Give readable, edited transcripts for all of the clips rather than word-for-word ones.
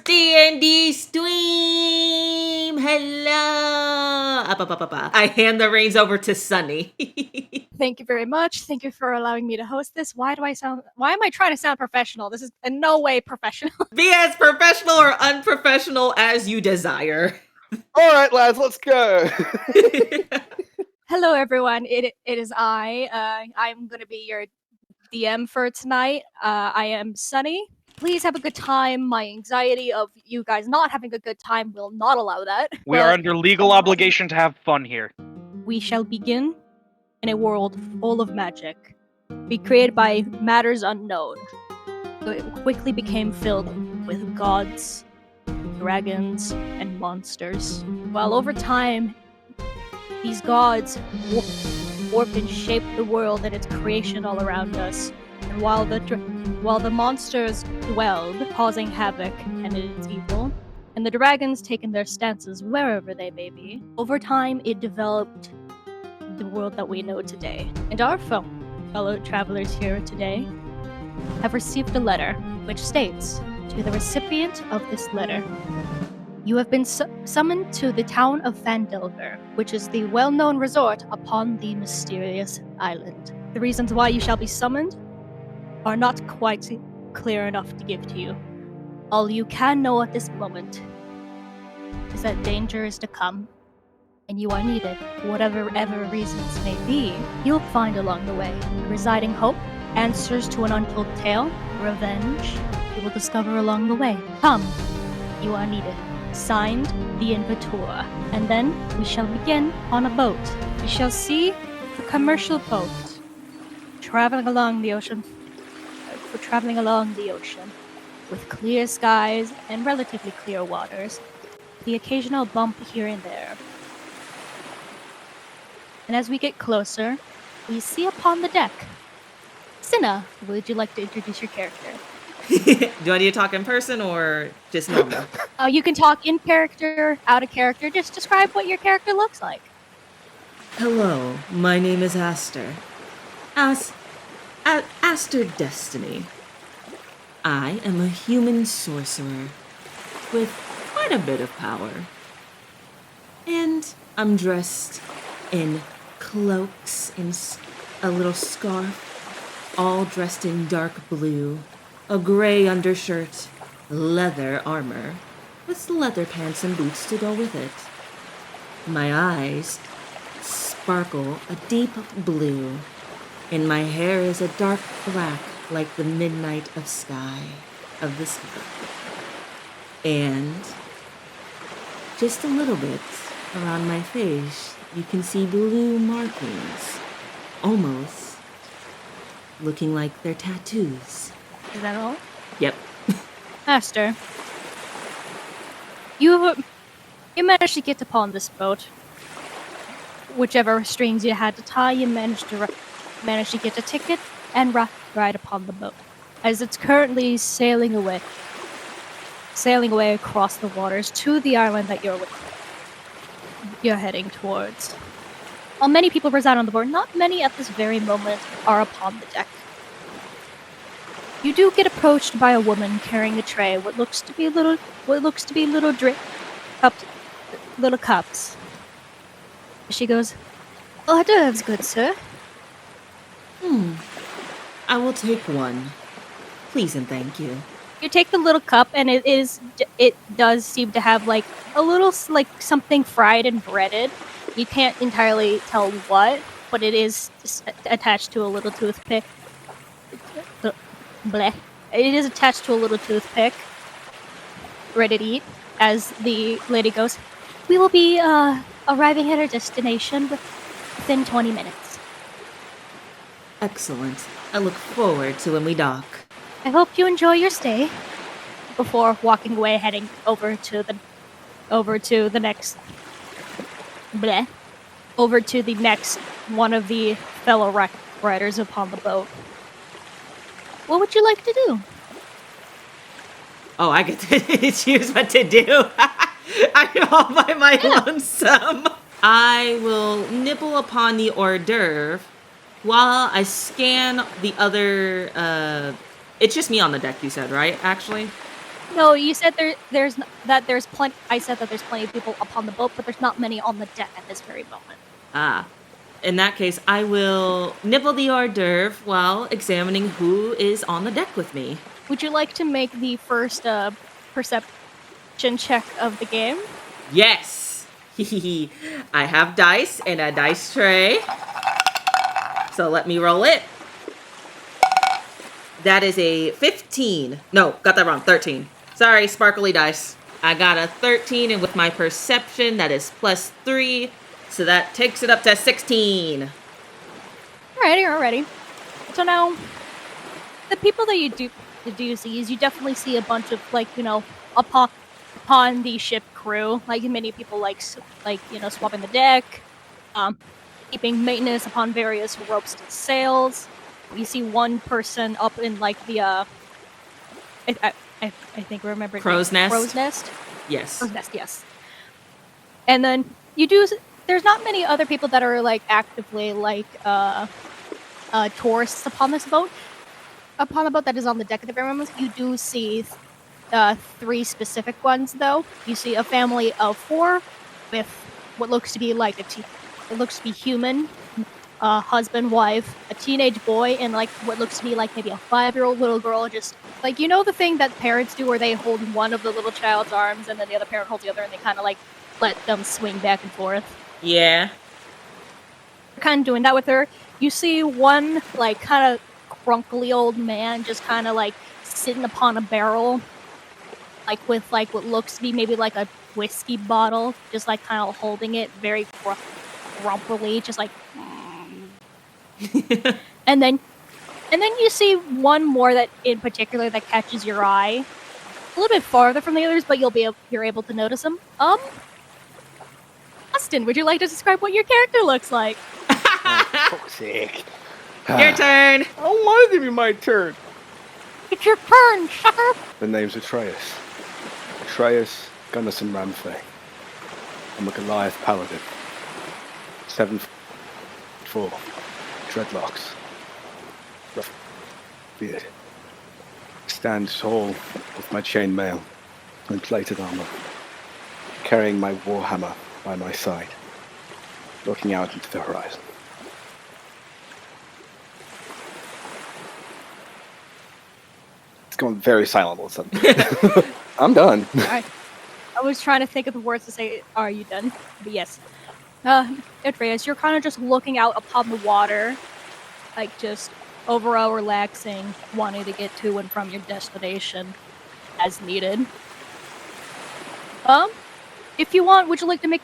D&D Stream! Hello! I hand the reins over to Sunny. Thank you very much. Thank you for allowing me to host this. Why am I trying to sound professional? This is in no way professional. Be as professional or unprofessional as you desire. All right, lads, let's go. Hello, everyone. It is I. I'm going to be your DM for tonight. I am Sunny. Please have a good time. My anxiety of you guys not having a good time will not allow that. We are under legal obligation to have fun here. We shall begin in a world full of magic, be created by matters unknown. It quickly became filled with gods, dragons, and monsters. While over time, these gods warped and shaped the world and its creation all around us. And while the monsters dwelled, causing havoc and its evil, and the dragons taking their stances wherever they may be, over time it developed the world that we know today. And our fellow travelers here today have received a letter which states, to the recipient of this letter, you have been summoned to the town of Phandelver, which is the well-known resort upon the mysterious island. The reasons why you shall be summoned are not quite clear enough to give to you. All you can know at this moment is that danger is to come, and you are needed. Whatever reasons may be, you'll find along the way residing hope, answers to an untold tale, revenge, you will discover along the way. Come, you are needed. Signed, the Invitor. And then we shall begin on a boat. We shall see a commercial boat traveling along the ocean with clear skies and relatively clear waters, the occasional bump here and there. And as we get closer, we see upon the deck, Cinna, would you like to introduce your character? Do I need to talk in person or just normal? You can talk in character, out of character. Just describe what your character looks like. Hello, my name is Aster. Aster Destiny. I am a human sorcerer with quite a bit of power. And I'm dressed in cloaks and a little scarf, all dressed in dark blue, a gray undershirt, leather armor, with leather pants and boots to go with it. My eyes sparkle a deep blue, and my hair is a dark black like the midnight of the sky. And just a little bit around my face, you can see blue markings, almost looking like they're tattoos. Is that all? Yep. Aster, you managed to get upon this boat. Whichever strings you had to tie, you managed to get a ticket and ride upon the boat, as it's currently sailing away across the waters to the island that you're heading towards. While many people reside on the board, not many at this very moment are upon the deck. You do get approached by a woman carrying a tray, what looks to be little cups. She goes, "Hors good sir." I will take one. Please and thank you. You take the little cup, and it does seem to have like a little like something fried and breaded. You can't entirely tell what, but it is attached to a little toothpick. Bleh. It is attached to a little toothpick, ready to eat. As the lady goes, "We will be arriving at our destination within 20 minutes. Excellent. I look forward to when we dock. I hope you enjoy your stay." Before walking away, heading over to the next one of the fellow riders upon the boat. What would you like to do? Oh, I get to choose what to do. I'm all by my lonesome. I will nibble upon the hors d'oeuvre while I scan the other... it's just me on the deck, you said, right, actually? No, you said there's plenty. I said that there's plenty of people up on the boat, but there's not many on the deck at this very moment. Ah. In that case, I will nibble the hors d'oeuvre while examining who is on the deck with me. Would you like to make the first perception check of the game? Yes! I have dice and a dice tray. So let me roll it. That is a 15. No, got that wrong. 13. Sorry, sparkly dice. I got a 13, and with my perception, that is +3. So that takes it up to 16. Alrighty. So now, the people that you do see is you definitely see a bunch of upon the ship crew, like many people swapping the deck, keeping maintenance upon various ropes and sails. You see one person up in the I think I remember Crow's nest? Crow's nest? Yes. Crow's nest, yes. And then there's not many other people that are actively tourists upon this boat. Upon the boat that is on the deck of the very moment, you do see 3 specific ones though. You see a family of 4 with what looks to be it looks to be human. Husband, wife, a teenage boy, and what looks to be maybe a 5-year-old little girl. Just the thing that parents do where they hold one of the little child's arms and then the other parent holds the other, and they kind of let them swing back and forth. Yeah. They're kind of doing that with her. You see one kind of crunkly old man just kind of sitting upon a barrel, with what looks to be maybe a whiskey bottle, just kind of holding it very grumpily, just and then you see one more that in particular that catches your eye, a little bit farther from the others, but you're able to notice them. Austin, would you like to describe what your character looks like? Fuck's sake. Your turn. Oh, why give me my turn? It's your turn, sucker! The name's Atreus. Atreus Gunnison Ramfay. I'm a Goliath paladin. 7'4", dreadlocks, rough beard. Stand tall with my chainmail and plated armor, carrying my warhammer by my side, looking out into the horizon. It's gone very silent all of a sudden. I'm done. I was trying to think of the words to say, are you done? But yes. Atreus, you're kind of just looking out upon the water, just overall relaxing, wanting to get to and from your destination as needed. If you want, would you like to make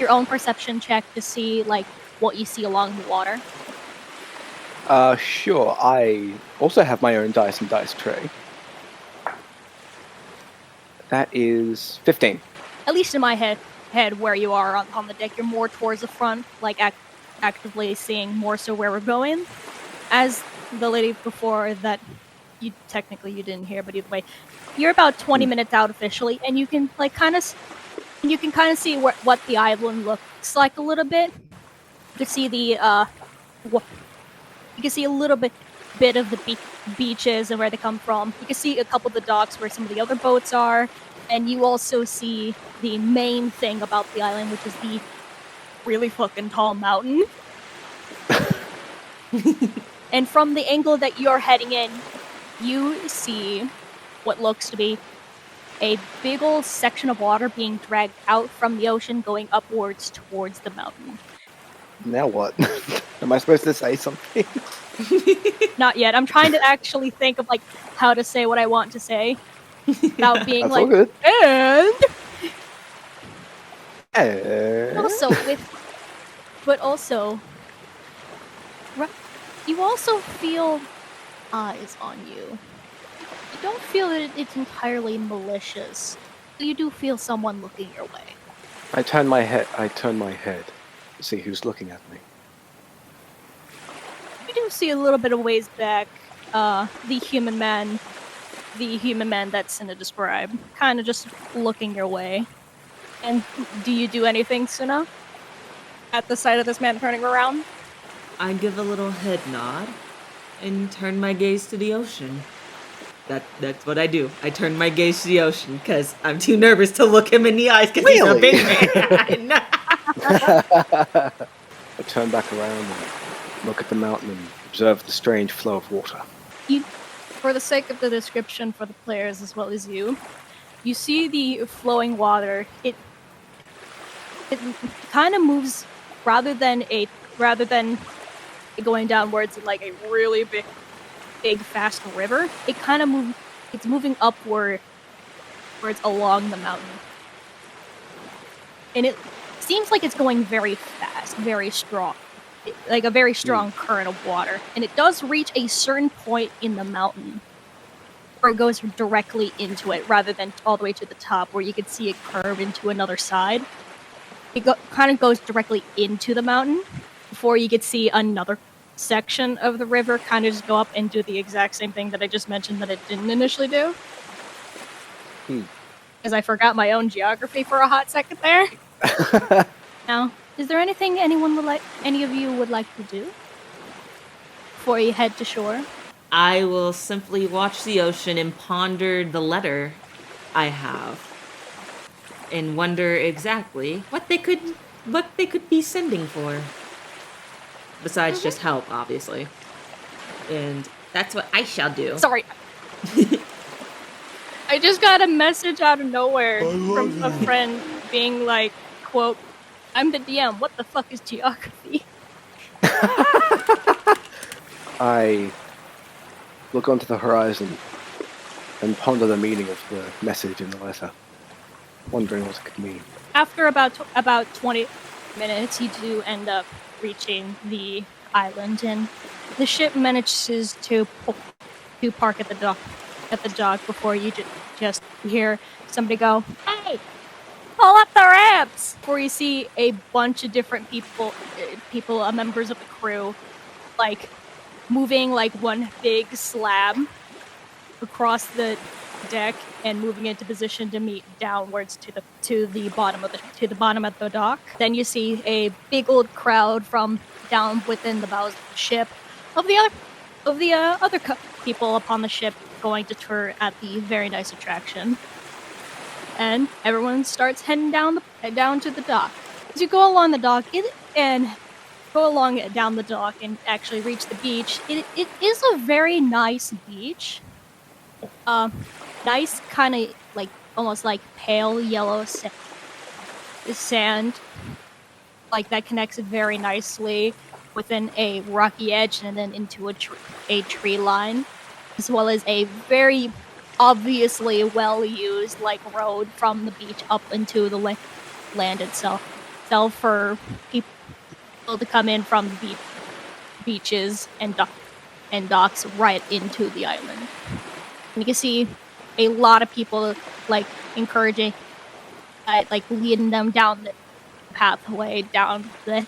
your own perception check to see what you see along the water? Sure. I also have my own dice and dice tray. That is 15. At least in my head where you are on the deck, you're more towards the front, actively seeing more so where we're going. As the lady before that you didn't hear, but either way, you're about 20 minutes out officially, and you can kind of see what the island looks like a little bit. You can see you can see a little bit of the beaches and where they come from. You can see a couple of the docks where some of the other boats are, and you also see the main thing about the island, which is the really fucking tall mountain. And from the angle that you're heading in, you see what looks to be a big old section of water being dragged out from the ocean going upwards towards the mountain. Now what? Am I supposed to say something? Not yet. I'm trying to actually think of how to say what I want to say without being That's all good. and also you also feel eyes on you. You don't feel that it's entirely malicious. You do feel someone looking your way. I turn my head to see who's looking at me. You do see a little bit of ways back, the human man that Cinna described, kind of just looking your way. And do you do anything, Cinna? At the sight of this man turning around? I give a little head nod and turn my gaze to the ocean. That's what I do. I turn my gaze to the ocean because I'm too nervous to look him in the eyes because he's a Really? big man. I turn back around and look at the mountain and observe the strange flow of water. For the sake of the description for the players as well as you see the flowing water. It kind of moves rather than going downwards in like a really big fast river. It kind of it's moving upwards along the mountain, and it seems like it's going very fast, very strong, like a very strong current of water. And it does reach a certain point in the mountain where it goes directly into it rather than all the way to the top where you could see it curve into another side. It kind of goes directly into the mountain before you could see another section of the river kind of just go up and do the exact same thing that I just mentioned that it didn't initially do. Because I forgot my own geography for a hot second there. Now, is there anything any of you would like to do before you head to shore? I will simply watch the ocean and ponder the letter I have and wonder exactly what they could be sending for. Besides just help, obviously. And that's what I shall do. Sorry. I just got a message out of nowhere from a friend being like, quote, "I'm the DM, what the fuck is geography?" I look onto the horizon and ponder the meaning of the message in the letter, wondering what it could mean. After about 20 minutes, you do end up reaching the island, and the ship manages to park at the dock before you just hear somebody go, "Hey, pull up the ramps!" Before you see a bunch of different people, members of the crew, like moving like one big slab across the deck and moving into position to meet downwards to the bottom of the dock. Then you see a big old crowd from down within the bows of the ship of the other people upon the ship going to tour at the very nice attraction. And everyone starts heading down to the dock. As you go along the dock and actually reach the beach, it is a very nice beach. Nice kind of like almost like pale yellow sand, like that connects it very nicely within a rocky edge and then into a tree line, as well as a very obviously well used like road from the beach up into the land itself for people to come in from the beaches and docks right into the island. And you can see a lot of people like encouraging, like leading them down the pathway, down the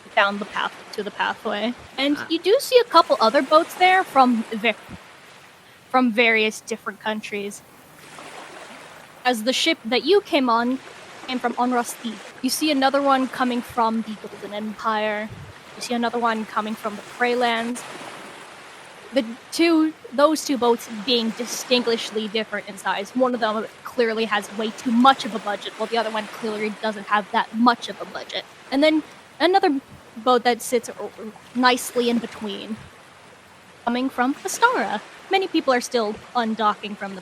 path to the pathway. And you do see a couple other boats there from various different countries. As the ship that you came on came from Onrasti, you see another one coming from the Golden Empire. You see another one coming from the Preylands. Those two boats being distinguishedly different in size. One of them clearly has way too much of a budget, while the other one clearly doesn't have that much of a budget. And then another boat that sits nicely in between, coming from Astara. Many people are still undocking from the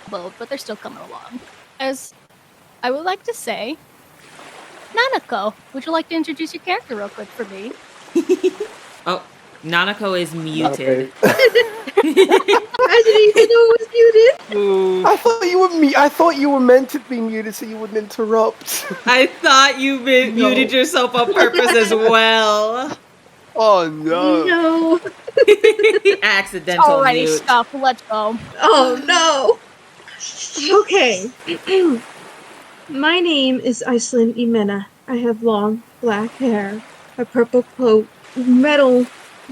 boat, but they're still coming along. As I would like to say, Nanako, would you like to introduce your character real quick for me? Oh, Nanako is muted. I didn't even know it was muted. Ooh. I thought you were meant to be muted so you wouldn't interrupt. I thought you muted yourself on purpose as well. Oh no. No. Accidental Alrighty, mute. stuff. Let's go. Oh no. Okay. My name is Iceland Imena. I have long black hair, a purple coat,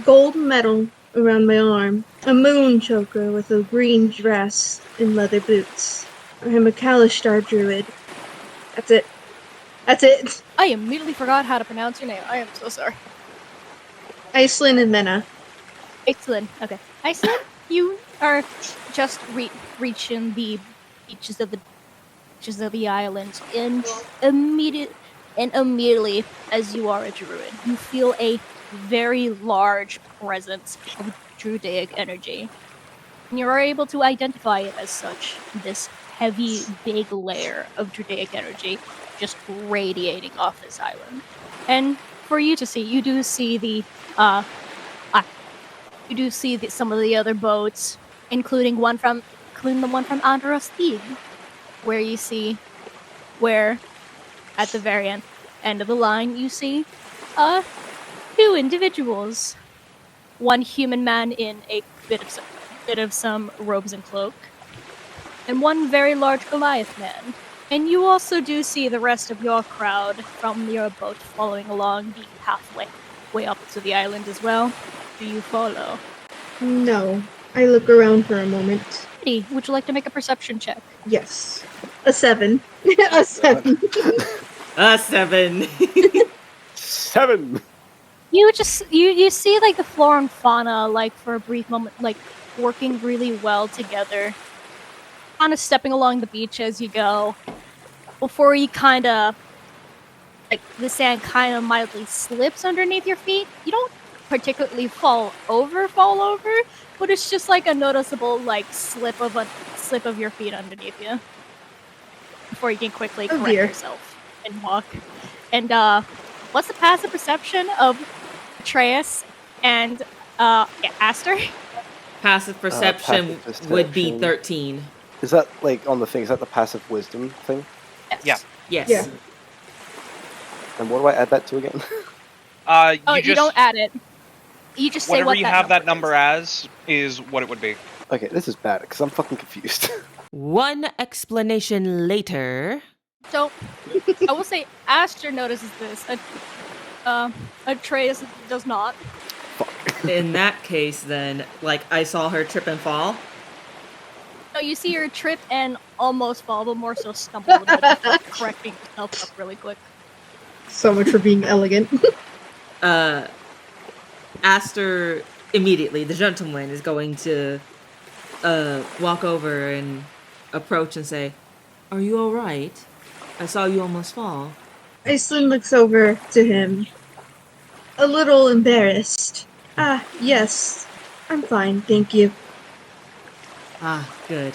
gold medal around my arm, a moon choker with a green dress and leather boots. I am a Kalistar druid. That's it. That's it. I immediately forgot how to pronounce your name. I am so sorry. Iceland Imena. Iceland. Okay. Iceland? You are just reaching the beaches of the island, and immediately, as you are a druid, you feel a very large presence of druidic energy. And you are able to identify it as such. This heavy, big layer of druidic energy just radiating off this island. And for you to see, you do see some of the other boats, including the one from Andros Teague, where at the very end of the line you see two individuals, one human man in a bit of some robes and cloak, and one very large Goliath man. And you also do see the rest of your crowd from your boat following along the pathway way up to the island as well. Do you follow? No. I look around for a moment. Eddie, would you like to make a perception check? Yes. A 7. A 7. A 7. 7. You see like the flora and fauna, like for a brief moment, like working really well together, kind of stepping along the beach as you go, before you kind of like the sand kind of mildly slips underneath your feet. You don't particularly fall over, but it's just like a noticeable like slip of your feet underneath you before you can quickly correct yourself and walk. And what's the passive perception of Atreus and Aster? Passive perception would be 13. Is that like on the thing? Is that the passive wisdom thing? Yes. Yeah. Yes. Yeah. And what do I add that to again? You don't add it. You just say whatever what you that have that number number as is what it would be. Okay, this is bad because I'm fucking confused. One explanation later. So, I will say Aster notices this. Atreus does not. Fuck. In that case, then, like, I saw her trip and fall. So you see her trip and almost fall, but more so stumble a little bit before correcting herself up really quick. So much for being elegant. Aster immediately, the gentleman, is going to walk over and approach and say, "Are you all right? I saw you almost fall." Iceland looks over to him, a little embarrassed. Ah, yes. I'm fine, thank you. Ah, good.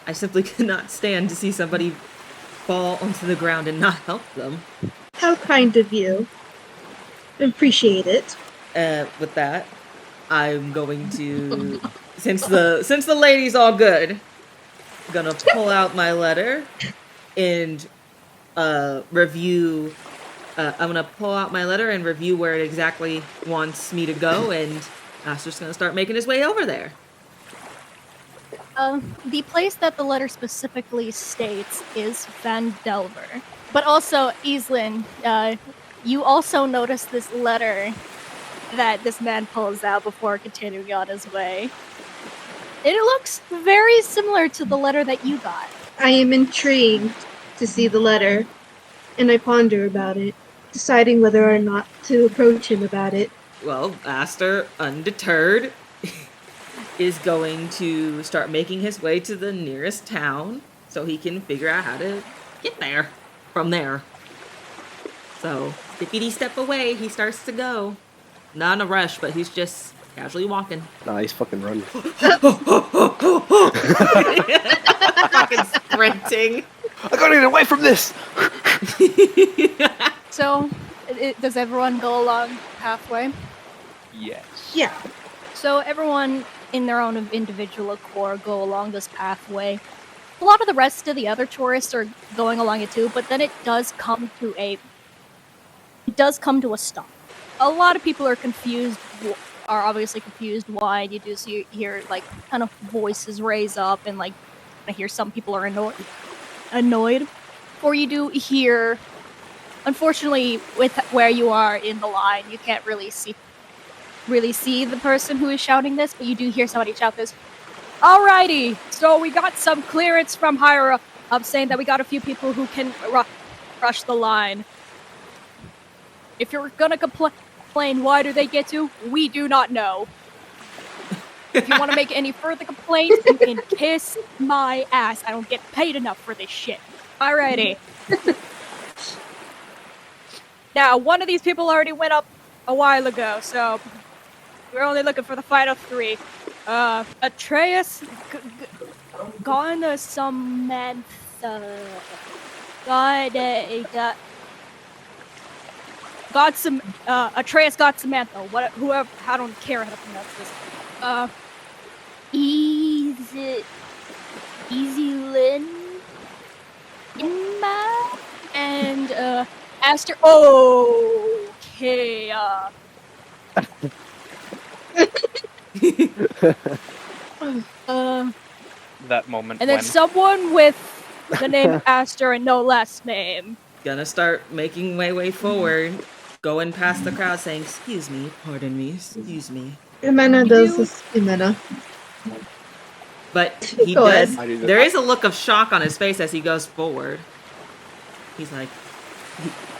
I simply could not stand to see somebody fall onto the ground and not help them. How kind of you. Appreciate it. With that, I'm going to, since the lady's all good, gonna pull out my letter and review. I'm gonna pull out my letter and review where it exactly wants me to go, and Aster's gonna start making his way over there. The place that the letter specifically states is Phandelver. But also, Islin, you also notice this letter that this man pulls out before continuing on his way. It looks very similar to the letter that you got. I am intrigued to see the letter, and I ponder about it, deciding whether or not to approach him about it. Well, Aster, undeterred, is going to start making his way to the nearest town so he can figure out how to get there from there. So, dippity step away, he starts to go. Not in a rush, but he's just casually walking. Nah, he's fucking running. Fucking sprinting. I gotta get away from this! So, does everyone go along the pathway? Yes. Yeah. So everyone in their own individual accord go along this pathway. A lot of the rest of the other tourists are going along it too, but then it does come to a stop. A lot of people are obviously confused why you do hear like kind of voices raise up, and like I hear some people are annoyed. Or you do hear, unfortunately, with where you are in the line, you can't really see the person who is shouting this, but you do hear somebody shout this. Alrighty, so we got some clearance from higher up saying that we got a few people who can rush the line. If you're gonna complain, why do they get to? We do not know. If you want to make any further complaints, you can kiss my ass. I don't get paid enough for this shit. Alrighty. Now, one of these people already went up a while ago, so we're only looking for the final three. Atreus, Garna, Samantha, got some. Atreus got Samantha. Whoever. I don't care how to pronounce this. Easy Lynn, Inma, and Aster. Okay. That moment And then when someone with the name Aster and no last name. Gonna start making my way forward, going past the crowd saying, excuse me, pardon me, excuse me. Jimena does this. Jimena. But he Go does, ahead. there is a look of shock on his face as he goes forward. He's like,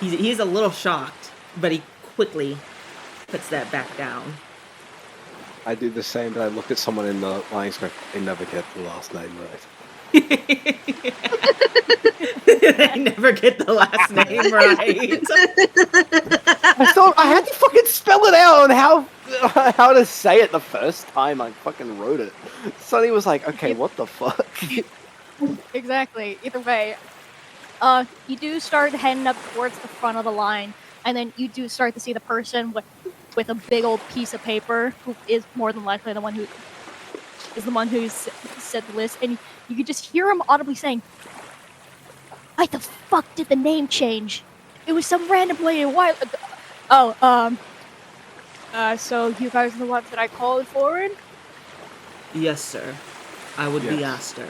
he's a little shocked, but he quickly puts that back down. I do the same, but I look at someone in the line script. They never get the last name right. They never get the last name right. I thought I had to fucking spell it out on how to say it the first time I fucking wrote it. Sonny was like, "Okay, what the fuck?" Exactly. Either way, you do start heading up towards the front of the line, and then you do start to see the person with a big old piece of paper, who is more than likely the one who said the list, and you could just hear him audibly saying, "Why the fuck did the name change? It was some random lady a while ago." So you guys are the ones that I called forward? Yes, sir. I would be Yes. Aster.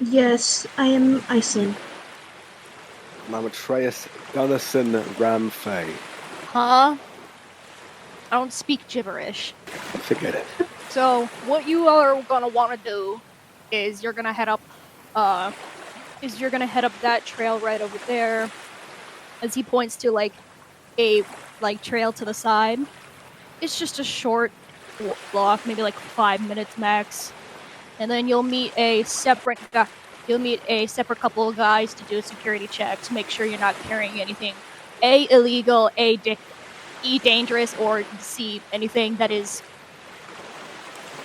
Yes, I am Iceland. And I'm Atreus Gunnison Ramfay. Huh? I don't speak gibberish. Forget it. So what you are gonna want to do is you're gonna head up that trail right over there, as he points to a trail to the side. It's just a short walk, maybe 5 minutes max, and then you'll meet a separate couple of guys to do security checks, make sure you're not carrying anything A, illegal, E, dangerous, or C, anything that is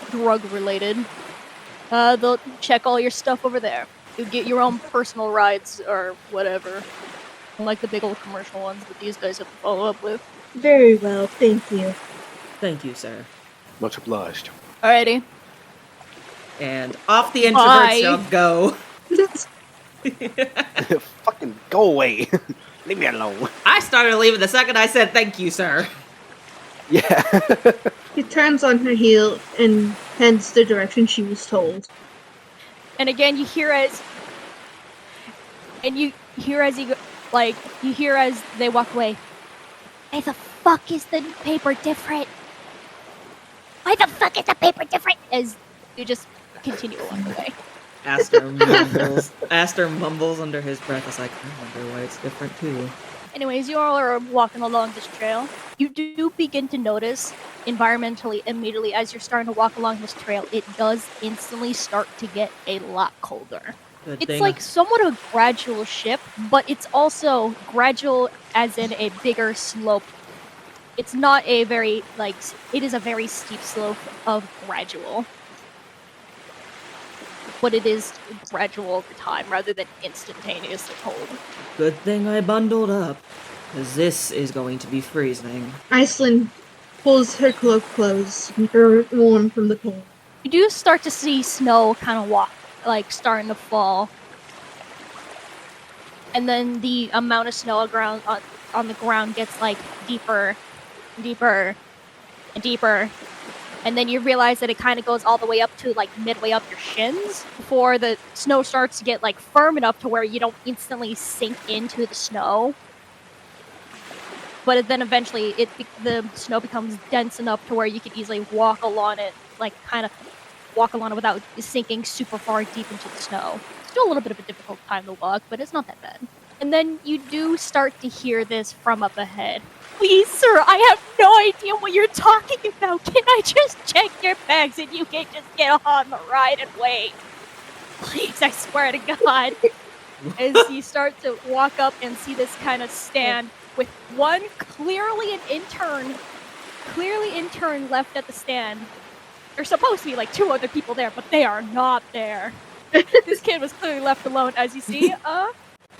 drug related. They'll check all your stuff over there. You get your own personal rides or whatever, like the big old commercial ones that these guys have to follow up with. Very well, thank you. Thank you, sir. Much obliged. Alrighty. And off the Bye. introverts shall go. Fucking go away. Leave me alone. I started leaving the second I said thank you, sir. Yeah. She turns on her heel and heads the direction she was told. And again, you hear as they walk away. Why the fuck is the paper different? Why the fuck is the paper different? As you just continue along the way. Aster mumbles under his breath. It's like, I wonder why it's different too. Anyways, you all are walking along this trail. You do begin to notice environmentally immediately as you're starting to walk along this trail, it does instantly start to get a lot colder. Good It's thing. like somewhat of a gradual shift, but it's also gradual as in a bigger slope. It's not a very, it is a very steep slope of gradual. But it is gradual over time rather than instantaneously cold. Good thing I bundled up, because this is going to be freezing. Iceland pulls her cloak close and her warm from the cold. You do start to see snow kind of starting to fall. And then the amount of snow on the ground gets deeper, deeper, and deeper. And then you realize that it kind of goes all the way up to midway up your shins before the snow starts to get firm enough to where you don't instantly sink into the snow. But then eventually the snow becomes dense enough to where you can easily walk along it, walk along it without sinking super far deep into the snow. Still a little bit of a difficult time to walk, but it's not that bad. And then you do start to hear this from up ahead. Please, sir, I have no idea what you're talking about. Can I just check your bags and you can just get on the ride and wait? Please, I swear to God. As you start to walk up and see this kind of stand with one clearly intern left at the stand. There's supposed to be like 2 other people there, but they are not there. This kid was clearly left alone, as you see.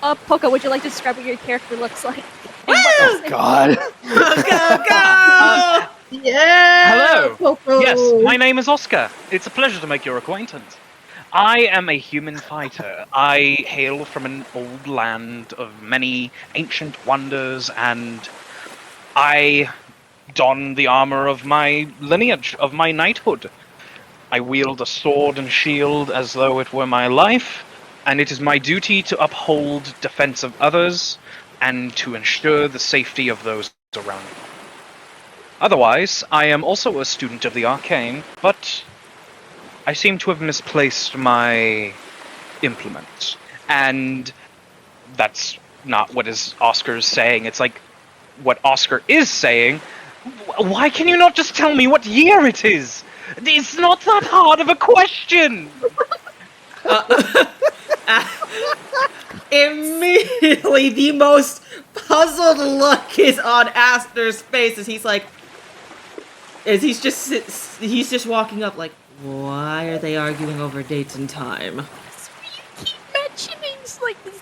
Poco, would you like to describe what your character looks like? Oh God. Go! Yeah. Hello. Poco. Yes, my name is Oscar. It's a pleasure to make your acquaintance. I am a human fighter. I hail from an old land of many ancient wonders, and I don the armor of my lineage, of my knighthood. I wield a sword and shield as though it were my life, and it is my duty to uphold defense of others and to ensure the safety of those around me. Otherwise, I am also a student of the arcane, but I seem to have misplaced my implement. And that's not what Oscar's saying. It's like, what Oscar is saying, why can you not just tell me what year it is? It's not that hard of a question! Immediately, the most puzzled look is on Aster's face as he's just walking up like, why are they arguing over dates and time? You keep mentioning like this.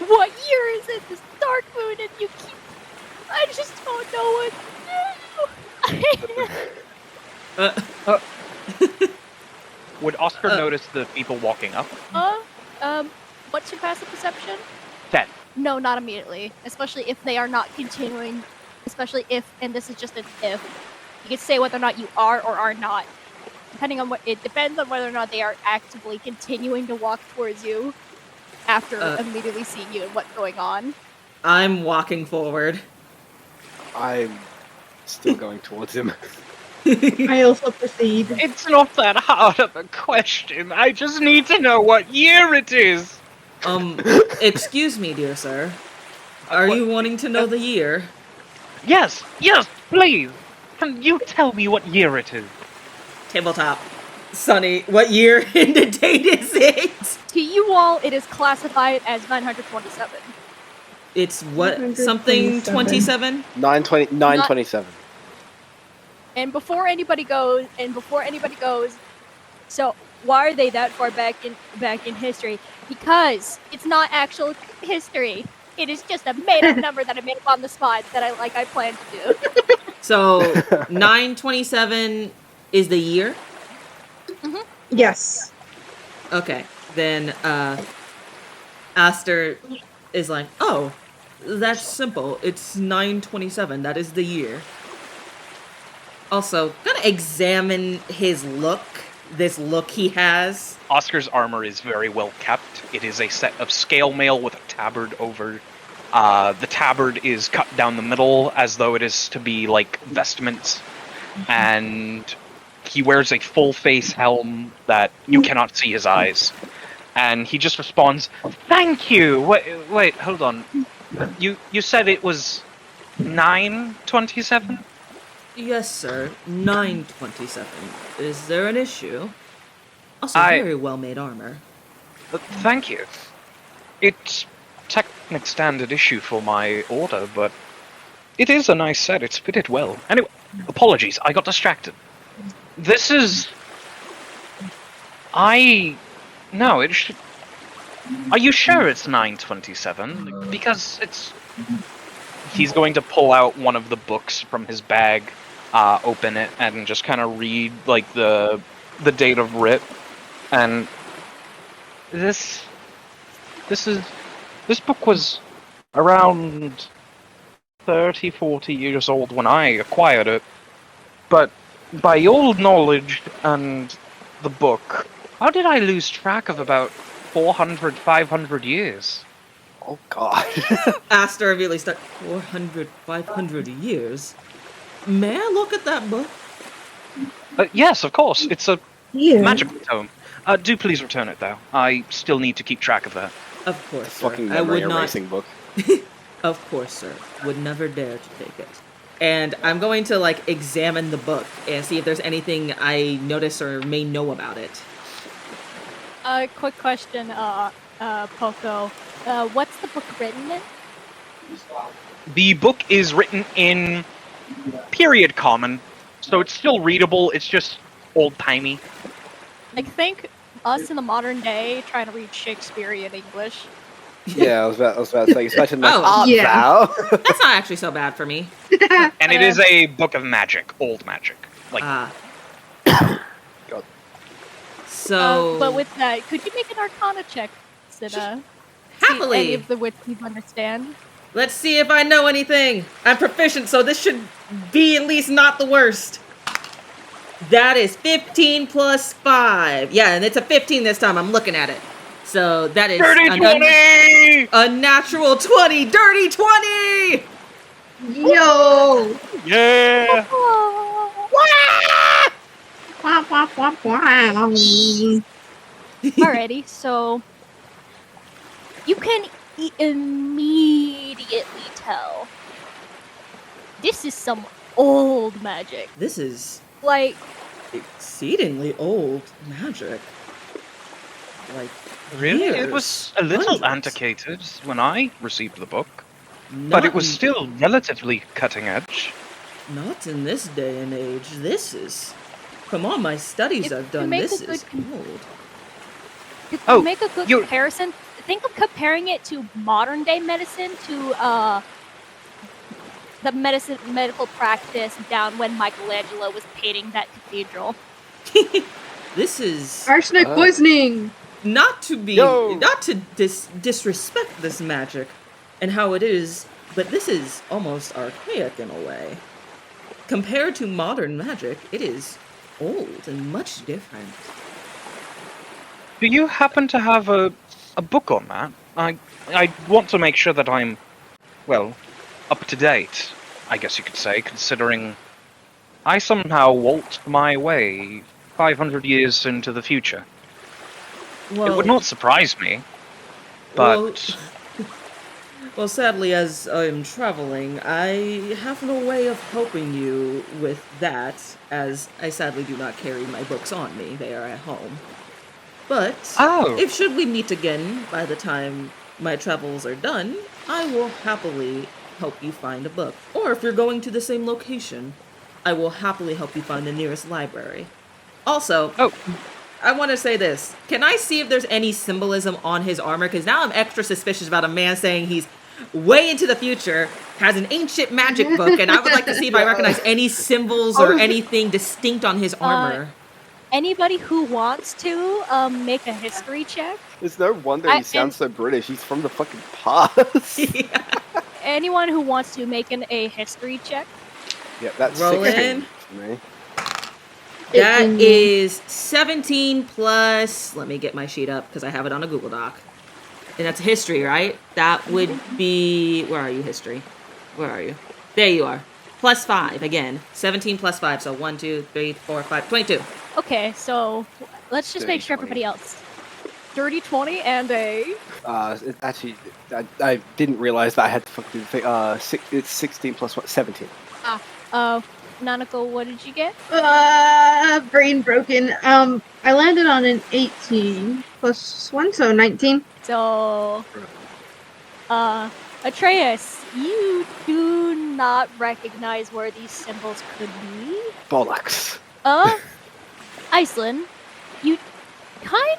What year is it? This dark moon, and you keep. I just don't know what. Would Oscar notice the people walking up? What's your passive perception? 10. No, not immediately. Especially if they are not continuing. Especially if, and this is just an if. You can say whether or not you are or are not. Depending on it depends on whether or not they are actively continuing to walk towards you after immediately seeing you and what's going on. I'm walking forward. I'm still going towards him. I also proceed. It's not that hard of a question. I just need to know what year it is. Excuse me, dear sir. Are you wanting to know the year? Yes, please. Can you tell me what year it is? Tabletop. Sonny, what year and the date is it? To you all, it is classified as 927. It's what? Something 27? 927. And before anybody goes, so why are they that far back in history? Because it's not actual history. It is just a made-up number that I made up on the spot that I plan to do. So 927 is the year? Mm-hmm. Yes. Okay. Then Aster is like, oh, that's simple. It's 927. That is the year. Also, gonna examine his look. This look he has. Oscar's armor is very well kept. It is a set of scale mail with a tabard over. The tabard is cut down the middle as though it is to be like vestments. And he wears a full face helm that you cannot see his eyes. And he just responds, "Thank you! Wait, hold on. You said it was 927? Yes, sir. 927. Is there an issue? Also, I- very well-made armor. Thank you. It's technic standard issue for my order, but it is a nice set. It's fitted well. Anyway, apologies. I got distracted. This is... No, it should... Are you sure it's 927? Because it's... He's going to pull out one of the books from his bag, open it, and just kind of read, like, the date of writ. And this book was around 30, 40 years old when I acquired it. But by your knowledge and the book, how did I lose track of about 400, 500 years? Oh God. Aster immediately starts 400, 500 years. May I look at that book? Yes, of course. It's a Yeah. magical tome. Do please return it, though. I still need to keep track of that. Of course, sir. Fucking I memory would not. erasing book. Of course, sir. Would never dare to take it. And I'm going to like examine the book and see if there's anything I notice or may know about it. Quick question, Poco. What's the book written in? The book is written in period common, so it's still readable. It's just old-timey. Like, think us in the modern day trying to read Shakespearean English. Yeah, I was about to say, especially like Oh, art yeah. thou. That's not actually so bad for me. And it is a book of magic, old magic. Like, God. So, But with that, could you make an Arcana check to see any happily, of the which you understand? let's see if I know anything. I'm proficient, so this should be at least not the worst. That is 15 plus 5. Yeah, and it's a 15 this time. I'm looking at it. So that is dirty 20! a natural 20. Dirty 20! Yo! Yeah! Wah, wah, wah, wah. Alrighty, so you can immediately tell this is some old magic. This is Like, exceedingly old magic. Like, Really? It years, was a little hundreds. antiquated when I received the book, but it was Not in- still relatively cutting edge. Not in this day and age. This is. Come on, my studies If I've you done. make This a good is old. to Oh, make a good you're- comparison, think of comparing it to modern day medicine to the medical practice down when Michelangelo was painting that cathedral. This is Arsenic poisoning! not to be Yo. not to disrespect this magic and how it is, but this is almost archaic in a way. Compared to modern magic, it is old and much different. Do you happen to have a book on that? I want to make sure that I'm, well, up to date, I guess you could say, considering I somehow waltzed my way 500 years into the future. Well, It would not surprise me, but well, sadly, as I'm traveling, I have no way of helping you with that, as I sadly do not carry my books on me. They are at home. But Oh. if should we meet again by the time my travels are done, I will happily help you find a book. Or if you're going to the same location, I will happily help you find the nearest library. Also, Oh. I want to say this. Can I see if there's any symbolism on his armor? Because now I'm extra suspicious about a man saying he's way into the future, has an ancient magic book, and I would like to see if I recognize any symbols or anything distinct on his armor. Anybody who wants to make a history check. It's no wonder I- he sounds so British. He's from the fucking past. Anyone who wants to make a history check. Yeah, that's Roll 16 in. for me. That is 17 plus. Let me get my sheet up because I have it on a Google Doc. And that's history, right? That would be. Where are you, history? Where are you? There you are. Plus 5 again. 17 plus 5. So 1, 2, 3, 4, 5, 22. Okay, so let's just make Dirty sure 20. everybody else. Dirty 20 and a. Actually, I didn't realize that I had to fucking think. It's 16 plus what? 17. Nanako, what did you get? Brain broken. I landed on an 18 plus 1, so 19. So, Atreus, you do not recognize where these symbols could be. Bollocks. Iceland, you kind,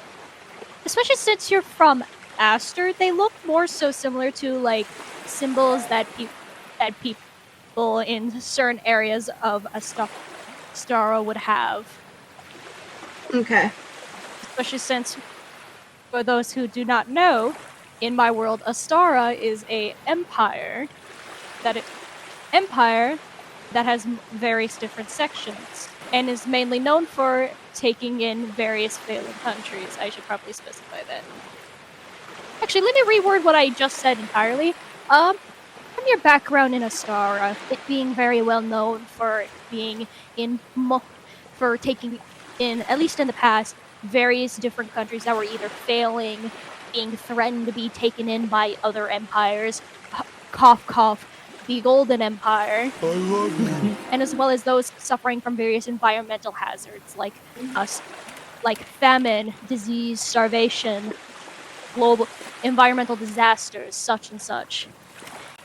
especially since you're from Aster, they look more so similar to like symbols that people in certain areas of Astara would have. Okay. Especially since, for those who do not know, in my world, Astara is a empire that has various different sections and is mainly known for taking in various failing countries. I should probably specify that. Actually, let me reword what I just said entirely. From your background in Astara, it being very well known for being for taking in, at least in the past, various different countries that were either failing, being threatened to be taken in by other empires. cough cough, the Golden Empire, and as well as those suffering from various environmental hazards like like famine, disease, starvation, global environmental disasters, such and such.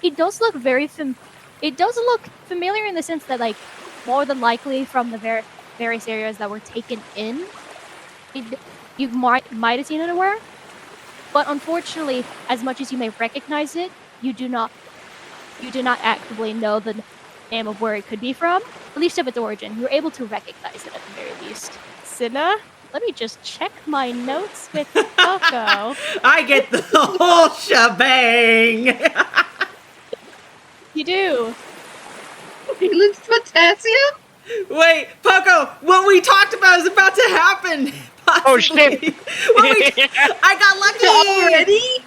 It does look it does look familiar in the sense that, like, more than likely from the various areas that were taken in, you might have seen it everywhere. But unfortunately, as much as you may recognize it, you do not actively know the name of where it could be from, at least of its origin. You're able to recognize it at the very least. Cinna, let me just check my notes with Coco. I get the whole shebang. You do. Feelings potassium? Wait, Poco, what we talked about is about to happen. Oh, shit. I got lucky Already?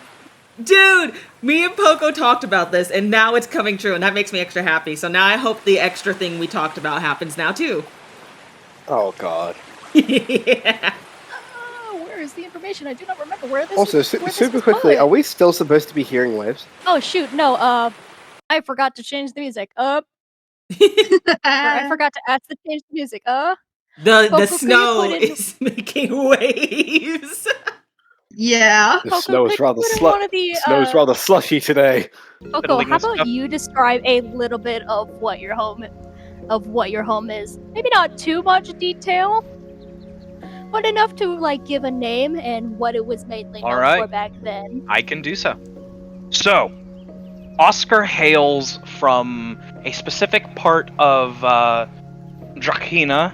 Dude, me and Poco talked about this, and now it's coming true, and that makes me extra happy. So now I hope the extra thing we talked about happens now, too. Oh, God. Yeah. Where is the information? I do not remember where this. Also, where this super was quickly, put. are we still supposed to be hearing waves? Oh shoot, no. I forgot to change the music. Or I forgot to ask to change the music. The Poco, snow could you put in- is making waves. Yeah. The Coco, snow could is you rather put in one of the, snow's rather slushy today. Coco, Fiddling how with about stuff. you describe a little bit of what your home is? Maybe not too much detail, but enough to like give a name and what it was mainly known Alright. for back then. I can do so. So, Oscar hails from a specific part of Drakina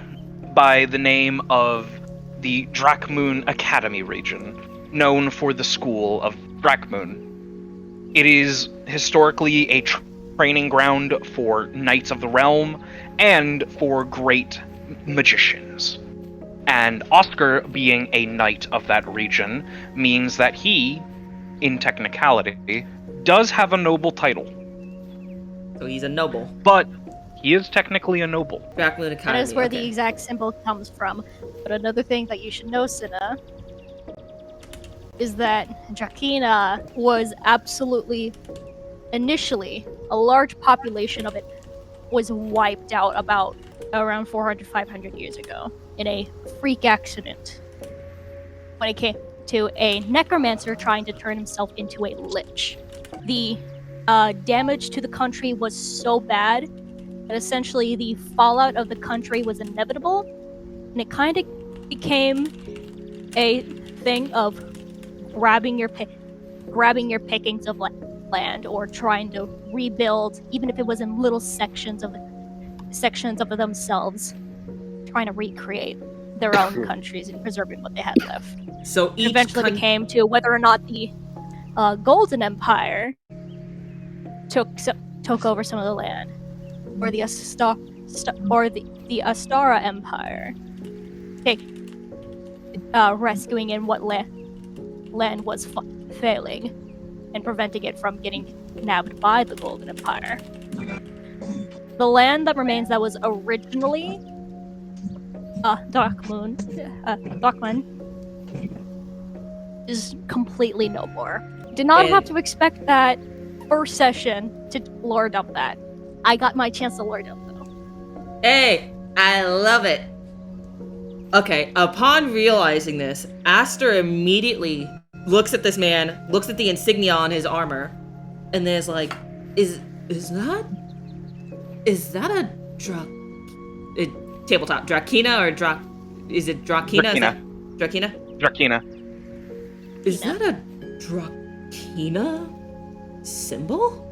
by the name of the Drakmoon Academy region, known for the school of Drakmoon. It is historically a training ground for Knights of the Realm and for great magicians. And Oscar, being a knight of that region, means that he, in technicality, does have a noble title. So he's a noble. But he is technically a noble. Drakmoon Academy. That is where the okay. exact symbol comes from. But another thing that you should know, Cinna, is that Drakina was absolutely, initially, a large population of it was wiped out about around 400, 500 years ago in a freak accident when it came to a necromancer trying to turn himself into a lich. The damage to the country was so bad that essentially the fallout of the country was inevitable, and it kind of became a thing of grabbing your pickings of land or trying to rebuild, even if it was in little sections of themselves, trying to recreate their own countries and preserving what they had left. So It eventually each became to whether or not the Golden Empire took over some of the land, or the the Astara Empire rescuing in what land was failing and preventing it from getting nabbed by the Golden Empire. The land that remains that was originally Darkmoon is completely no more. Did not have to expect that first session to lord up that. I got my chance to lord up though. Hey, I love it. Okay, upon realizing this, Aster immediately looks at this man, looks at the insignia on his armor, and then is like, is that a tabletop Drakina or is it Drakina? Drakina. Drakina. Is that a Drakina symbol?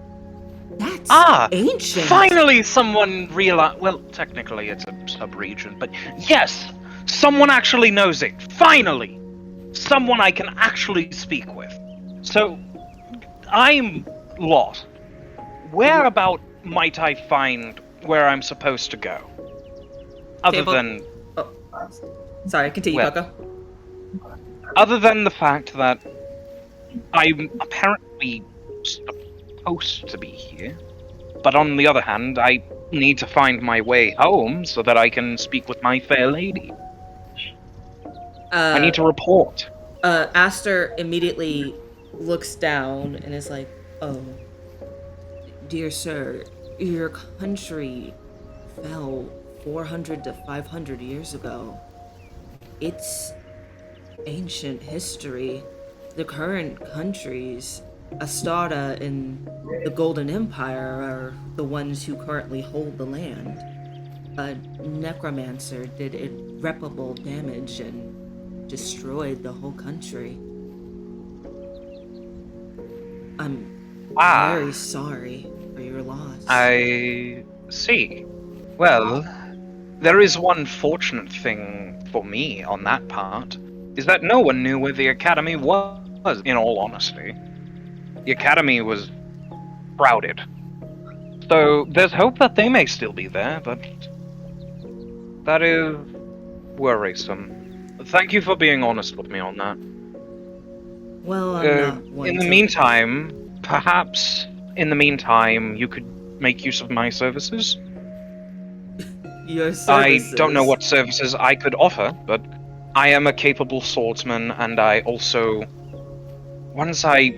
That's ancient. Finally someone realized. Well, technically it's a sub-region, but yes, someone actually knows it. Finally! Someone I can actually speak with. So, I'm lost. Whereabout might I find where I'm supposed to go? Other than... Oh, sorry, continue, Well, Coco. Other than the fact that I'm apparently supposed to be here, but on the other hand, I need to find my way home so that I can speak with my fair lady. I need to report. Aster immediately looks down and is like, oh. Dear sir, your country fell 400 to 500 years ago. It's ancient history. The current countries, Astarta and the Golden Empire, are the ones who currently hold the land. A necromancer did irreparable damage and destroyed the whole country. I'm very sorry for your loss. I see. Well, there is one fortunate thing for me on that part, is that no one knew where the Academy was, in all honesty. The Academy was crowded. So there's hope that they may still be there, but that is worrisome. Thank you for being honest with me on that. Well, I'm not one In the to- meantime, perhaps in the meantime, you could make use of my services? Your services. I don't know what services I could offer, but I am a capable swordsman, and I also, once I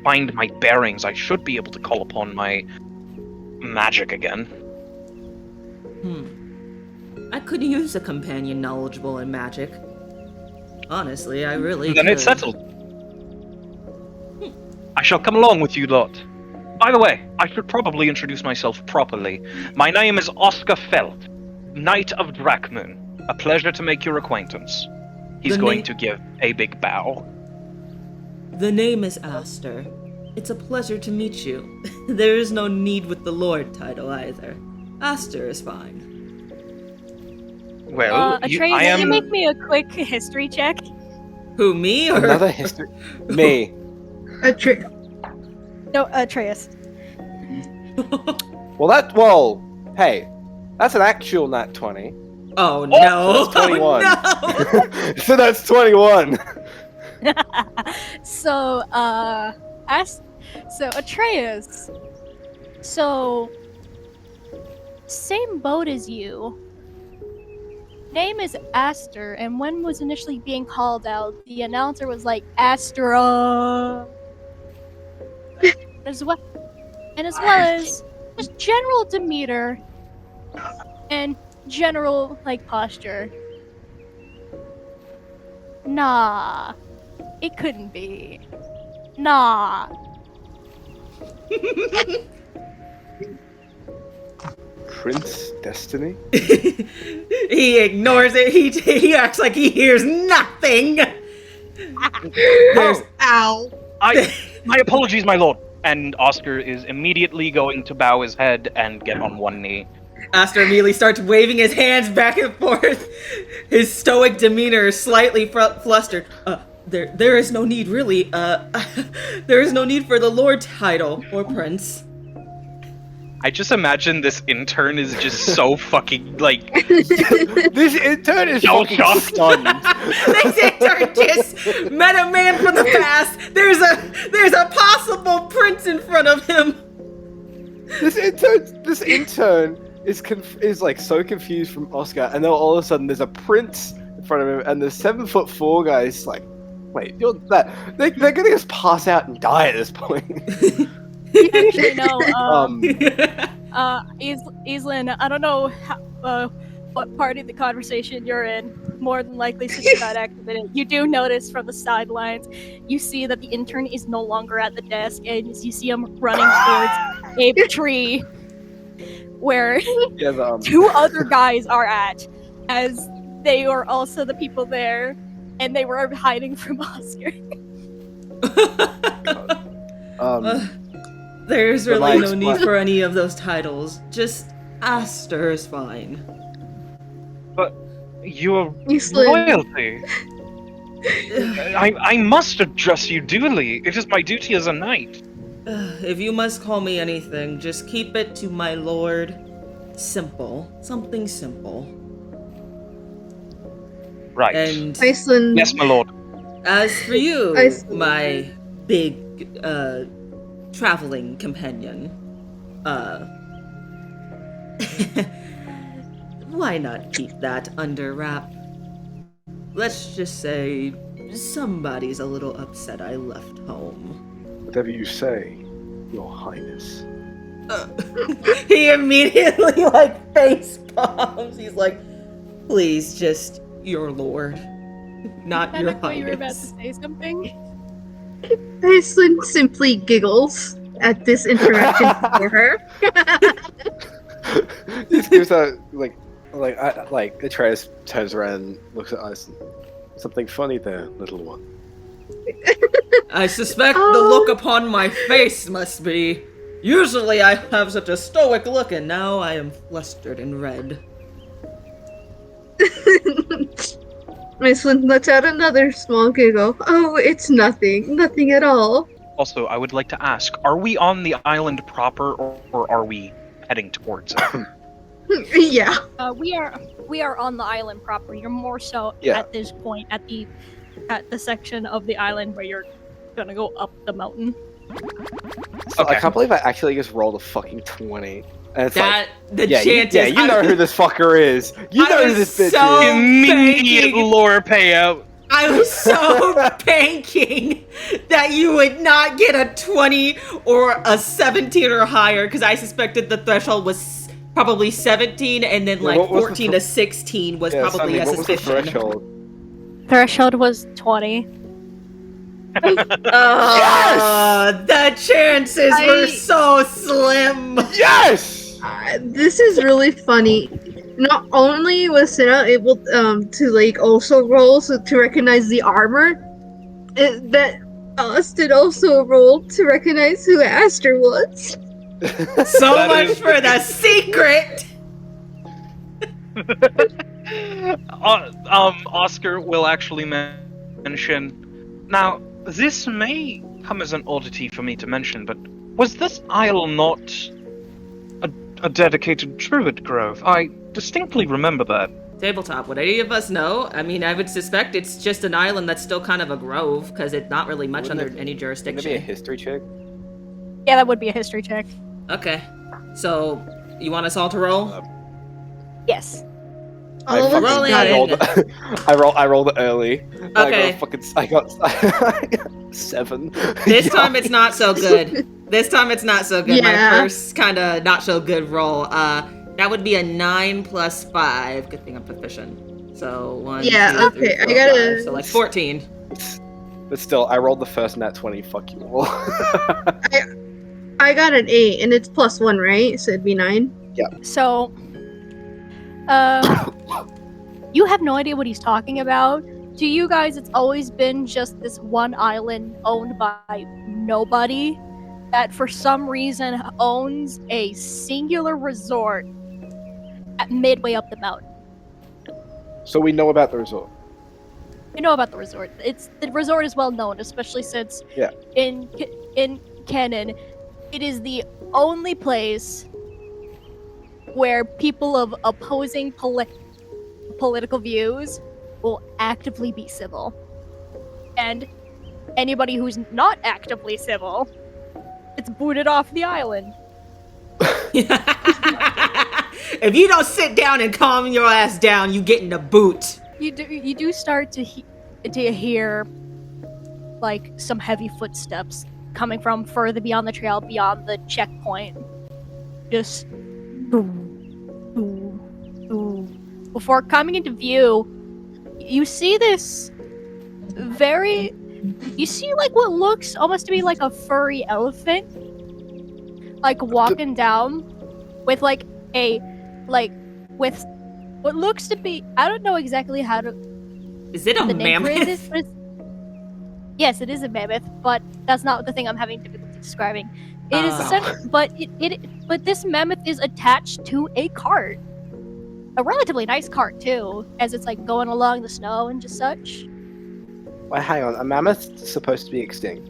find my bearings, I should be able to call upon my magic again. I could use a companion knowledgeable in magic. Honestly, I really Then could. it's settled. I shall come along with you lot. By the way, I should probably introduce myself properly. My name is Oscar Felt, Knight of Drakmoon. A pleasure to make your acquaintance. He's The going na- to give a big bow. The name is Aster. It's a pleasure to meet you. There is no need with the Lord title either. Aster is fine. Well, Atreus, I can you am. make me a quick history check? Who, me or Another history. Me. No, Atreus. Well, hey, that's an actual nat 20. Oh no! That's 21. Oh, no! So that's 21. So, Atreus. So, same boat as you. Name is Aster, and when was initially being called out, the announcer was like, Astra! as well as just general demeanor and general, posture. Nah. It couldn't be. Nah. Prince Destiny? He ignores it. He acts like he hears nothing. There's Ow. My apologies, my lord. And Oscar is immediately going to bow his head and get on one knee. Aster immediately starts waving his hands back and forth. His stoic demeanor is slightly flustered. There is no need, really. There is no need for the Lord title or Prince. I just imagine this intern is just so fucking, This intern is No fucking shock. stunned. This intern just met a man from the past. There's a possible prince in front of him. This intern is like so confused from Oscar, and then all of a sudden there's a prince in front of him, and the 7'4" guy is like, "Wait, you're that?" They're gonna just pass out and die at this point. Actually, no. Aislinn, I don't know what part of the conversation you're in. More than likely, since you got activated, you do notice from the sidelines, you see that the intern is no longer at the desk, and you see him running towards a tree where Yeah, two other guys are at, as they are also the people there, and they were hiding from Oscar. There's The really lights no need black. for any of those titles. Just Aster is fine. But you're Aislinn. royalty. I must address you duly. It is my duty as a knight. If you must call me anything, just keep it to my lord. Simple. Something simple. Right. And Aislinn. Yes, my lord. as for you, Aislinn. my big, traveling companion, why not keep that under wrap? Let's just say somebody's a little upset I left home. whatever you say, Your Highness. He immediately like face palms. He's like, please, just your lord, not I your thought you were about to highness. say something. Iceland simply giggles at this interaction for her. Just gives her Atreus turns around and looks at us. Something funny there, little one. I suspect the look upon my face must be. Usually I have such a stoic look, and now I am flustered and red. Iceland lets out another small giggle. Oh, it's nothing. Nothing at all. Also, I would like to ask, are we on the island proper, or are we heading towards it? Yeah. We are on the island proper. You're more so Yeah. at this point at the section of the island where you're gonna go up the mountain. So I Okay. can't believe I actually just rolled a fucking 20. And it's That the yeah, chant you, is. you know who this fucker is. You I know who was this bitch so- is. Immediate banking. lore payout. I was so banking that you would not get a 20 or a 17 or higher, because I suspected the threshold was probably 17, and then Yeah, like what was the 14 to 16 was Yeah, probably Sunny, a what was the suspicion. threshold? Threshold was 20. The chances were so slim. Yes! This is really funny. Not only was Sarah able to like also roll so to recognize the armor, that Austin also rolled to recognize who Aster was. So That much is- for the secret. Oscar will actually mention. Now, this may come as an oddity for me to mention, but was this isle not a dedicated druid grove? I distinctly remember that. Tabletop, would any of us know? I mean, I would suspect it's just an island that's still kind of a grove, because it's not really much Wouldn't under it- any Wouldn't it be a jurisdiction. history check? Yeah, that would be a history check. Okay. So, you want us all to roll? Yes. All of us fucking- got I it. rolled it. I rolled it early. Okay. I got 7. This time it's not so good. This time it's not so good. Yeah. My first kind of not so good roll. That would be a 9 plus 5. Good thing I'm proficient. So 1, Yeah, 2, 3, okay, I 4, gotta- 5. So like 14. But still, I rolled the first nat 20. Fuck you all. I got an 8, and it's +1, right? So it'd be 9. So, you have no idea what he's talking about. To you guys, it's always been just this one island owned by nobody that for some reason owns a singular resort at midway up the mountain. So we know about the resort. You know about the resort. The resort is well known, especially since Yeah. in canon, it is the only place where people of opposing political views will actively be civil, and anybody who's not actively civil, it's booted off the island. If you don't sit down and calm your ass down, you get in the boot. You do start to hear like some heavy footsteps coming from further beyond the trail, beyond the checkpoint. Just before coming into view, you see this you see like what looks almost to be like a furry elephant, like walking down with with what looks to be, I don't know exactly how to Is it a the name for it mammoth? is, but yes, it is a mammoth, but that's not the thing I'm having difficulty describing. It is but this mammoth is attached to a cart. A relatively nice cart too, as it's like going along the snow and just such. Wait, hang on. A mammoth's supposed to be extinct.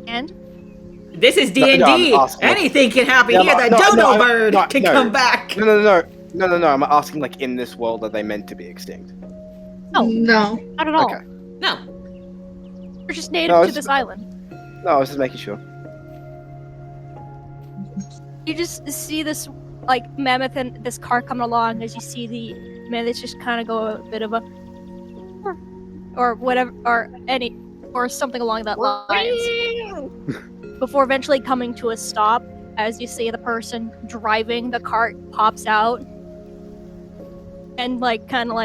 And This is No, D&D. I'm asking- Anything can happen Yeah, here. no, The no, dodo no, bird no, can no. come back. No. I'm asking, like, in this world, are they meant to be extinct? no, No. not at all. Okay. No. They're just native No, to it's- this island. No, I was just making sure. You just see this like mammoth and this car coming along as you see the mammoth just kind of go a bit of a or whatever or something along that lines before eventually coming to a stop as you see the person driving the cart pops out and kind of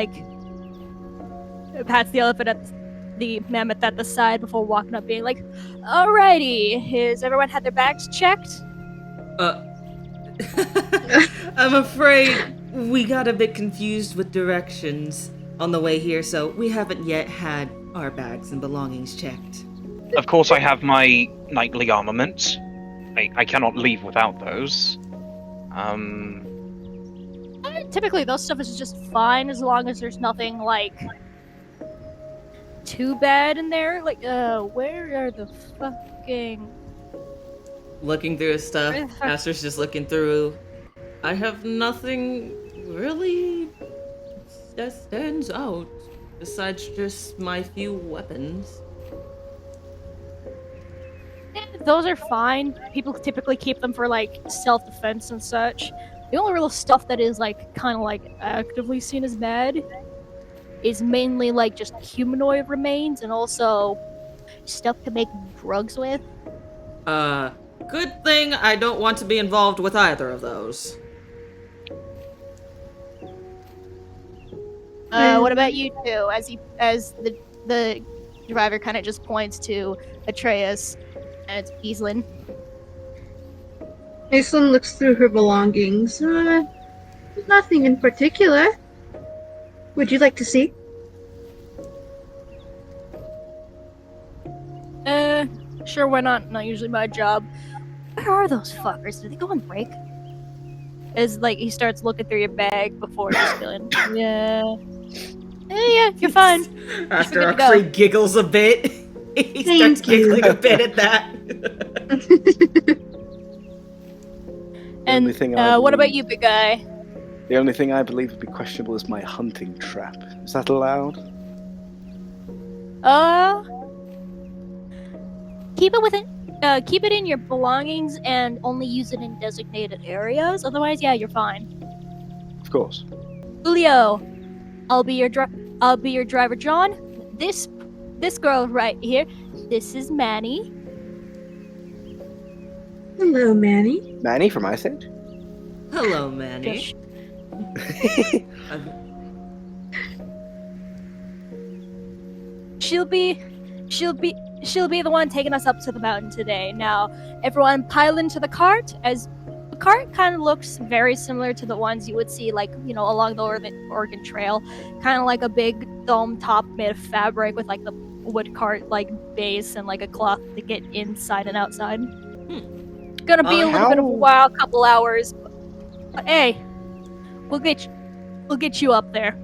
pats the elephant at the mammoth at the side before walking up, being like, "Alrighty, has everyone had their bags checked?" I'm afraid we got a bit confused with directions on the way here, so we haven't yet had our bags and belongings checked. Of course, I have my nightly armament. I cannot leave without those. Typically, those stuff is just fine as long as there's nothing too bad in there. Where are the fucking? Looking through his stuff, Where the fuck- Aster's just looking through. I have nothing really that stands out besides just my few weapons. Those are fine. People typically keep them for self-defense and such. The only real stuff that is actively seen as bad is mainly just humanoid remains and also stuff to make drugs with. Good thing I don't want to be involved with either of those. What about you two? As the driver kind of just points to Atreus and Aislinn. Aislinn looks through her belongings. Nothing in particular. Would you like to see? Sure, why not? Not usually my job. Where are those fuckers? Did they go on break? As he starts looking through your bag before just going, yeah. Yeah, you're fine. After You're good to Audrey go. giggles a bit, he Thank starts you. giggling a bit at that. And only thing I what about believe- you, big guy? The only thing I believe would be questionable is my hunting trap. Is that allowed? Keep it in your belongings and only use it in designated areas. Otherwise, yeah, you're fine. Of course. Julio, I'll be your driver. John, this girl right here, this is Manny. Hello, Manny. Manny from Ice Age? Hello, Manny. Just- She'll be the one taking us up to the mountain today. Now, everyone pile into the cart. As the cart kind of looks very similar to the ones you would see, along the Oregon Trail, kind of like a big dome top made of fabric with the wood cart base and a cloth to get inside and outside. Gonna be a little bit of a while, couple hours. But hey, we'll get you up there.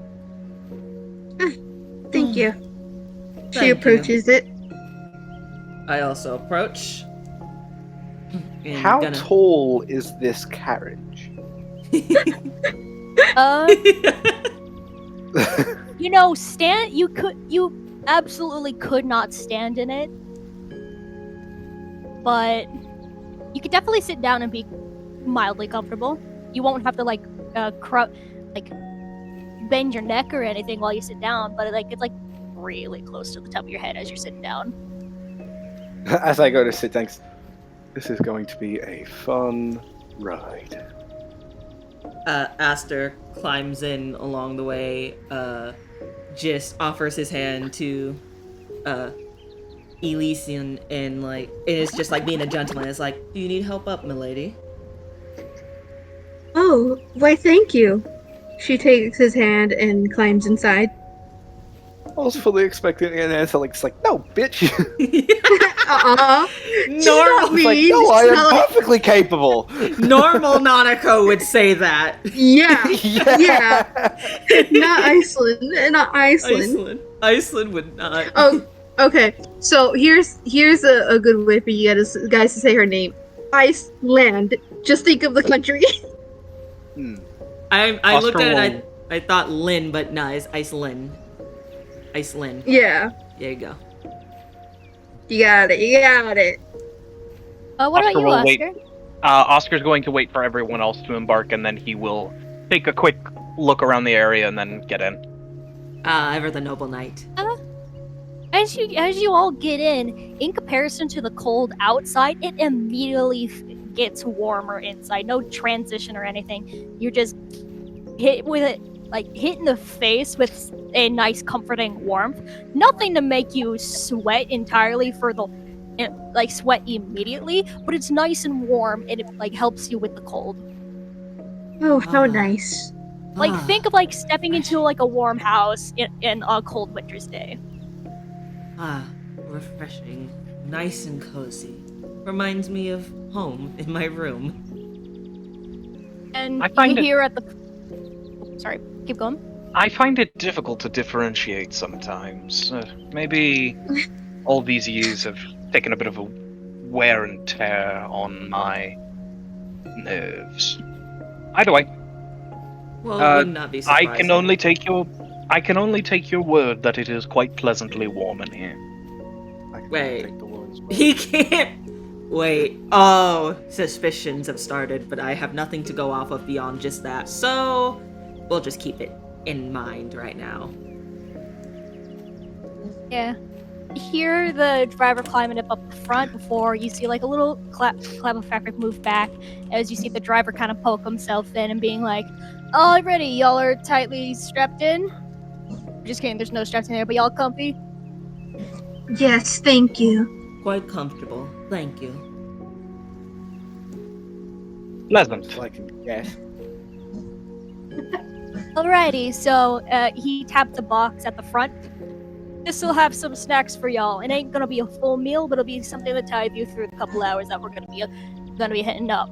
Thank you. Thank She you. approaches it. I also approach. And How gonna- tall is this carriage? You absolutely could not stand in it, but you could definitely sit down and be mildly comfortable. You won't have to bend your neck or anything while you sit down, but it's really close to the top of your head as you're sitting down. As I go to sit down, this is going to be a fun ride. Aster climbs in along the way, just offers his hand to Elysian, and it is just being a gentleman. It's do you need help up, milady? Oh, why thank you. She takes his hand and climbs inside. I was fully expecting an answer no, bitch. Normal, me. No, I She's am not perfectly capable. normal Nanako would say that. Yeah, yeah. Not Iceland. Not Iceland. Iceland would not. Oh, okay. So here's a good way for you guys to say her name. Iceland. Just think of the country. I looked Oscar at it. will- I thought Lynn, but no, it's Iceland. Iceland. Yeah. There you go. You got it. What about Oscar you, will Oscar? wait. Oscar's going to wait for everyone else to embark, and then he will take a quick look around the area and then get in. Ever the noble knight. As you all get in comparison to the cold outside, it immediately gets warmer inside. No transition or anything. You're just hit with it, like hit in the face with a nice comforting warmth. Nothing to make you sweat entirely for the like sweat immediately, but it's nice and warm and it like helps you with the cold. Oh, how Ah. nice. Like think of like stepping Fresh. into like a warm house in a cold winter's day. Refreshing. Nice and cozy. Reminds me of home in my room. And I find you it- hear at the sorry, keep going. I find it difficult to differentiate sometimes. Maybe all these years have taken a bit of a wear and tear on my nerves. Either way, Well, it would not be I surprising. can only take your word that it is quite pleasantly warm in here. I can Wait. take the word as well. He can't. Wait. Oh, suspicions have started, but I have nothing to go off of beyond just that. So, we'll just keep it in mind right now. Yeah. You hear the driver climbing up the front before you see like a little clap of fabric move back as you see the driver kind of poke himself in and being like, "Alrighty, y'all are tightly strapped in." Just kidding, there's no straps in there, but y'all comfy? Yes, thank you. Quite comfortable. Thank you. Pleasant. If I can guess. Alrighty, so he tapped a box at the front. This will have some snacks for y'all. It ain't gonna be a full meal, but it'll be something to tide you through the couple hours that we're gonna be hitting up.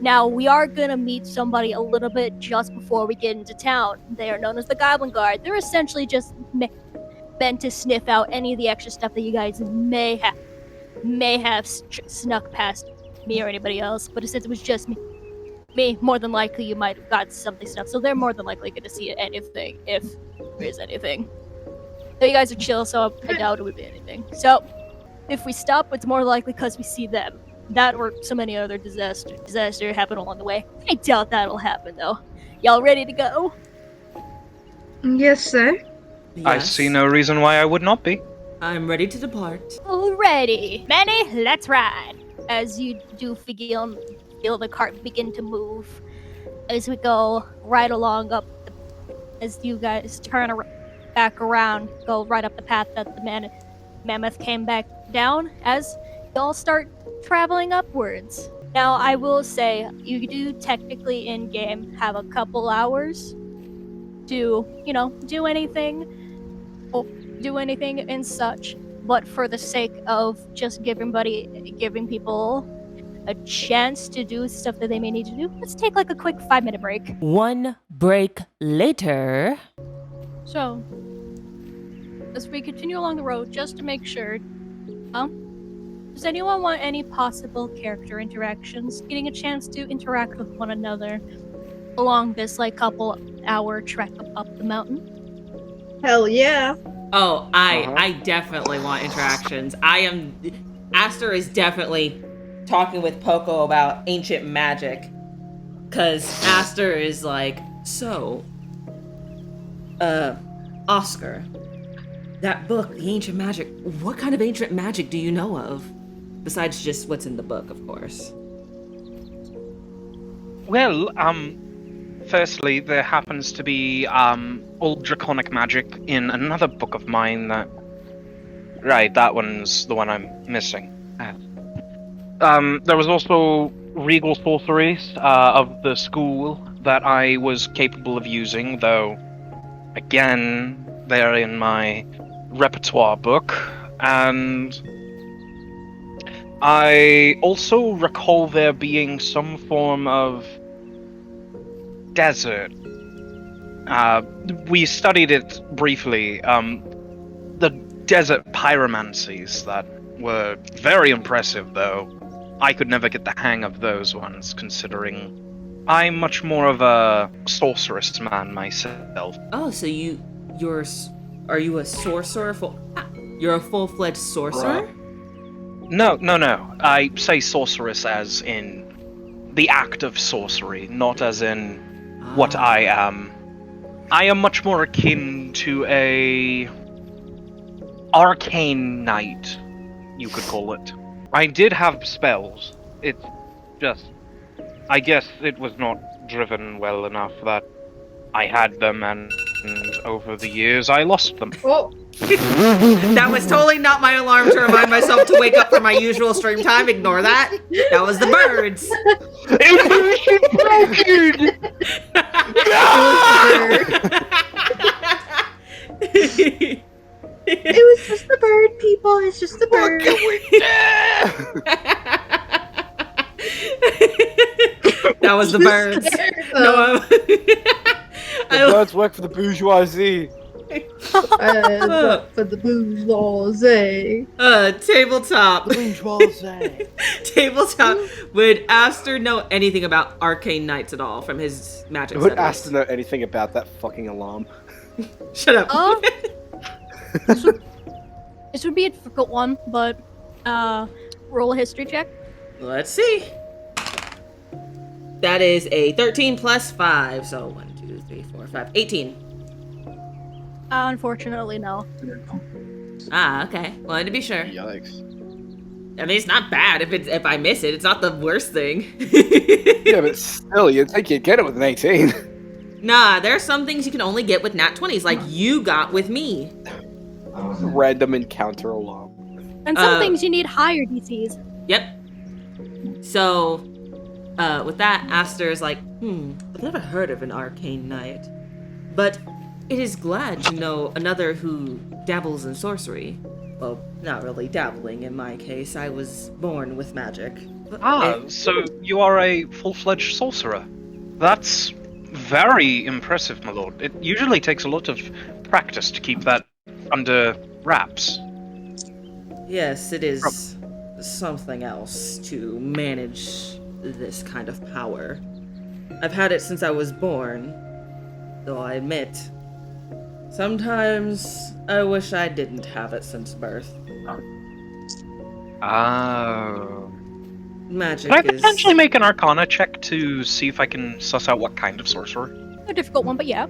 Now we are gonna meet somebody a little bit just before we get into town. They are known as the Goblin Guard. They're essentially just meant to sniff out any of the extra stuff that you guys may have snuck past me or anybody else. But since it was just me, more than likely you might have got something stuff. So they're more than likely going to see anything if there is anything. So you guys are chill, so I doubt it would be anything. So if we stop, it's more likely because we see them. That or so many other disaster happen along the way. I doubt that'll happen though. Y'all ready to go? Yes, sir. I Yes. see no reason why I would not be. I'm ready to depart. Alrighty, Manny, let's ride. As you do feel the cart begin to move, as we go right along as you guys turn back around, go right up the path that the mammoth came back down, as y'all start traveling upwards. Now, I will say, you do technically in-game have a couple hours to, do anything and such, but for the sake of just giving people a chance to do stuff that they may need to do, let's take like a quick 5-minute break. One break later. So, as we continue along the road, just to make sure, does anyone want any possible character interactions? Getting a chance to interact with one another along this like couple hour trek up the mountain? Hell yeah. Oh, I definitely want interactions. Aster is definitely talking with Poco about ancient magic. Cause Aster is like, so, Oscar, that book, the ancient magic, what kind of ancient magic do you know of? Besides just what's in the book, of course. Well, firstly, there happens to be old draconic magic in another book of mine that. Right, that one's the one I'm missing. There was also regal sorceries of the school that I was capable of using, though, again, they're in my repertoire book, and I also recall there being some form of desert. We studied it briefly. The desert pyromancies that were very impressive, though. I could never get the hang of those ones, considering I'm much more of a sorceress man myself. Oh, so are you a sorcerer? You're a full-fledged sorcerer? No. I say sorceress as in the act of sorcery, not as in what I am. I am much more akin to a arcane knight, you could call it. I did have spells, it's just, I guess it was not driven well enough that I had them, and over the years I lost them. Oh, That was totally not my alarm to remind myself to wake up for my usual stream time. Ignore that. That was the birds. it was just the bird, people. It's just the bird. That was the birds. No, The birds work for the bourgeoisie. For the bourgeoisie. Tabletop. Bourgeoisie. Tabletop. Would Aster know anything about arcane knights at all from his magic Would studies? Aster know anything about that fucking alarm? Shut up. This would be a difficult one, but roll a history check. Let's see. That is a 13 plus 5, so 1, 2, 3, 4, 5, 18. Unfortunately, no. Ah, okay. Wanted to be sure. Yikes. I mean, it's not bad if I miss it. It's not the worst thing. Yeah, but still, you'd think you'd get it with an 18. Nah, there are some things you can only get with nat 20s, like you got with me. Random encounter alarm. And some things you need higher DCs. Yep. So, with that, Aster's like, I've never heard of an arcane knight. But it is glad to know another who dabbles in sorcery. Well, not really dabbling in my case. I was born with magic. But So you are a full-fledged sorcerer. That's very impressive, my lord. It usually takes a lot of practice to keep that under wraps. Yes, it is something else to manage this kind of power. I've had it since I was born, though I admit, sometimes I wish I didn't have it since birth. Oh. Magic Can I is... potentially make an Arcana check to see if I can suss out what kind of sorcerer? A difficult one, but yeah.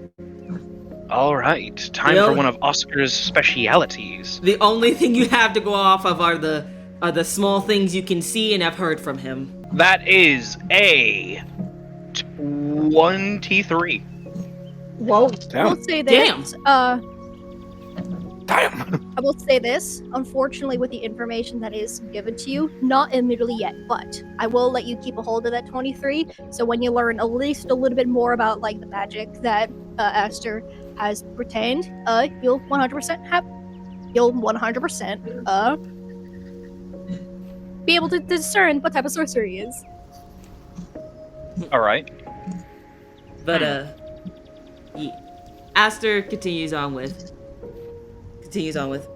Alright, time Yep. for one of Oscar's specialities. The only thing you have to go off of are the small things you can see and have heard from him. That is a 23. Whoa. I Damn. will say this. Damn. I will say this. Unfortunately, with the information that is given to you, not immediately yet, but I will let you keep a hold of that 23. So when you learn at least a little bit more about like the magic that Aster has retained, you'll 100% be able to discern what type of sorcery he is. Alright. But Aster continues on with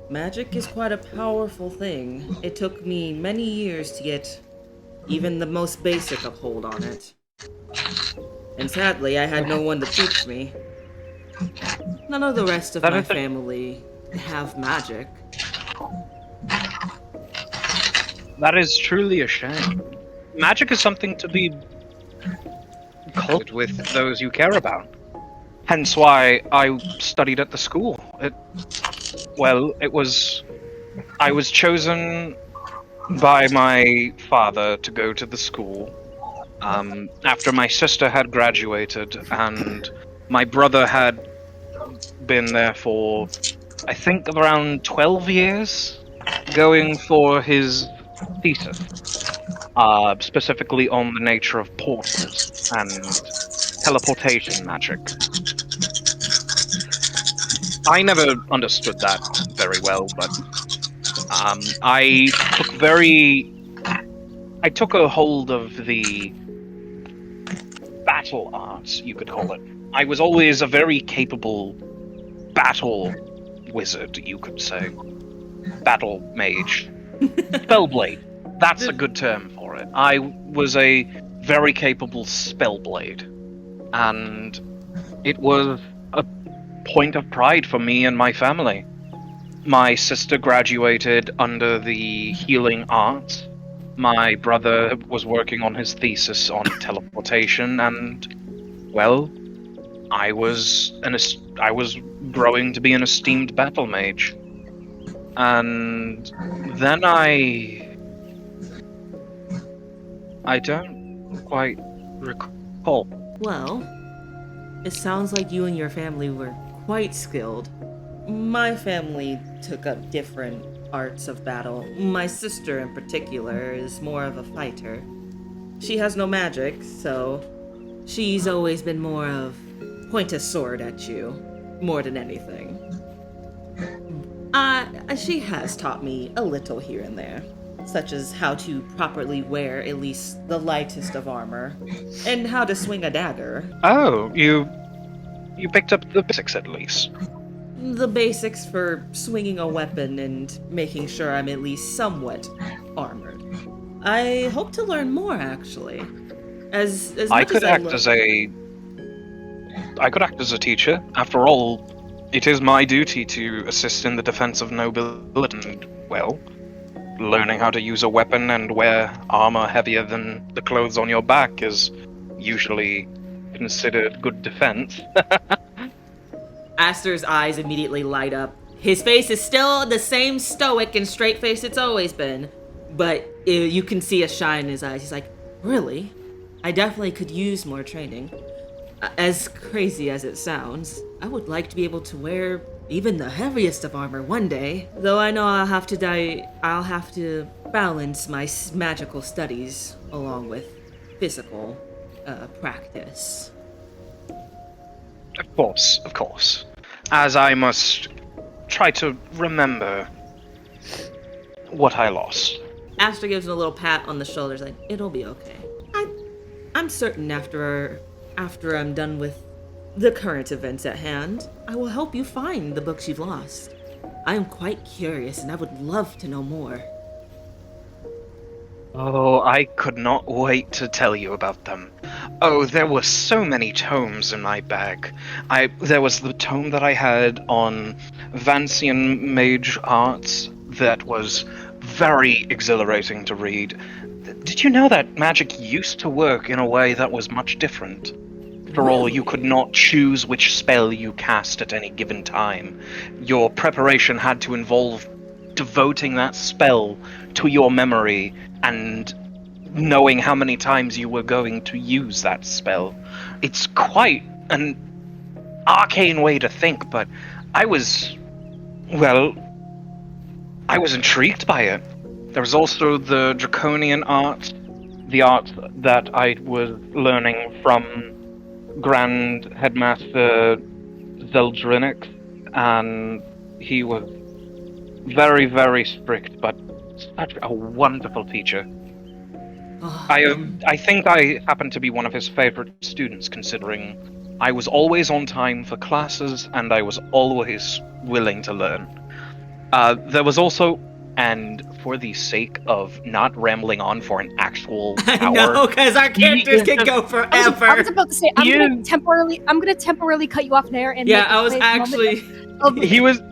magic is quite a powerful thing. It took me many years to get even the most basic of hold on it. And sadly, I had no one to teach me. None of the rest of my family have magic. That is truly a shame. Magic is something to be cultivated with those you care about. Hence why I studied at the school. I was chosen by my father to go to the school after my sister had graduated and my brother had been there for, I think, around 12 years, going for his thesis, specifically on the nature of portals and teleportation magic. I never understood that very well, but I took a hold of the battle arts, you could call it. I was always a very capable battle wizard, you could say. Battle mage. Spellblade. That's a good term for it. I was a very capable spellblade. And it was a point of pride for me and my family. My sister graduated under the healing arts. My brother was working on his thesis on teleportation, and, well, I was growing to be an esteemed battle mage. And then I don't quite recall. Well, it sounds like you and your family were quite skilled. My family took up different arts of battle. My sister, in particular, is more of a fighter. She has no magic, so she's always been more of point a sword at you, more than anything. She has taught me a little here and there, such as how to properly wear at least the lightest of armor, and how to swing a dagger. Oh, you picked up the basics at least. The basics for swinging a weapon and making sure I'm at least somewhat armored. I hope to learn more, actually. As I much could as act as a teacher. After all, it is my duty to assist in the defense of nobility and, well, learning how to use a weapon and wear armor heavier than the clothes on your back is usually considered good defense. Aster's eyes immediately light up. His face is still the same stoic and straight face it's always been, but you can see a shine in his eyes. He's like, really? I definitely could use more training. As crazy as it sounds, I would like to be able to wear even the heaviest of armor one day. Though I know I'll have to balance my magical studies along with physical practice. Of course. As I must try to remember what I lost. Aster gives him a little pat on the shoulders, like, it'll be okay. I'm certain after I'm done with the current events at hand, I will help you find the books you've lost. I am quite curious and I would love to know more. Oh, I could not wait to tell you about them. Oh, there were so many tomes in my bag. There was the tome that I had on Vancian mage arts that was very exhilarating to read. Did you know that magic used to work in a way that was much different? After all, you could not choose which spell you cast at any given time. Your preparation had to involve devoting that spell to your memory and knowing how many times you were going to use that spell. It's quite an arcane way to think, but I was intrigued by it. There was also the draconian art, the art that I was learning from Grand Headmaster Zeldrinix, and he was very, very strict, but such a wonderful teacher. I think I happen to be one of his favorite students, considering I was always on time for classes, and I was always willing to learn. There was also, and for the sake of not rambling on for an actual hour... I know, because our characters can go forever. I was about to say, I'm gonna temporarily cut you off there and yeah, make I was a actually...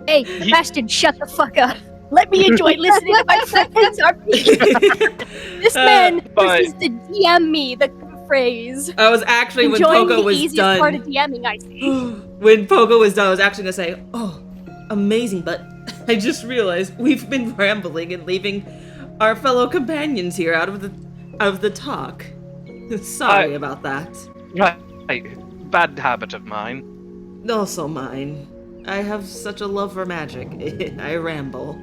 Hey, Sebastian, shut the fuck up. Let me enjoy listening to my friends RPG. This man proceeds to DM me the phrase. I was actually, when Enjoying Pogo was the easiest done... part of DMing, I see. When Pogo was done, I was actually going to say, oh, amazing, but I just realized we've been rambling and leaving our fellow companions here out of the talk. Sorry about that. Right. Bad habit of mine. Also mine. I have such a love for magic. I ramble.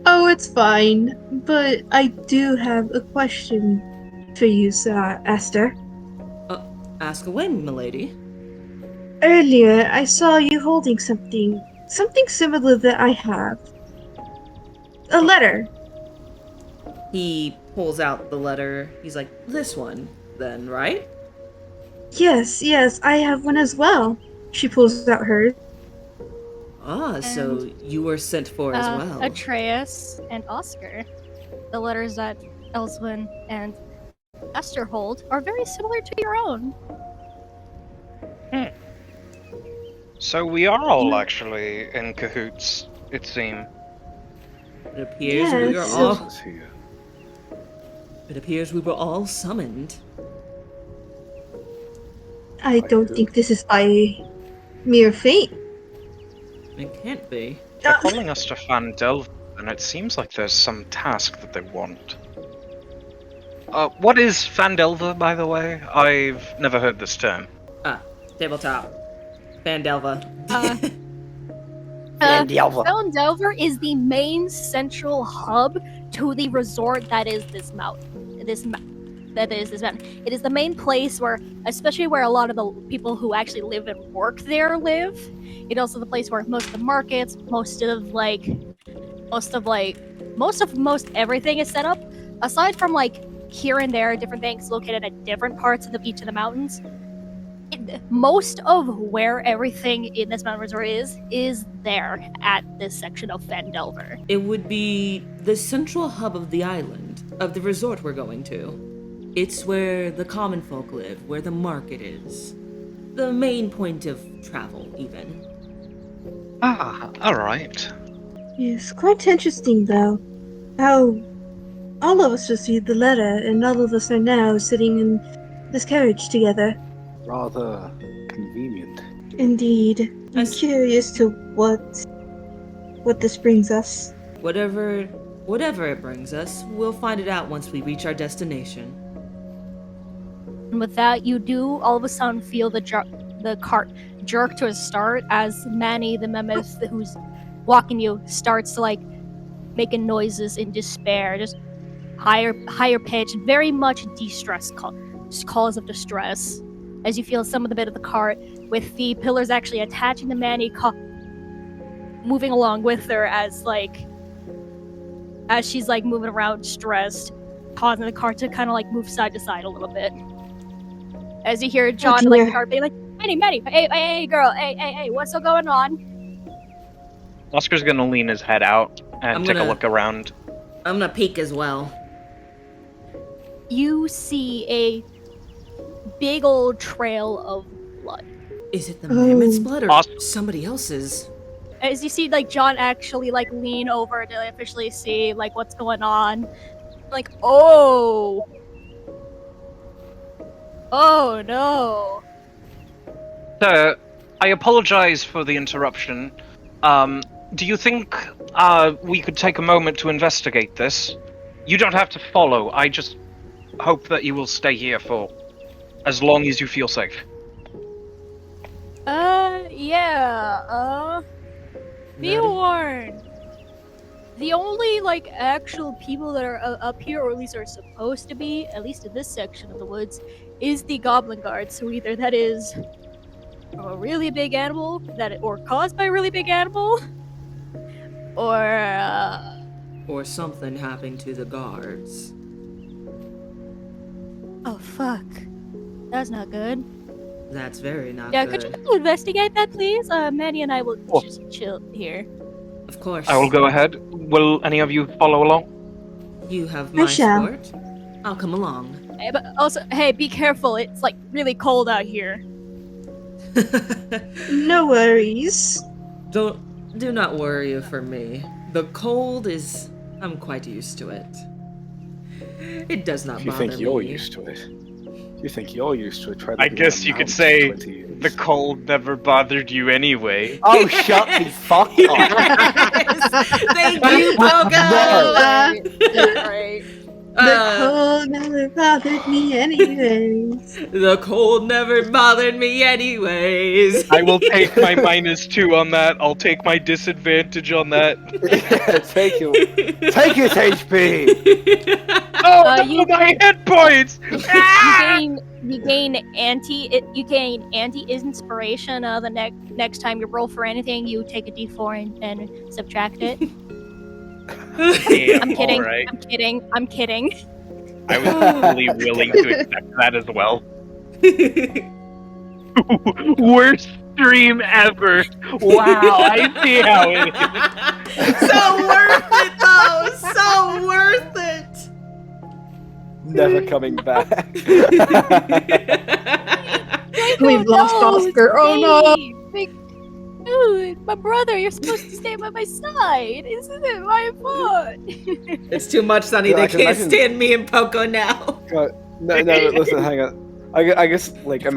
Oh, it's fine. But I do have a question for you, Sir Aster. Ask away, milady. Earlier, I saw you holding something similar that I have. A letter. He pulls out the letter. He's like, this one, then, right? Yes, I have one as well. She pulls out hers. Ah, so you were sent for as well. Atreus and Oscar. The letters that Elswin and Esther hold are very similar to your own. So we are all actually in cahoots, it seems. It appears we are Yes. all... It appears we were all summoned. I don't think this is by mere fate. It can't be. They're calling us to Phandelver. and it seems like there's some task that they want. What is Phandelver, by the way? I've never heard this term. Tabletop. Phandelver. Phandelver is the main central hub to the resort that is this mountain. This mountain. It is the main place where, especially where a lot of the people who actually live and work there live. It's also the place where most of the markets, most everything is set up. Aside from like here and there, different things located at different parts of each of the mountains. Most of where everything in this mountain resort is there at this section of Phandelver. It would be the central hub of the island, of the resort we're going to. It's where the common folk live, where the market is. The main point of travel, even. Ah, alright. Yes, quite interesting though. How all of us received the letter and all of us are now sitting in this carriage together. Rather convenient. Indeed. I'm curious to what this brings us. Whatever it brings us, we'll find it out once we reach our destination. And with that, you do all of a sudden feel the cart jerk to a start as Manny, the mammoth who's walking you, starts to like making noises in despair, just higher pitch, very much distress calls of distress. As you feel some of the bit of the cart with the pillars actually attaching to Manny, moving along with her as she's like moving around stressed, causing the cart to kind of like move side to side a little bit. As you hear John like the cart being like, Manny, hey girl, hey, what's so going on? Oscar's gonna lean his head out and take a look around. I'm gonna peek as well. You see a big old trail of blood. Is it the mammoth's blood or somebody else's? As you see, like, John actually, like, lean over to officially see, like, what's going on. Like, oh no. Sir, I apologize for the interruption. Do you think we could take a moment to investigate this? You don't have to follow. I just hope that you will stay here for as long as you feel safe. Yeah, be warned. The only, like, actual people that are up here, or at least are supposed to be, at least in this section of the woods, is the Goblin Guard. So either that is a really big animal, or caused by a really big animal, or something happened to the guards. Oh, fuck. That's not good. That's very not Yeah, good. could you investigate that, please? Manny and I will just chill here. Of course. I will go ahead. Will any of you follow along? You have my support. I'll come along. Hey, but also, hey, be careful. It's, like, really cold out here. No worries. Do not worry for me. The cold is... I'm quite used to it. It does not bother me. You think you're used to it? You think you're used to it? I guess you could say the cold never bothered you anyway. Oh, shut the fuck up! Thank you, Pogo! Right. The cold never bothered me anyways. The cold never bothered me anyways. I will take my -2 on that. I'll take my disadvantage on that. Take your HP! Oh, no, my hit points! You gain anti inspiration. The next time you roll for anything, you take a d4 and subtract it. Yeah, I'm kidding. right. I'm kidding. I was fully willing to accept that as well. Worst stream ever. Wow, I see how it is. So worth it, though. So worth it. Never coming back. We've lost Oscar. Oh no! Dude, my brother, you're supposed to stay by my side. Isn't it my fault? It's too much, Sonny. They can't stand me and Poco now. No, listen, hang on. I guess, like, I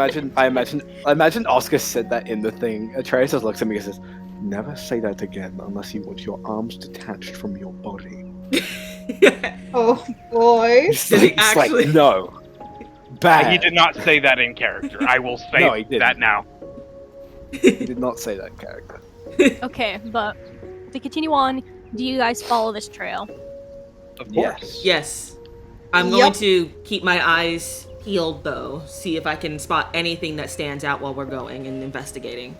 imagine Oscar said that in the thing. Atreus just looks at me and says, Never say that again unless you want your arms detached from your body. Oh boy. It's Did he like, it's actually- like, no. Bad. He did not say that in character. I will say No, he didn't. that now. He did not say that character. Okay, but to continue on, do you guys follow this trail? Of course. Yes. Yes. I'm Yup. going to keep my eyes peeled, though. See if I can spot anything that stands out while we're going and investigating.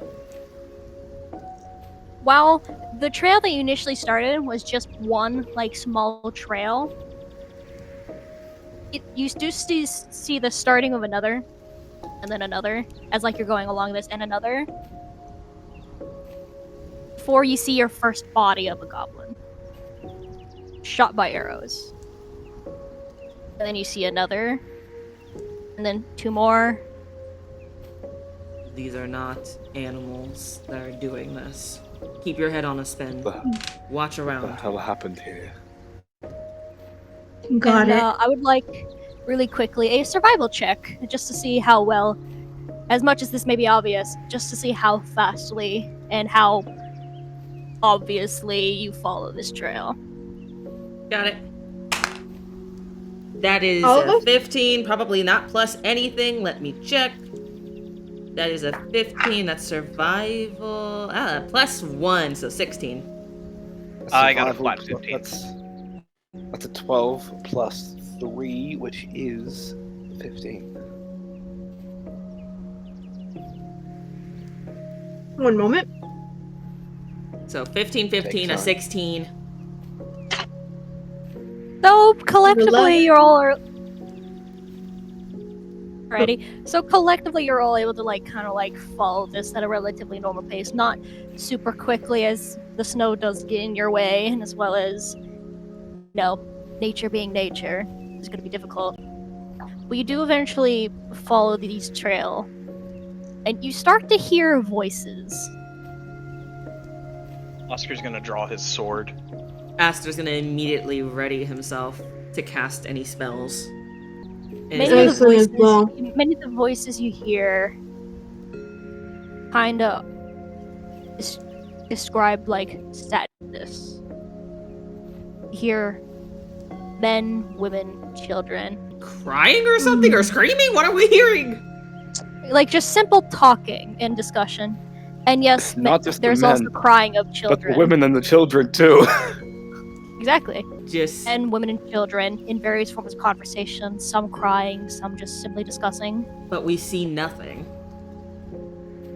While the trail that you initially started was just one, like, small trail, you do see the starting of another, and then another, as, like, you're going along this, and another, before you see your first body of a goblin. Shot by arrows. And then you see another, and then two more. These are not animals that are doing this. Keep your head on a spin. What Watch the around. hell happened here? Got And, it. I would like, really quickly, a survival check, just to see how well, as much as this may be obvious, just to see how fastly and how obviously you follow this trail. Got it. That is All a of us? 15, probably not plus anything. Let me check. That is a 15. That's survival. Plus 1, so 16. I got a Survival flat pl- 15. That's a 12 plus 3, which is 15. One moment. So 15, 15, a time. 16. So collectively, 11. you're all ready. So collectively, you're all able to kind of follow this at a relatively normal pace, not super quickly as the snow does get in your way, and as well as, nature being nature is going to be difficult. But you do eventually follow these trail, and you start to hear voices. Oscar's gonna draw his sword. Aster's gonna immediately ready himself to cast any spells. And Many he's of, the gonna- Excellent as voices, well. many of the voices you hear kind of describe sadness. You hear men, women, children, crying or something or screaming? What are we hearing? just simple talking and discussion. And yes, It's not just the there's men, also crying of But children. the women and the children, too. Exactly. Just And women and children in various forms of conversation, some crying, some just simply discussing. but we see nothing.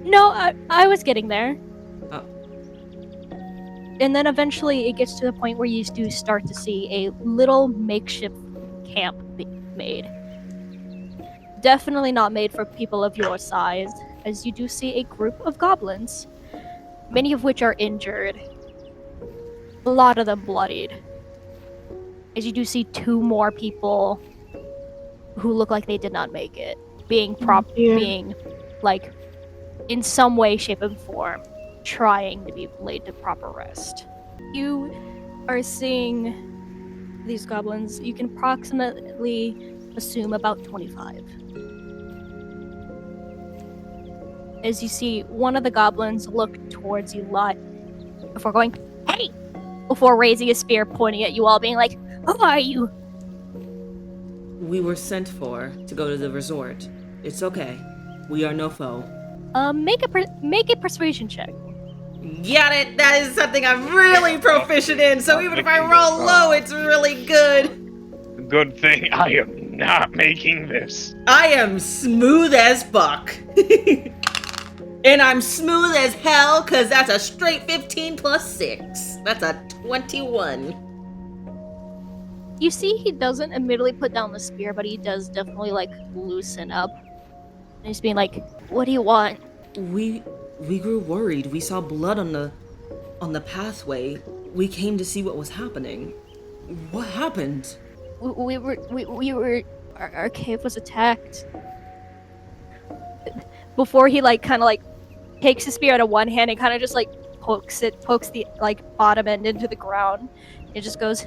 No, I was getting there. Oh. And then eventually it gets to the point where you do start to see a little makeshift camp being made. Definitely not made for people of your size, as you do see a group of goblins, many of which are injured, a lot of them bloodied. As you do see two more people who look like they did not make it, being in some way, shape, and form, trying to be laid to proper rest. You are seeing these goblins. You can approximately assume about 25. As you see one of the goblins look towards you lot before going, "Hey!" before raising a spear, pointing at you all, being like, "Who are you?" We were sent for to go to the resort. It's okay. We are no foe. Make a persuasion check. Got it! That is something I'm really proficient in, so even if I roll low, it's really good. Good thing I am not making this. I am smooth as fuck. And I'm smooth as hell, because that's a straight 15 plus 6. That's a 21. You see, he doesn't immediately put down the spear, but he does definitely loosen up. And he's being like, "What do you want?" We grew worried. We saw blood on the pathway. We came to see what was happening. What happened? We were our cave was attacked. Before he takes his spear out of one hand and kind of just pokes the bottom end into the ground. It just goes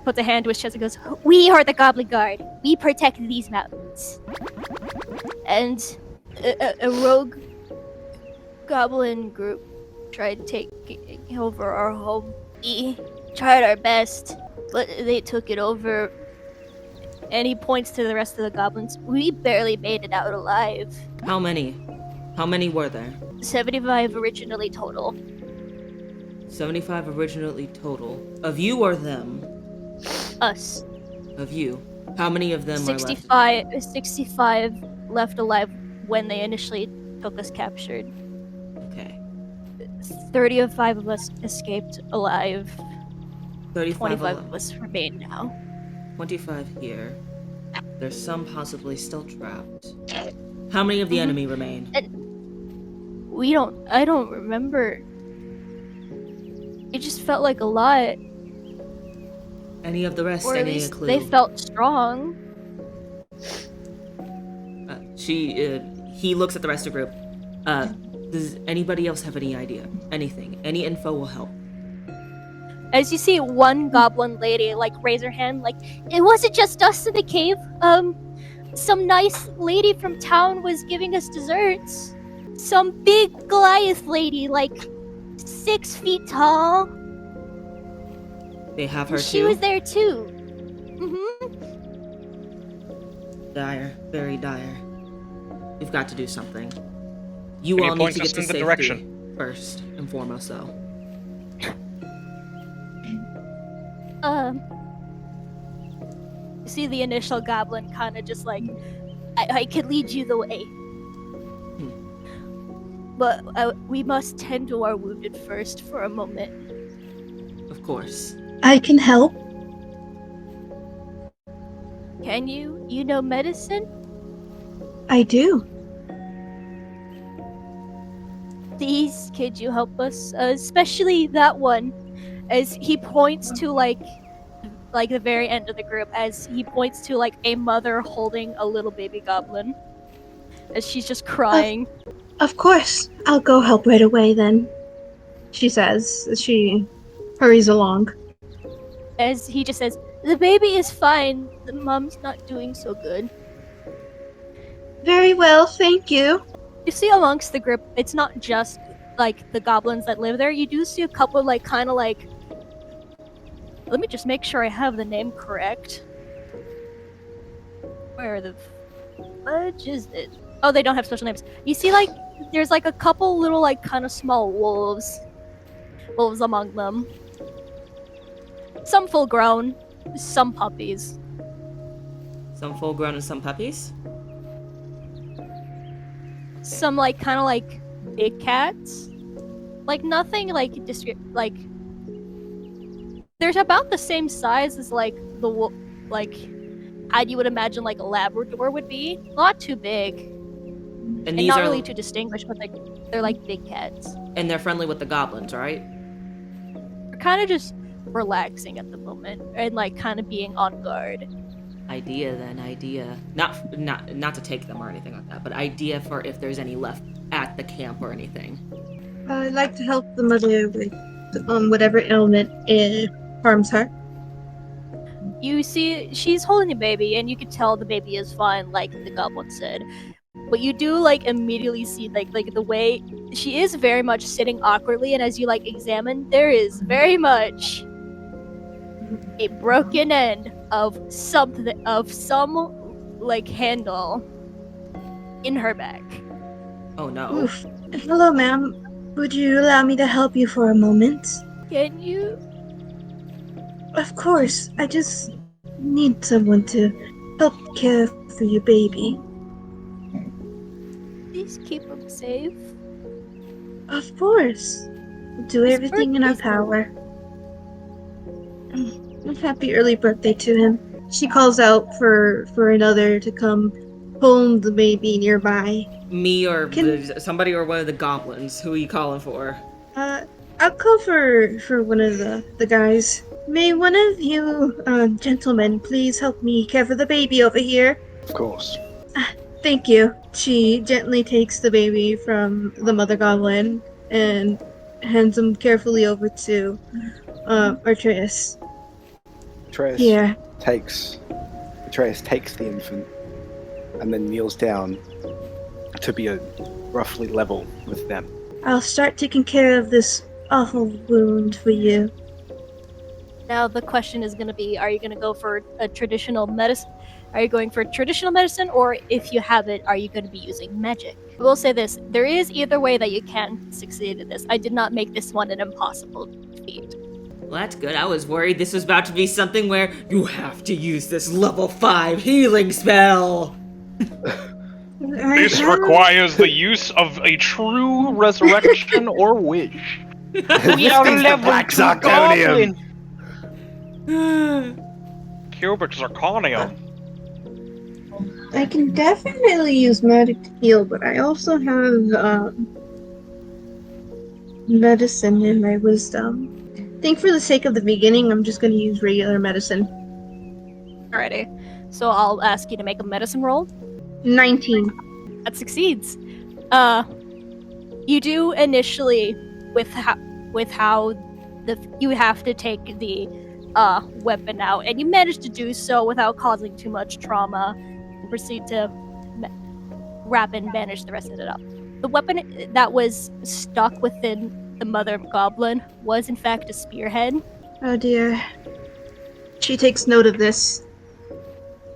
puts a hand to his chest and goes, "We are the Goblin Guard. We protect these mountains." And a rogue goblin group tried taking over our home. We tried our best, but they took it over. And he points to the rest of the goblins. We barely made it out alive. How many? How many were there? 75 originally total. 75 originally total. Of you or them? Us. Of you. How many of them are left? 65 left alive when they initially took us captured. Okay. 35 of us escaped alive. 35 25 alive. of us remain now. 25 here. There's some possibly still trapped. How many of the enemy remain? I don't remember. It just felt like a lot. Any of the rest? Or at Any least clue? they felt strong. He looks at the rest of the group. Does anybody else have any idea? Anything? Any info will help. As you see one goblin lady like raise her hand, like, it wasn't just us in the cave. Some nice lady from town was giving us desserts. Some big Goliath lady, like 6 feet tall. They have her She too? was there too. Dire. Very dire. We've got to do something. You Can you all need point to us get to in the safety. direction? First and foremost, though. You see the initial goblin kind of just like, I could lead you the way. But we must tend to our wounded first for a moment. Of course. I can help. Can you? You know medicine? I do. Please, could you help us? Especially that one. As he points to like the very end of the group, as he points to like a mother holding a little baby goblin. As she's just crying. Of course. I'll go help right away then, she says as she hurries along. As he just says, the baby is fine. The mom's not doing so good. Very well, thank you. You see amongst the group, it's not just like the goblins that live there. You do see a couple like kind of like. Let me just make sure I have the name correct. Where the fudge is it? Oh, they don't have special names. You see, like, there's like a couple little like kind of small wolves among them. Some full grown, some puppies. Some full grown and some puppies? Some like kind of like big cats. Like nothing like like. They're about the same size as like like how you would imagine like a Labrador would be. Not too big, and these not are really too distinguished, but like they're like big cats. And they're friendly with the goblins, right? They're kind of just relaxing at the moment and like kind of being on guard. Idea. Not to take them or anything like that, but idea for if there's any left at the camp or anything. I'd like to help the mother with whatever ailment harms her. You see, she's holding a baby, and you can tell the baby is fine, like the goblin said. But you do like immediately see like the way she is very much sitting awkwardly, and as you like examine, there is very much a broken end of some like handle in her back. Oh no. Oof. Hello, ma'am. Would you allow me to help you for a moment? Can you? Of course. I just need someone to help care for your baby. Please keep him safe. Of course. We'll do His everything in our birthday's power. Happy early birthday to him. She calls out for another to come hold the baby nearby. Me or somebody or one of the goblins. Who are you calling for? I'll call for one of the guys. May one of you gentlemen please help me care for the baby over here? Of course. Thank you. She gently takes the baby from the mother goblin and hands him carefully over to Atreus. Atreus takes the infant and then kneels down to be roughly level with them. I'll start taking care of this awful wound for you. Now the question is going to be: are you going to go for a traditional medicine? Are you going for traditional medicine, or if you have it, are you going to be using magic? I will say this: there is either way that you can succeed in this. I did not make this one an impossible feat. Well, that's good. I was worried this was about to be something where you have to use this level 5 healing spell. This requires the use of a true resurrection or wish. We are This is the level Black 2 Zirconium. goblin. Cubic zirconium. I can definitely use magic to heal, but I also have medicine in my wisdom. I think for the sake of the beginning, I'm just going to use regular medicine. Alrighty. So I'll ask you to make a medicine roll. 19. That succeeds. You do initially with how you have to take the weapon out, and you manage to do so without causing too much trauma. And proceed to wrap and bandage the rest of it up. The weapon that was stuck within the mother goblin was in fact a spearhead. Oh dear. She takes note of this.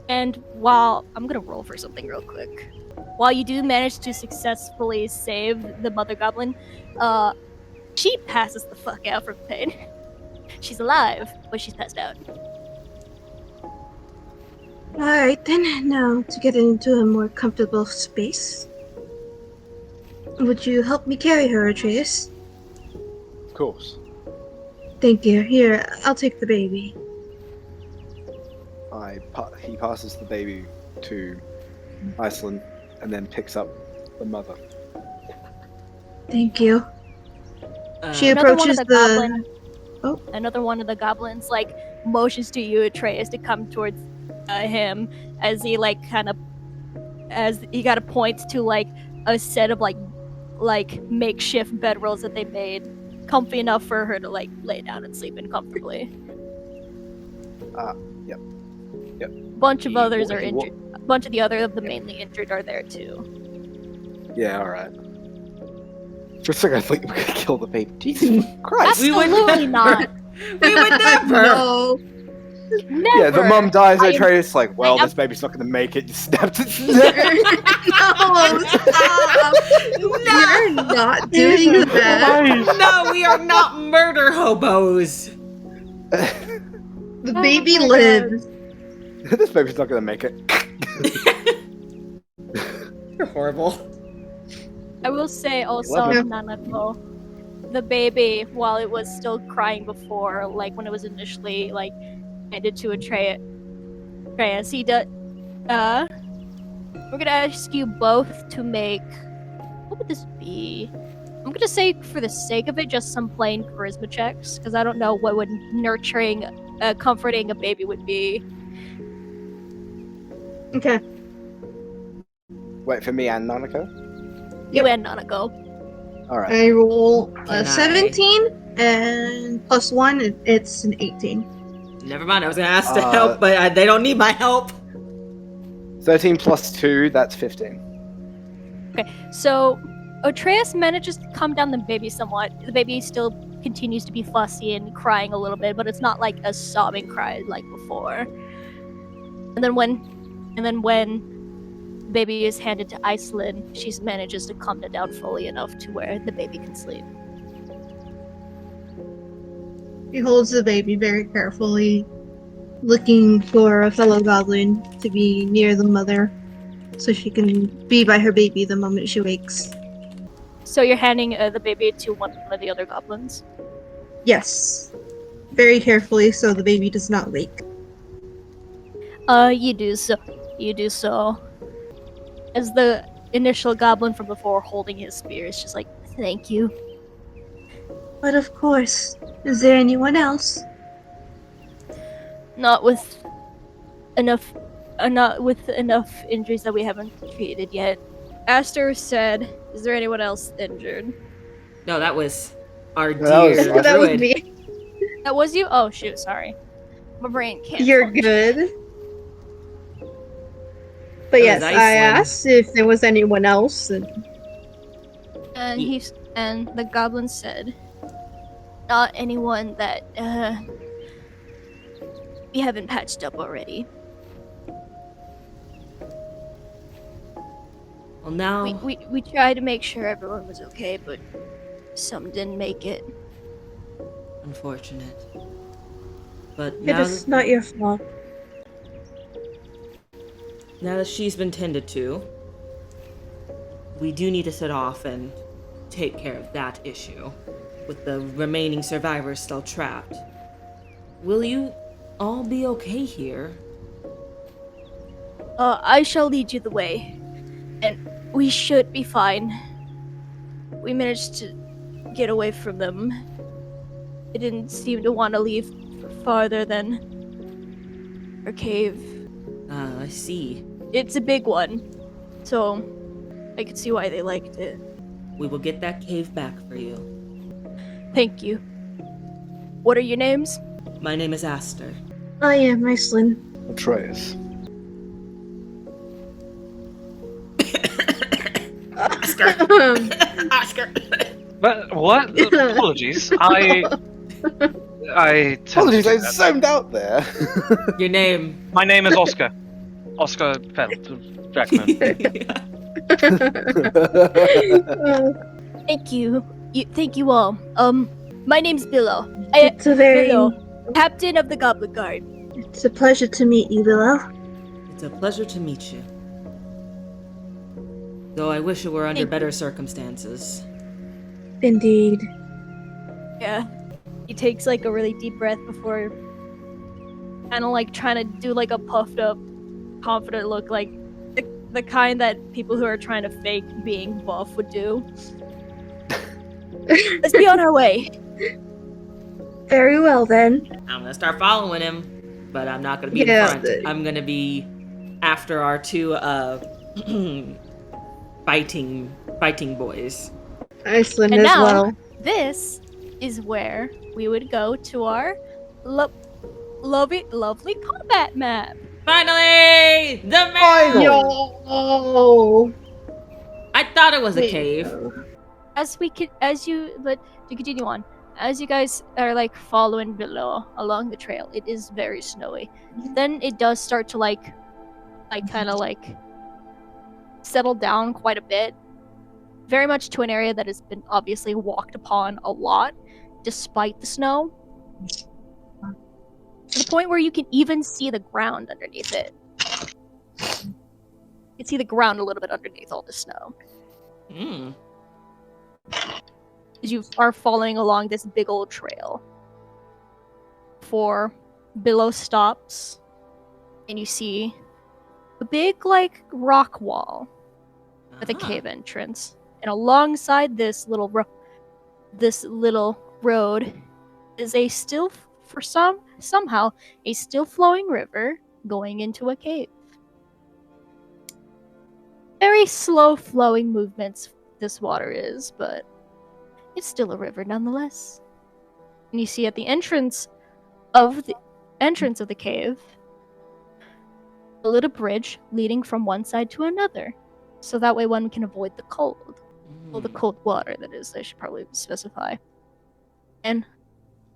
And while I'm gonna roll for something real quick, while you do manage to successfully save the mother goblin, she passes the fuck out from pain. She's alive, but she's passed out. Alright then, now to get into a more comfortable space. Would you help me carry her, Atreus? Of course. Thank you. Here, I'll take the baby. He passes the baby to Iceland and then picks up the mother. Thank you. She Another one approaches of the goblin. Oh. Another one of the goblins like motions to you, Atreus, to come towards him as he kind of points to like a set of like makeshift bedrolls that they made, comfy enough for her to like lay down and sleep in comfortably. Yep. Bunch of others are he- injured. A bunch of the other of the mainly injured are there too. Yeah, alright. For a second I thought you were gonna kill the baby. Jesus Christ! Absolutely not. We would never. No. Never. Yeah, the mum dies, I am- Atreus like, well, I am- this baby's not gonna make it. You snapped its neck. No, stop! You're not doing that. No, we are not murder hobos. The baby my lives. This baby's not gonna make it. You're horrible. I will say also, Eleven. Nanako, the baby, while it was still crying before, like when it was initially like handed to Atreus, he does. We're gonna ask you both to make. What would this be? I'm gonna say, for the sake of it, just some plain charisma checks, because I don't know what would nurturing, comforting a baby would be. Okay. Wait, for me and Nanako? You and Nanako. Alright. I roll Can a I- 17 and plus 1, it's an 18. Never mind. I was gonna ask to Uh, help, but they don't need my help. 13 plus 2, that's 15. So, Atreus manages to calm down the baby somewhat. The baby still continues to be fussy and crying a little bit, but it's not like a sobbing cry like before. And then when the baby is handed to Iceland, she manages to calm it down fully enough to where the baby can sleep. He holds the baby very carefully, looking for a fellow goblin to be near the mother so she can be by her baby the moment she wakes. So you're handing the baby to one of the other goblins. Yes. Very carefully so the baby does not wake. You do so. You do so. As the initial goblin from before holding his spear is just like, thank you. But of course, is there anyone else? Not with enough injuries that we haven't treated yet. Aster said, is there anyone else injured? No, that was our That was- dear That was druid. me. That was you? Oh shoot, sorry. My brain can't. You're function. good. But That yes, was I Iceland. asked if there was anyone else, and And Ye- he's And the goblin said, not anyone that we haven't patched up already. Well, now We tried to make sure everyone was okay, but some didn't make it. unfortunate. But It now is not your fault. that she's been tended to, we do need to set off and take care of that issue, with the remaining survivors still trapped. Will you all be okay here? I shall lead you the way, and we should be fine. We managed to get away from them. They didn't seem to want to leave farther than our cave. Ah, I see. It's a big one, so I could see why they liked it. We will get that cave back for you. Thank you. What are your names? My name is Aster. I am Iceland. Atreus. Oscar! But what? Apologies. I Apologies, I zoned out there. Your name. My name is Oscar. Oscar Felt Jackman. Thank you. Thank you all. My name's Billo. It's a very. Billo, captain of the Goblet Guard. It's a pleasure to meet you, Willow. It's a pleasure to meet you. Though I wish it were under Thank better circumstances. Indeed. Yeah. He takes like a really deep breath before kind of like trying to do like a puffed up, confident look, like the kind that people who are trying to fake being buff would do. Let's be on our way. Very well then. I'm gonna start following him, but I'm not gonna be Yeah, in front. I'm gonna be after our two fighting boys. Iceland And as now- well. This is where we would go to our lovely combat map. Finally, the map. Finally! Yo! I thought it was a cave. To continue on, as you guys are like following below along the trail, it is very snowy. Then it does start to like kind of like settle down quite a bit, very much to an area that has been obviously walked upon a lot, despite the snow. To the point where you can even see the ground underneath it. You can see the ground a little bit underneath all the snow. Mm. As you are following along this big old trail. For below stops, and you see a big like rock wall with a Ah. cave entrance, and alongside this little road is a somehow a still flowing river going into a cave. Very slow flowing movements this water is, but it's still a river nonetheless. And you see at the entrance of the cave a little bridge leading from one side to another, so that way one can avoid the cold. Well, the cold water, that is, I should probably specify. And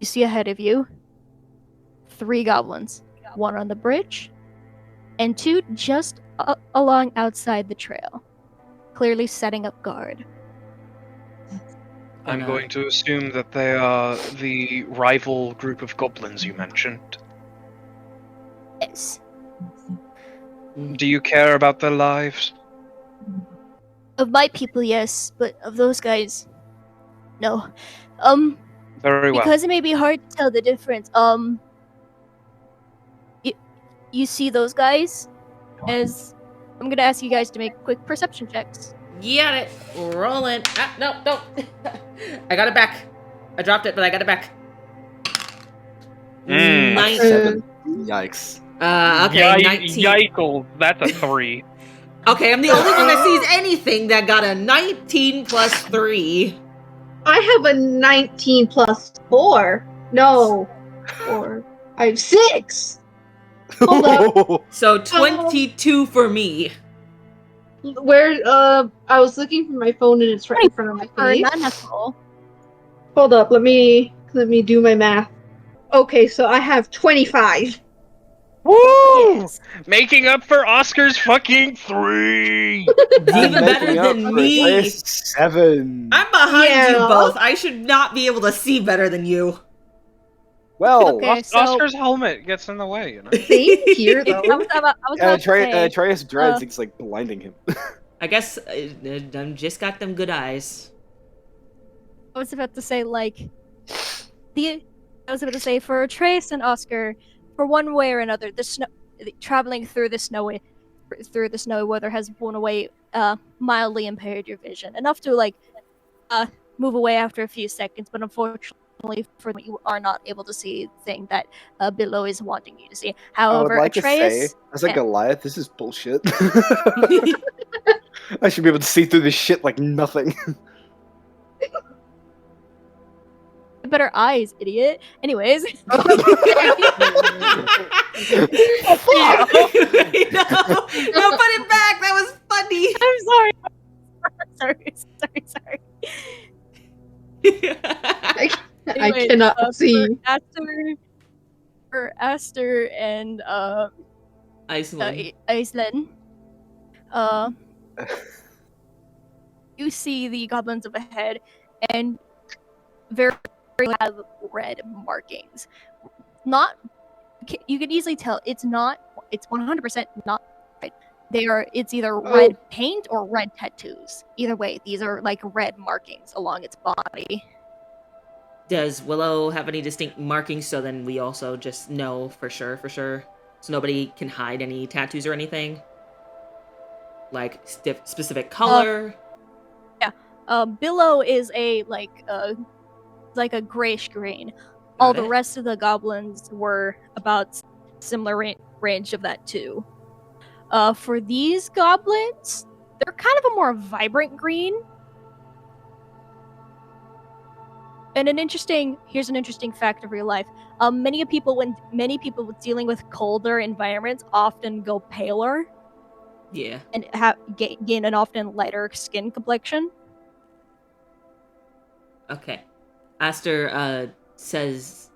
you see ahead of you 3 goblins, one on the bridge, and 2 just along outside the trail, clearly setting up guard. I'm going to assume that they are the rival group of goblins you mentioned. Yes. Do you care about their lives? Of my people, yes, but of those guys, no. Very well. Because it may be hard to tell the difference. You see those guys? As I'm gonna ask you guys to make quick perception checks. Got it. Rolling. Ah, no, don't. I got it back. I dropped it, but I got it back. Mm. 19. Yikes. Okay, 19. Yikes, that's a 3. Okay, I'm the only one that sees anything that got a 19 plus 3. I have a 19 plus 4. No. 4. I have 6. Hold up. So 22 for me. Where I was looking for my phone and it's right in front of my Or face. not natural. Hold up, let me do my math. Okay, so I have 25. Woo! Yes. Making up for Oscar's fucking 3. Even better Making up than for me. Atreus' 7. I'm behind you Yeah. both. I should not be able to see better than you. Well, Okay, so Oscar's helmet gets in the way, you know. Same here, though. I was about to say, Atreus dreads it's like blinding him. I guess I just got them good eyes. I was about to say like I was about to say for Trace and Oscar, for one way or another, traveling through the snowy weather has blown away, mildly impaired your vision enough to like move away after a few seconds. But unfortunately, for you are not able to see the thing that Billow is wanting you to see. I would However, like to say, Atreus, as a and- Goliath, this is bullshit. I should be able to see through this shit like nothing. better eyes, idiot. Anyways, no, no, put it back. That was funny. I'm sorry. sorry. I Anyways, cannot see. For Aster and Iceland. Iceland, you see the goblins up ahead, and very have red markings. Not, you can easily tell it's not. It's 100% not red. It's either red paint or red tattoos. Either way, these are like red markings along its body. Does Willow have any distinct markings so then we also just know for sure? So nobody can hide any tattoos or anything? Like specific color? Billow is like a grayish green. All the rest of the goblins were about similar range of that too. For these goblins, they're kind of a more vibrant green. And here's an interesting fact of real life. Many people dealing with colder environments often go paler. Yeah. And gain an often lighter skin complexion. Okay. Aster says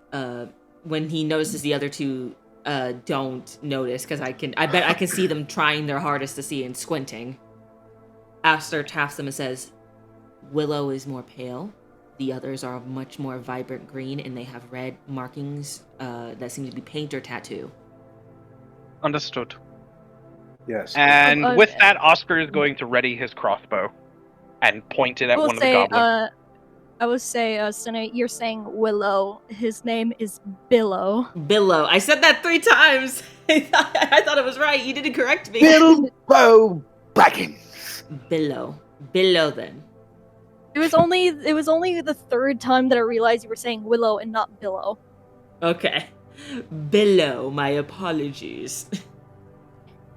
when he notices the other two don't notice, because I bet I can see them trying their hardest to see and squinting. Aster taps them and says, Willow is more pale. The others are much more vibrant green, and they have red markings that seem to be paint or tattoo. Understood. Yes. And with that, Oscar is going to ready his crossbow and point it at one of the goblins. I would say, Sine, you're saying Willow. His name is Billow. Billow. I said that 3 times. I thought it was right. You didn't correct me. Bilbo Baggins. Billow. Billow, then. It was only the 3rd time that I realized you were saying Willow and not Billow. Okay. Billow, my apologies.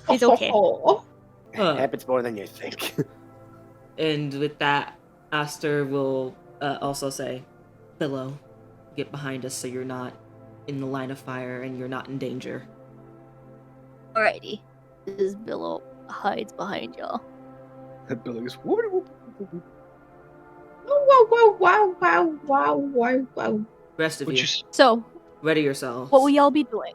It's okay. Happens more than you think. And with that, Aster will also say, Billow, get behind us so you're not in the line of fire and you're not in danger. Alrighty. This Billow hides behind y'all. Billy goes, Wow. Rest of you, So, ready yourselves. what will y'all be doing?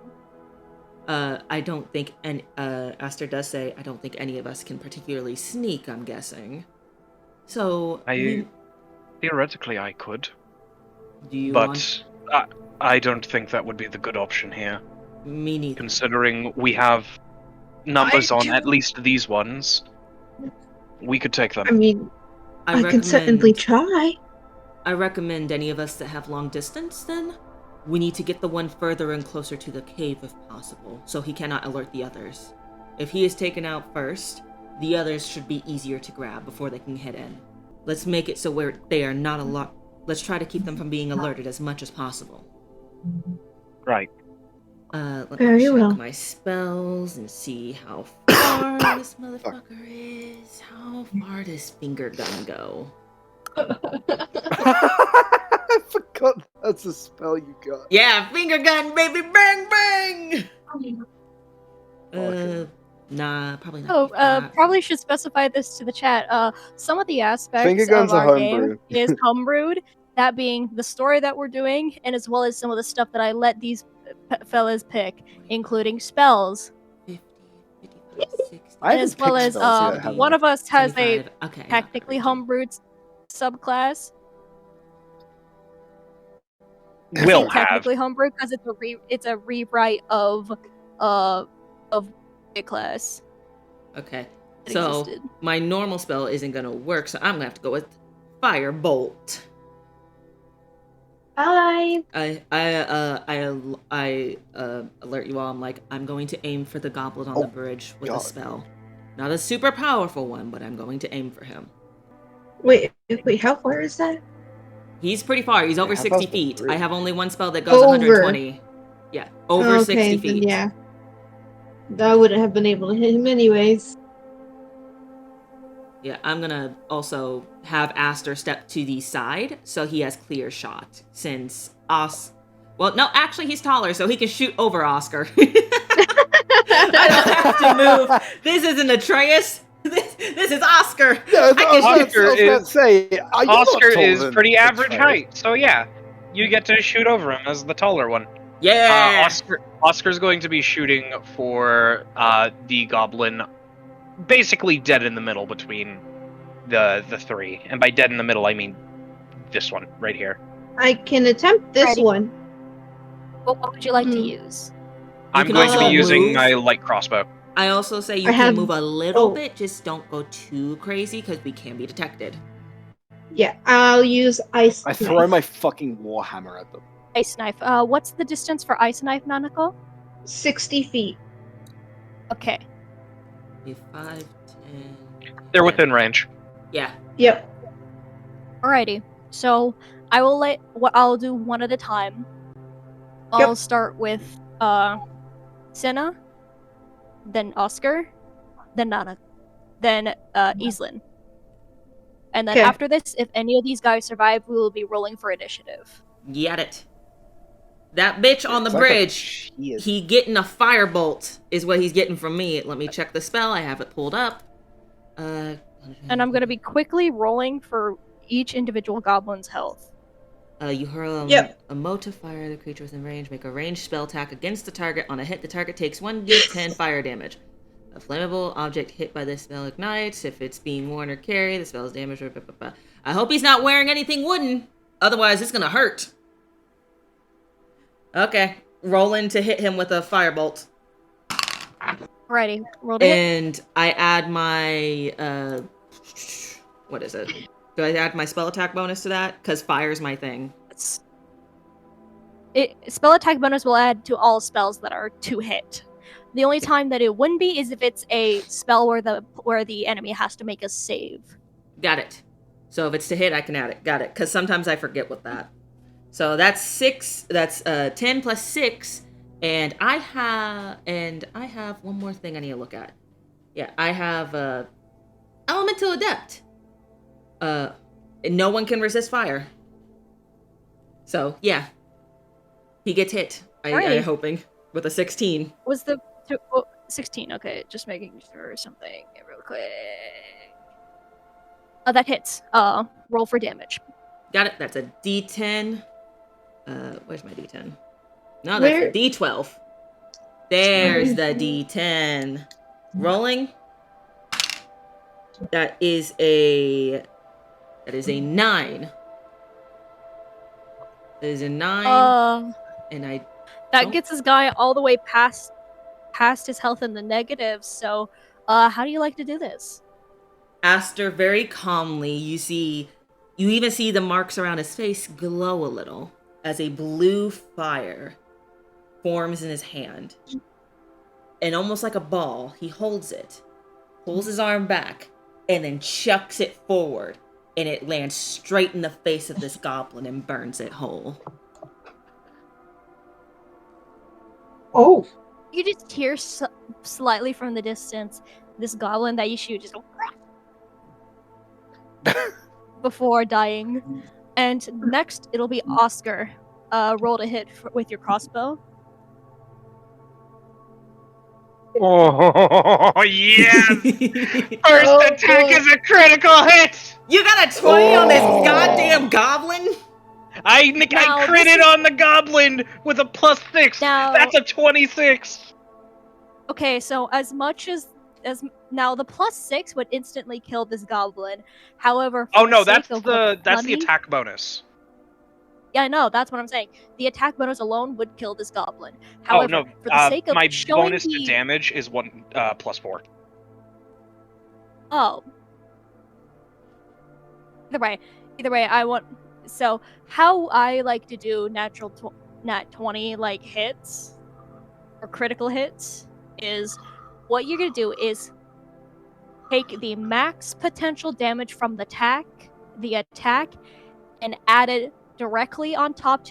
I don't think, and Aster does say, I don't think any of us can particularly sneak, I'm guessing. So, Theoretically, I could. do you But want... I don't think that would be the good option here. Me neither. Considering we have numbers on at least these ones, we could take them. I mean, I can certainly try. I recommend any of us that have long distance, then, we need to get the one further and closer to the cave if possible, so he cannot alert the others. If he is taken out first, the others should be easier to grab before they can head in. Let's make it so they are not let's try to keep them from being alerted as much as possible. Right. Let Very me check well. my spells and see how far this motherfucker is. How far does finger gun go? I forgot that's a spell you got. Yeah, finger gun, baby, bang, bang! Nah, probably not. Oh, 55. probably should specify this to the chat. Some of the Finger aspects guns of are our game homebrewed. is homebrewed. That being the story that we're doing, and as well as some of the stuff that I let these fellas pick, including spells, 50, 55, 60. I and haven't as well picked as spells yet, have one I? of us has a 75. Okay. technically homebrewed subclass. I say Will have. technically homebrewed because it's a rewrite of a class Okay. that So existed. my normal spell isn't gonna work, so I'm gonna have to go with Firebolt. Bye. I alert you all. I'm like, I'm going to aim for the goblin on the bridge with a God. spell. Not a super powerful one, but I'm going to aim for him. Wait, how far is that? He's pretty far. He's over how 60 far's the feet. I bridge? have only one spell that goes Over. 120. Yeah, over Okay, 60 then feet. yeah. I wouldn't have been able to hit him anyways. Yeah, I'm gonna also have Aster step to the side so he has clear shot. Since well, no, actually he's taller, so he can shoot over Oscar. I don't have to move. This isn't Atreus. This is Oscar. Yeah, I was Oscar about to say, are you not Oscar taller is than pretty average Atreus? height, so yeah, you get to shoot over him as the taller one. Yeah. Oscar's going to be shooting for the goblin, basically dead in the middle between the three, and by dead in the middle I mean this one right here. I can attempt this Ready. one. What would you like to Hmm. use? I'm can going to be also using move. my light crossbow. I also say you I can have- move a little oh. bit, just don't go too crazy because we can be detected. Yeah, I'll use ice. I throw knife. my fucking warhammer at them. Ice knife. What's the distance for ice knife, Nanako? 60 feet. Okay. 5, 10. They're within range. Yeah. Yep. Alrighty. So I'll do one at a time. I'll Yep. start with Senna, then Oscar, then Nana, then Islin. And then Okay. after this, if any of these guys survive, we will be rolling for initiative. Get it. That bitch on the It's like a bridge. shield. He getting a firebolt is what he's getting from me. Let me check the spell. I have it pulled up. And I'm going to be quickly rolling for each individual goblin's health. You hurl Yep. a mote of fire. The creature within range make a ranged spell attack against the target. On a hit, the target takes 1d10 fire damage. A flammable object hit by this spell ignites. If it's being worn or carried, the spell is damaged. I hope he's not wearing anything wooden. Otherwise, it's gonna hurt. Okay. Rolling to hit him with a firebolt. Alrighty, roll to hit. And I add my what is it? Do I add my spell attack bonus to that? Because fire's my thing. Spell attack bonus will add to all spells that are to hit. The only time that it wouldn't be is if it's a spell where the enemy has to make a save. Got it. So if it's to hit, I can add it. Got it. Because sometimes I forget with that. So that's 6. That's 10 plus 6, and I have one more thing I need to look at. Yeah, I have Elemental Adept. No one can resist fire. So yeah, he gets hit. I'm Alright. hoping with a 16. Was the 16? Okay, just making sure something real quick. Oh, that hits. Roll for damage. Got it. That's a D10. Where's my D10? No, that's Where- a D12. There's the D10. Rolling. That is a 9. That is a 9. And I That Oh. gets this guy all the way past his health in the negatives. So, how do you like to do this? Aster very calmly, you even see the marks around his face glow a little as a blue fire forms in his hand. And almost like a ball, he holds it, pulls his arm back, and then chucks it forward. And it lands straight in the face of this goblin and burns it whole. Oh. You just hear slightly from the distance this goblin that you shoot just go before dying. And next, it'll be Oscar. Roll to hit with your crossbow. Oh, yes! First Oh, attack boy. is a critical hit! You got a 20 on this Oh. goddamn goblin? I Now, this critted is- on the goblin with a +6. Now- That's a 26. Okay, so as much as now the +6 would instantly kill this goblin. However, for Oh the no, sake that's of the funny, attack bonus. Yeah, I know, that's what I'm saying. The attack bonus alone would kill this goblin. Oh However, no, for the sake of my showing bonus the to damage is one +4. Oh. Either way, I want. So, how I like to do nat 20 like hits or critical hits is what you're gonna do is take the max potential damage from the attack, and add it directly on top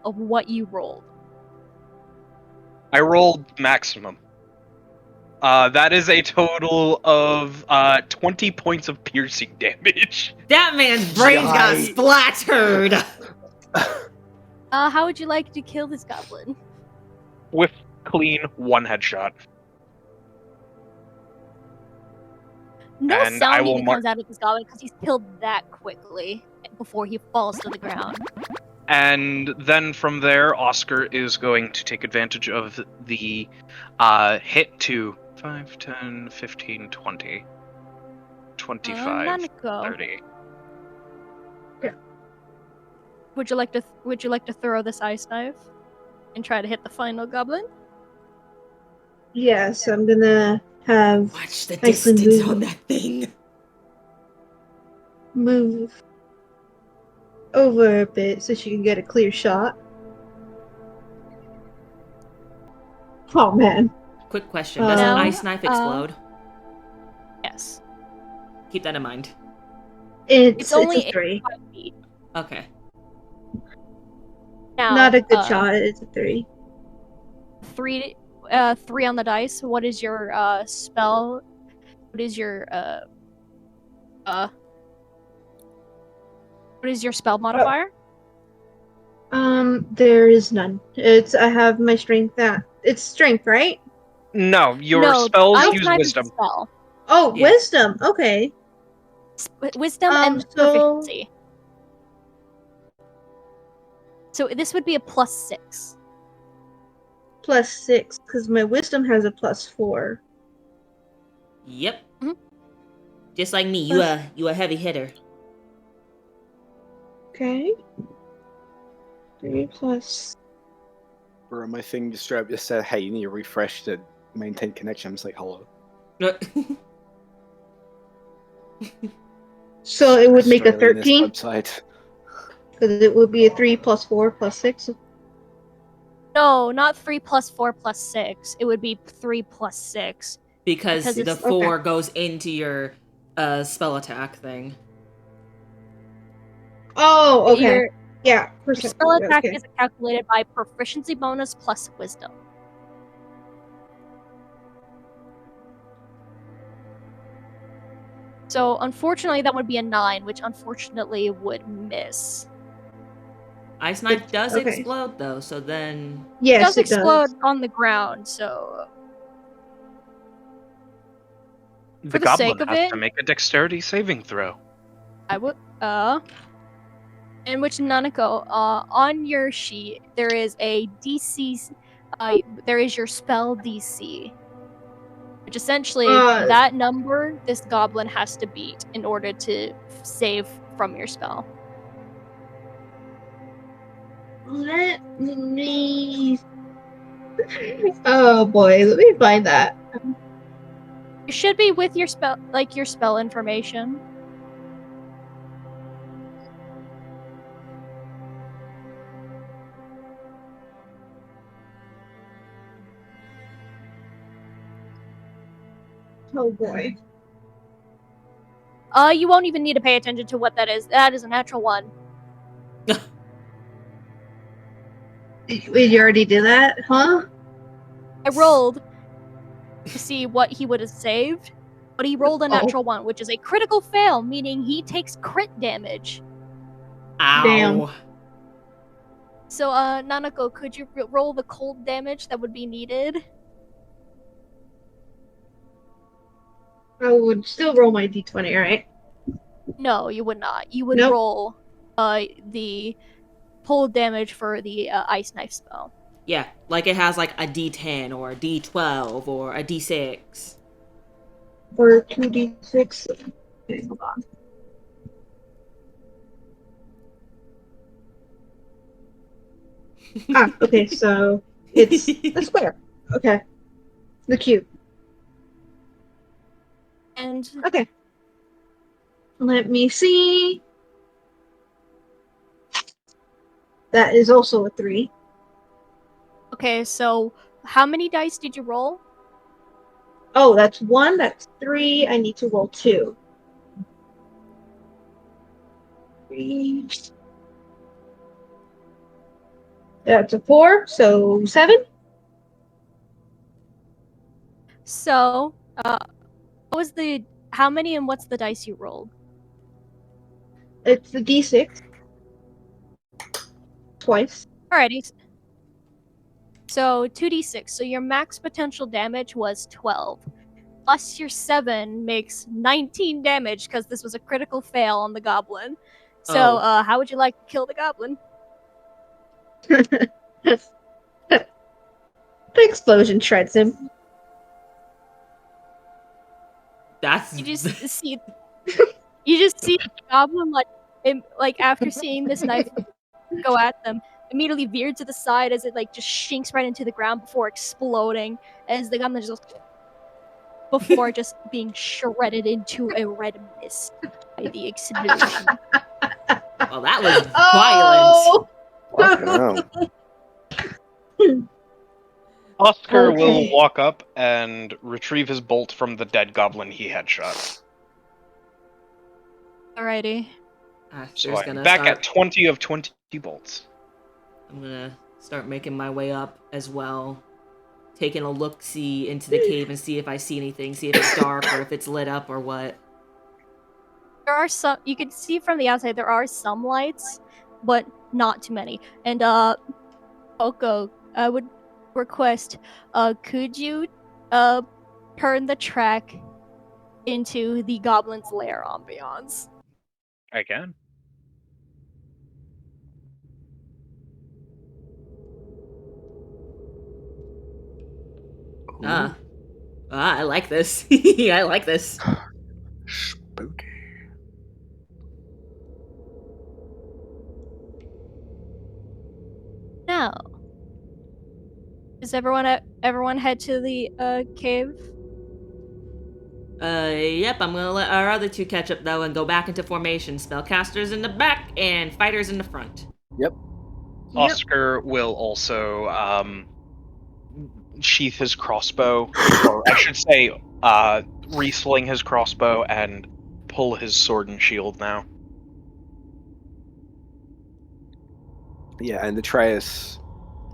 of what you rolled. I rolled maximum. That is a total of 20 points of piercing damage. That man's brains got Yikes. splattered. How would you like to kill this goblin? With clean one headshot. No And I sound will even mark- comes out of this goblin because he's killed that quickly before he falls to the ground. And then from there, Oscar is going to take advantage of the hit to 5, 10, 15, 20, 25, Nanako, 30. would you like to throw this ice knife and try to hit the final goblin? Yes, I'm gonna have Watch the Iceland distance move. on that thing. Move over a bit so she can get a clear shot. Oh man. Quick question: does No, an ice knife explode? Yes. Keep that in mind. It's only a 3. 5 feet. Okay. Now, Not a good shot, it's a 3. 3 on the dice. What is your spell? What is your what is your spell modifier? There is none. I have my strength it's strength, right? No, your No, spells ice use knife is a wisdom. spell. Oh, Yeah. wisdom. Okay. Wisdom and so- proficiency. So this would be a +6. +6, because my wisdom has a +4. Yep. Mhm. Just like me, you a heavy hitter. Okay. 3 plus. Bro, my thing just said, hey, you need to refresh to maintain connection. I'm just like, hello. So it would make a Australian, this 13, website. because it would be a 3 plus 4 plus 6. No, not 3 plus 4 plus 6. It would be 3 plus 6. because Because the it's- 4 goes into your spell attack thing. Oh, okay. Your Yeah. spell attack okay. is calculated by proficiency bonus plus wisdom. So unfortunately, that would be a 9, which unfortunately would miss. Ice knife does okay. explode though, so then Yes, it does it explode does. on the ground, so The For the goblin sake of has it- to make a dexterity saving throw. I would in which Nanako, on your sheet there is a DC, there is your spell DC, which essentially that number this goblin has to beat in order to save from your spell. Let me. Oh boy, let me find that. It should be with your spell, like your spell information. Oh boy. You won't even need to pay attention to what that is. That is a natural 1. Wait, you already did that, huh? I rolled to see what he would have saved, but he rolled a natural 1, which is a critical fail, meaning he takes crit damage. ow. Damn. So, Nanako, could you roll the cold damage that would be needed? I would still roll my d20, right? No, you would not. You would Nope. roll the pull damage for the ice knife spell. Yeah, like it has like a D10 or a D12 or a D6. Or 2d6. Okay, hold on. Okay, so it's a square. Okay. The cube. And Okay. Let me see. That is also a 3. okay, so how many dice did you roll? Oh, that's 1, that's 3. I need to roll 2. 3. That's a 4, so 7. So, what was the how many and what's the dice you rolled? It's the d6. Twice. Alrighty. So 2d6. So your max potential damage was 12. Plus your 7 makes 19 damage because this was a critical fail on the goblin. So, Oh. how would you like to kill the goblin? The explosion shreds him. That's You just see the goblin like after seeing this knife go at them, immediately veered to the side as it like just shinks right into the ground before exploding as the goblin just before just being shredded into a red mist by the explosion. well, that was violent. Oh! Fucking hell. Oscar Okay. will walk up and retrieve his bolt from the dead goblin he had shot. Alrighty. So Asher's I'm gonna back start. at 20 of 20 bolts. I'm gonna start making my way up as well, taking a look-see into the cave and see if I see anything, see if it's dark or if it's lit up or what. There are some you can see from the outside there are some lights, but not too many. And Oko, I would request could you turn the track into the goblin's lair ambiance? I can. I like this. I like this. Spooky. Now, does everyone head to the cave? Yep, I'm gonna let our other two catch up though and go back into formation. Spellcasters in the back and fighters in the front. Yep. Oscar will also sheath his crossbow, or I should say, re-sling his crossbow and pull his sword and shield now. Yeah, and Atreus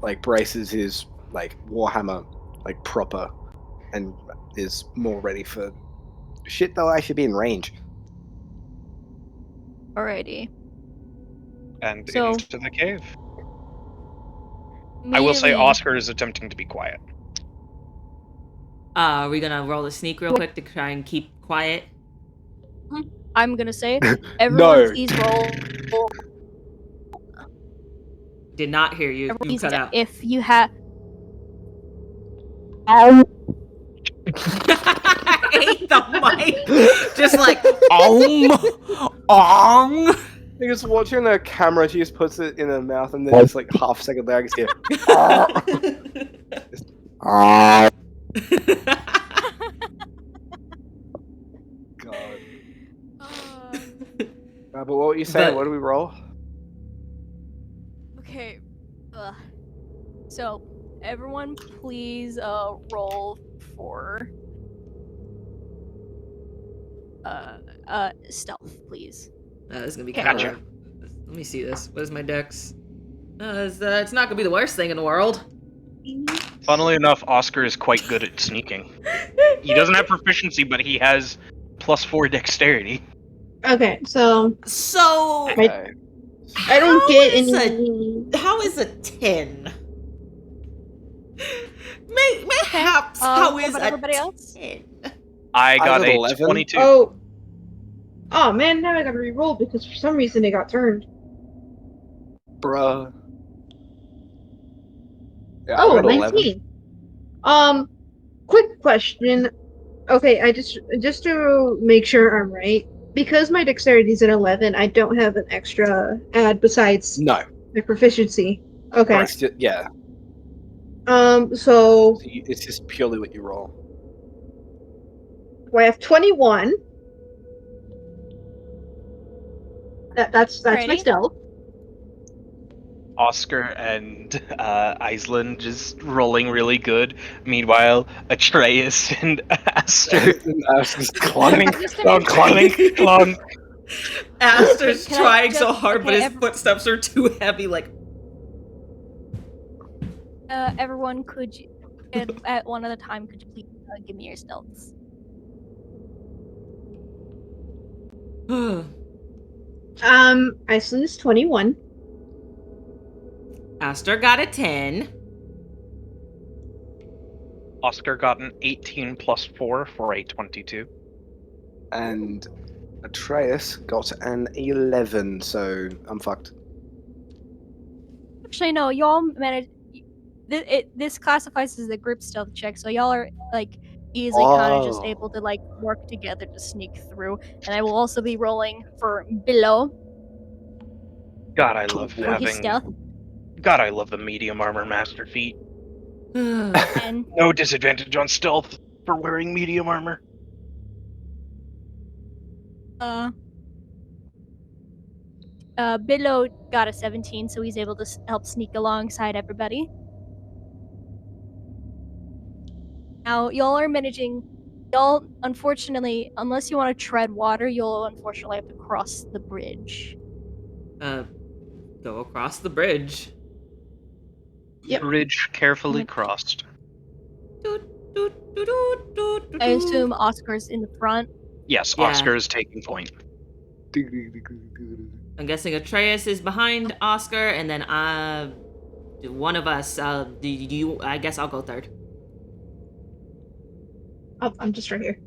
like braces his like warhammer like proper and is more ready for shit that'll actually be in range. Alrighty. And So- into the cave. I will say Immediately- Oscar is attempting to be quiet. Are we gonna roll a sneak real quick to try and keep quiet? I'm gonna say everyone No. sees roll. Did not hear you. Everyone You sees cut out. if you have. I hate the mic. Just like ong. I just watching the camera, she just puts it in her mouth, and then just like half a second later, I can hear. God. But what were you saying? But- What do we roll? Okay. So, everyone, please roll for stealth, please. This is gonna be Gotcha. kind of. Let me see this. What is my dex? It's not gonna be the worst thing in the world. Funnily enough, Oscar is quite good at sneaking. He doesn't have proficiency, but he has +4 dexterity. Okay, so So Okay. I don't How get is any. how is a 10? Mayhaps What how is about a everybody else? 10? I got a 11. 22. Oh man, now I gotta re-roll because for some reason it got turned. Bruh. Yeah, I Oh, got 11. 19. Quick question. Okay, I just to make sure I'm right, because my dexterity is at 11, I don't have an extra add besides No. my proficiency. Okay. It's just, yeah. So So it's just purely what you roll. I have 21. That's my Alrighty. stealth. Oscar and Iceland just rolling really good. Meanwhile, Atreus and Aster And I was just clung. clunk. Aster's Can I trying so just- hard, but okay, his footsteps are too heavy. Like, Everyone, could you, at one at a time, could you please give me your stealths? Iceland is 21. Aster got a 10. Oscar got an 18 plus 4 for a 22. And Atreus got an 11, so I'm fucked. Actually, no, y'all managed. This classifies as a group stealth check, so y'all are like easily kind of just able to like work together to sneak through. And I will also be rolling for below God, I love for his having. stealth. God, I love the medium armor master feat. And No disadvantage on stealth for wearing medium armor. below got a 17, so he's able to help sneak alongside everybody. Now, y'all are managing. Y'all, unfortunately, unless you want to tread water, you'll unfortunately have to cross the bridge. Go across the bridge. Yep. Bridge carefully Yep. crossed. I assume Oscar's in the front. Yes, Yeah. Oscar is taking point. I'm guessing Atreus is behind Oscar, and then one of us. Do you? I guess I'll go third. Oh, I'm just right here.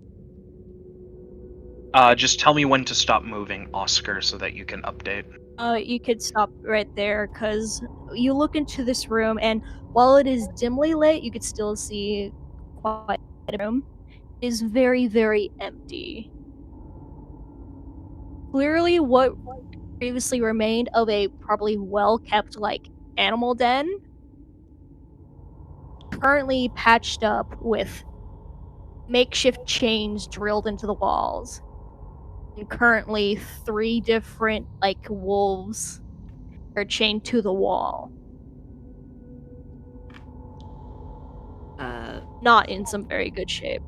Just tell me when to stop moving, Oscar, so that you can update. You could stop right there, because you look into this room, and while it is dimly lit, you could still see quite a room. It is very, very empty. Clearly, what previously remained of a probably well-kept, like, animal den, currently patched up with makeshift chains drilled into the walls. And currently 3 different, like, wolves are chained to the wall. Not in some very good shape.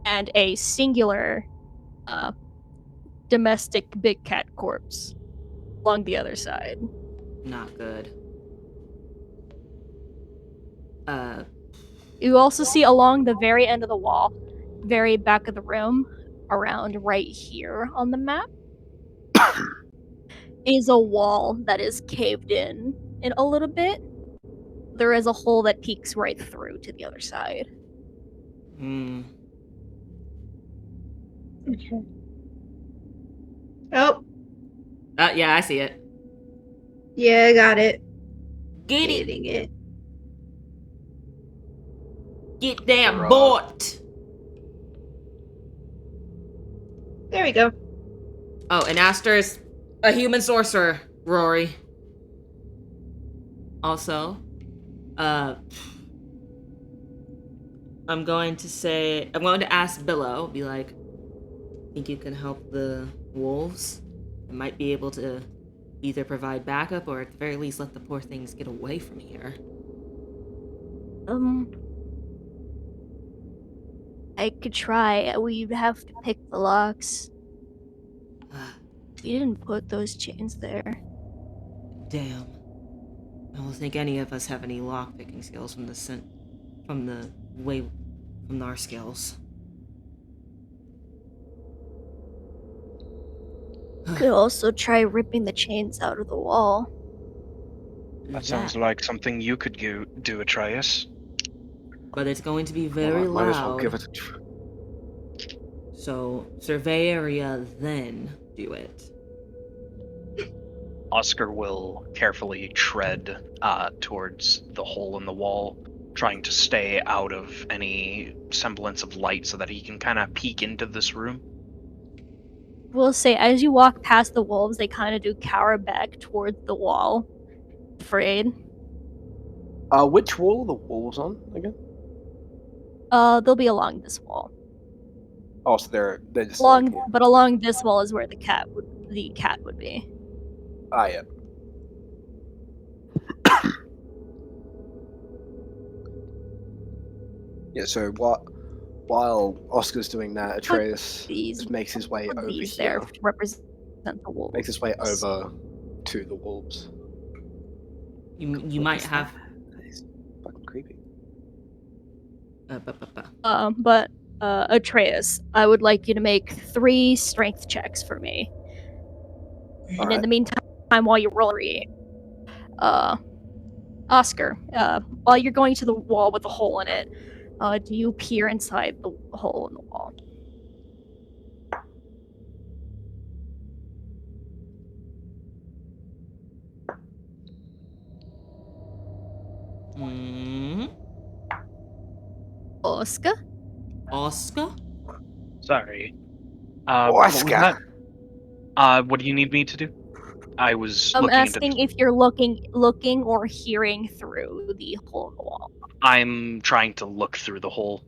And a singular domestic big cat corpse along the other side. Not good. You also see along the very end of the wall, very back of the room, around right here on the map, is a wall that is caved in a little bit. There is a hole that peeks right through to the other side. Okay. Oh, Yeah, I see it. yeah, I got it. Get it. Getting it. Get that Bruh. bot. There we go. Oh, and Aster is a human sorcerer, Rory. Also, I'm going to ask Billow, be like, think you can help the wolves? I might be able to either provide backup or at the very least let the poor things get away from here. I could try. We'd have to pick the locks. You didn't put those chains there. Damn. I don't think any of us have any lockpicking skills from our skills. Could also try ripping the chains out of the wall. That sounds like something you could do, Atreus. But it's going to be very Might as well loud. give it a try. So survey area, then do it. Oscar will carefully tread towards the hole in the wall, trying to stay out of any semblance of light so that he can kind of peek into this room. We'll say, as you walk past the wolves, they kind of do cower back towards the wall, afraid. Which wall are the wolves on again? They'll be along this wall. Oh, so they're just like, yeah. But along this wall is where the cat would be. Ah, yeah. Yeah. So while Oscar's doing that, Atreus These makes his way over these here. there to represent the wolves. Makes his way over to the wolves. You might have. That is fucking creepy. But Atreus, I would like you to make 3 strength checks for me. And in the meantime, while you roll, Oscar, while you're going to the wall with a hole in it, do you peer inside the hole in the wall? Oscar? Oscar? Sorry. What was Oscar! that? What do you need me to do? I was I'm looking asking into if you're looking or hearing through the hole in the wall. I'm trying to look through the hole.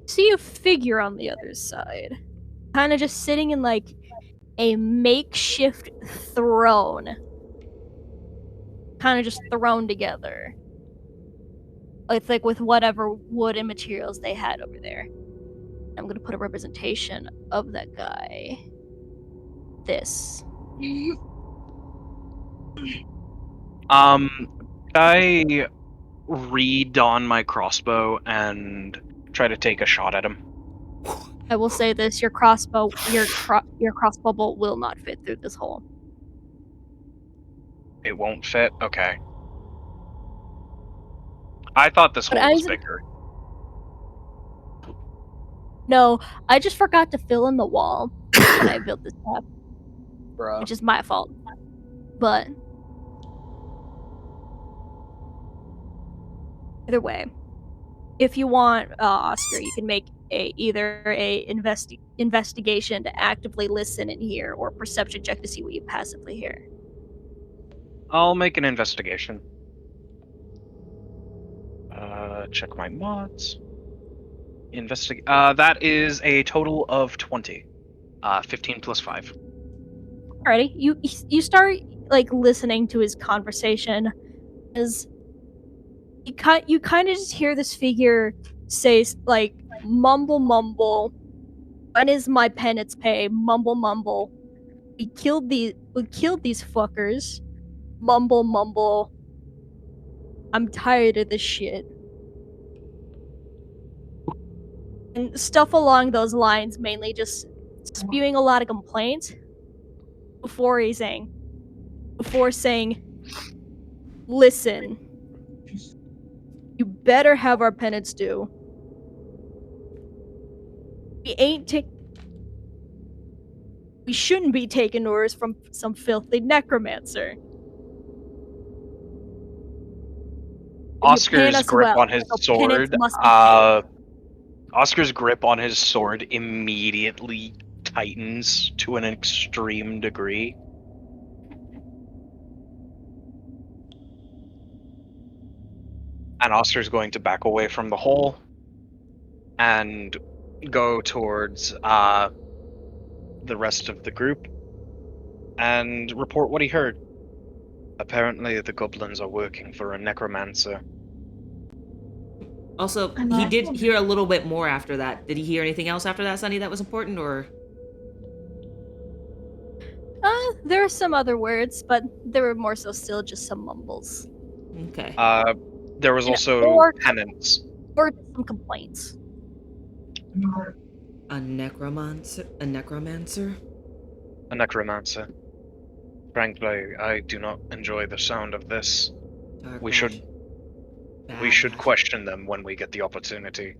See a figure on the other side. Kind of just sitting in like a makeshift throne. Kind of just thrown together. It's like with whatever wood and materials they had over there. I'm gonna put a representation of that guy. This. I re-don my crossbow and try to take a shot at him. I will say this: your crossbow bolt will not fit through this hole. It won't fit? Okay. I thought this hole was bigger. No, I just forgot to fill in the wall when I built this map, Bruh. which is my fault. But either way, if you want, Oscar, you can make either a investigation to actively listen and hear, or perception check to see what you passively hear. I'll make an investigation. Check my mods. That is a total of 20. 15 plus 5. Alrighty, you start like listening to his conversation as you kind of just hear this figure say like mumble, when is my penance pay, mumble, we killed these fuckers, mumble, I'm tired of this shit, and stuff along those lines, mainly just spewing a lot of complaints before saying, listen, you better have our penance due. We shouldn't be taking orders from some filthy necromancer. Oscar's grip on his sword. Oscar's grip on his sword immediately tightens to an extreme degree. And Oscar's going to back away from the hole and go towards the rest of the group and report what he heard. Apparently, the goblins are working for a necromancer. Also, he did hear a little bit more after that. Did he hear anything else after that, Sunny, that was important, or? There are some other words, but there were more so still just some mumbles. Okay. There was also penance. Or some complaints. A necromancer? A necromancer? A necromancer. Frankly, I do not enjoy the sound of this. Dark We should We bad should magic. question them when we get the opportunity.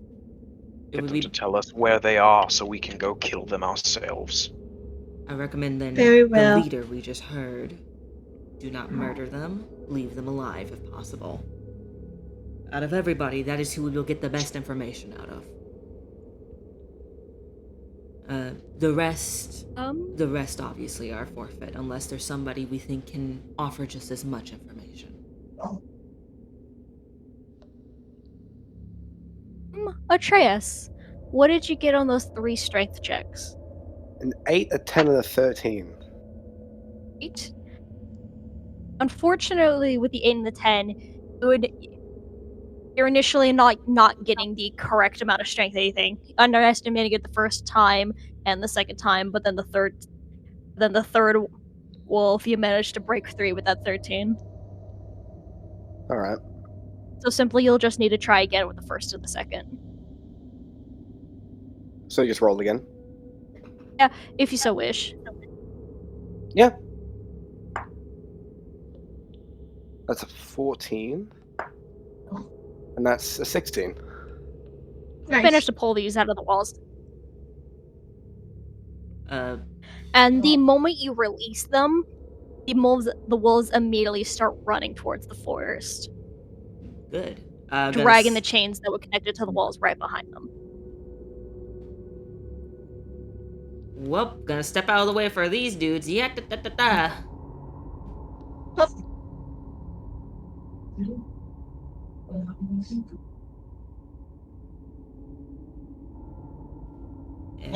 It Get would them to be. tell us where they are so we can go kill them ourselves. I recommend then Very the well. leader we just heard. Do not murder them. Leave them alive if possible. Out of everybody, that is who we will get the best information out of. The rest obviously are forfeit unless there's somebody we think can offer just as much information. Atreus, what did you get on those 3 strength checks? An 8, a 10, and a 13. 8? Unfortunately, with the 8 and the 10, you're initially not getting the correct amount of strength anything. Underestimating it the first time and the second time, but then the third wolf you managed to break 3 with that 13. Alright. So simply you'll just need to try again with the first and the second. So you just roll again? If you so wish. Yeah. That's a 14. And that's a 16. Nice. Managed to pull these out of the walls. Uh, And the moment you release them, the wolves immediately start running towards the forest, good. dragging the chains that were connected to the walls right behind them. Well, gonna step out of the way for these dudes. Yeah, da, da, da, da.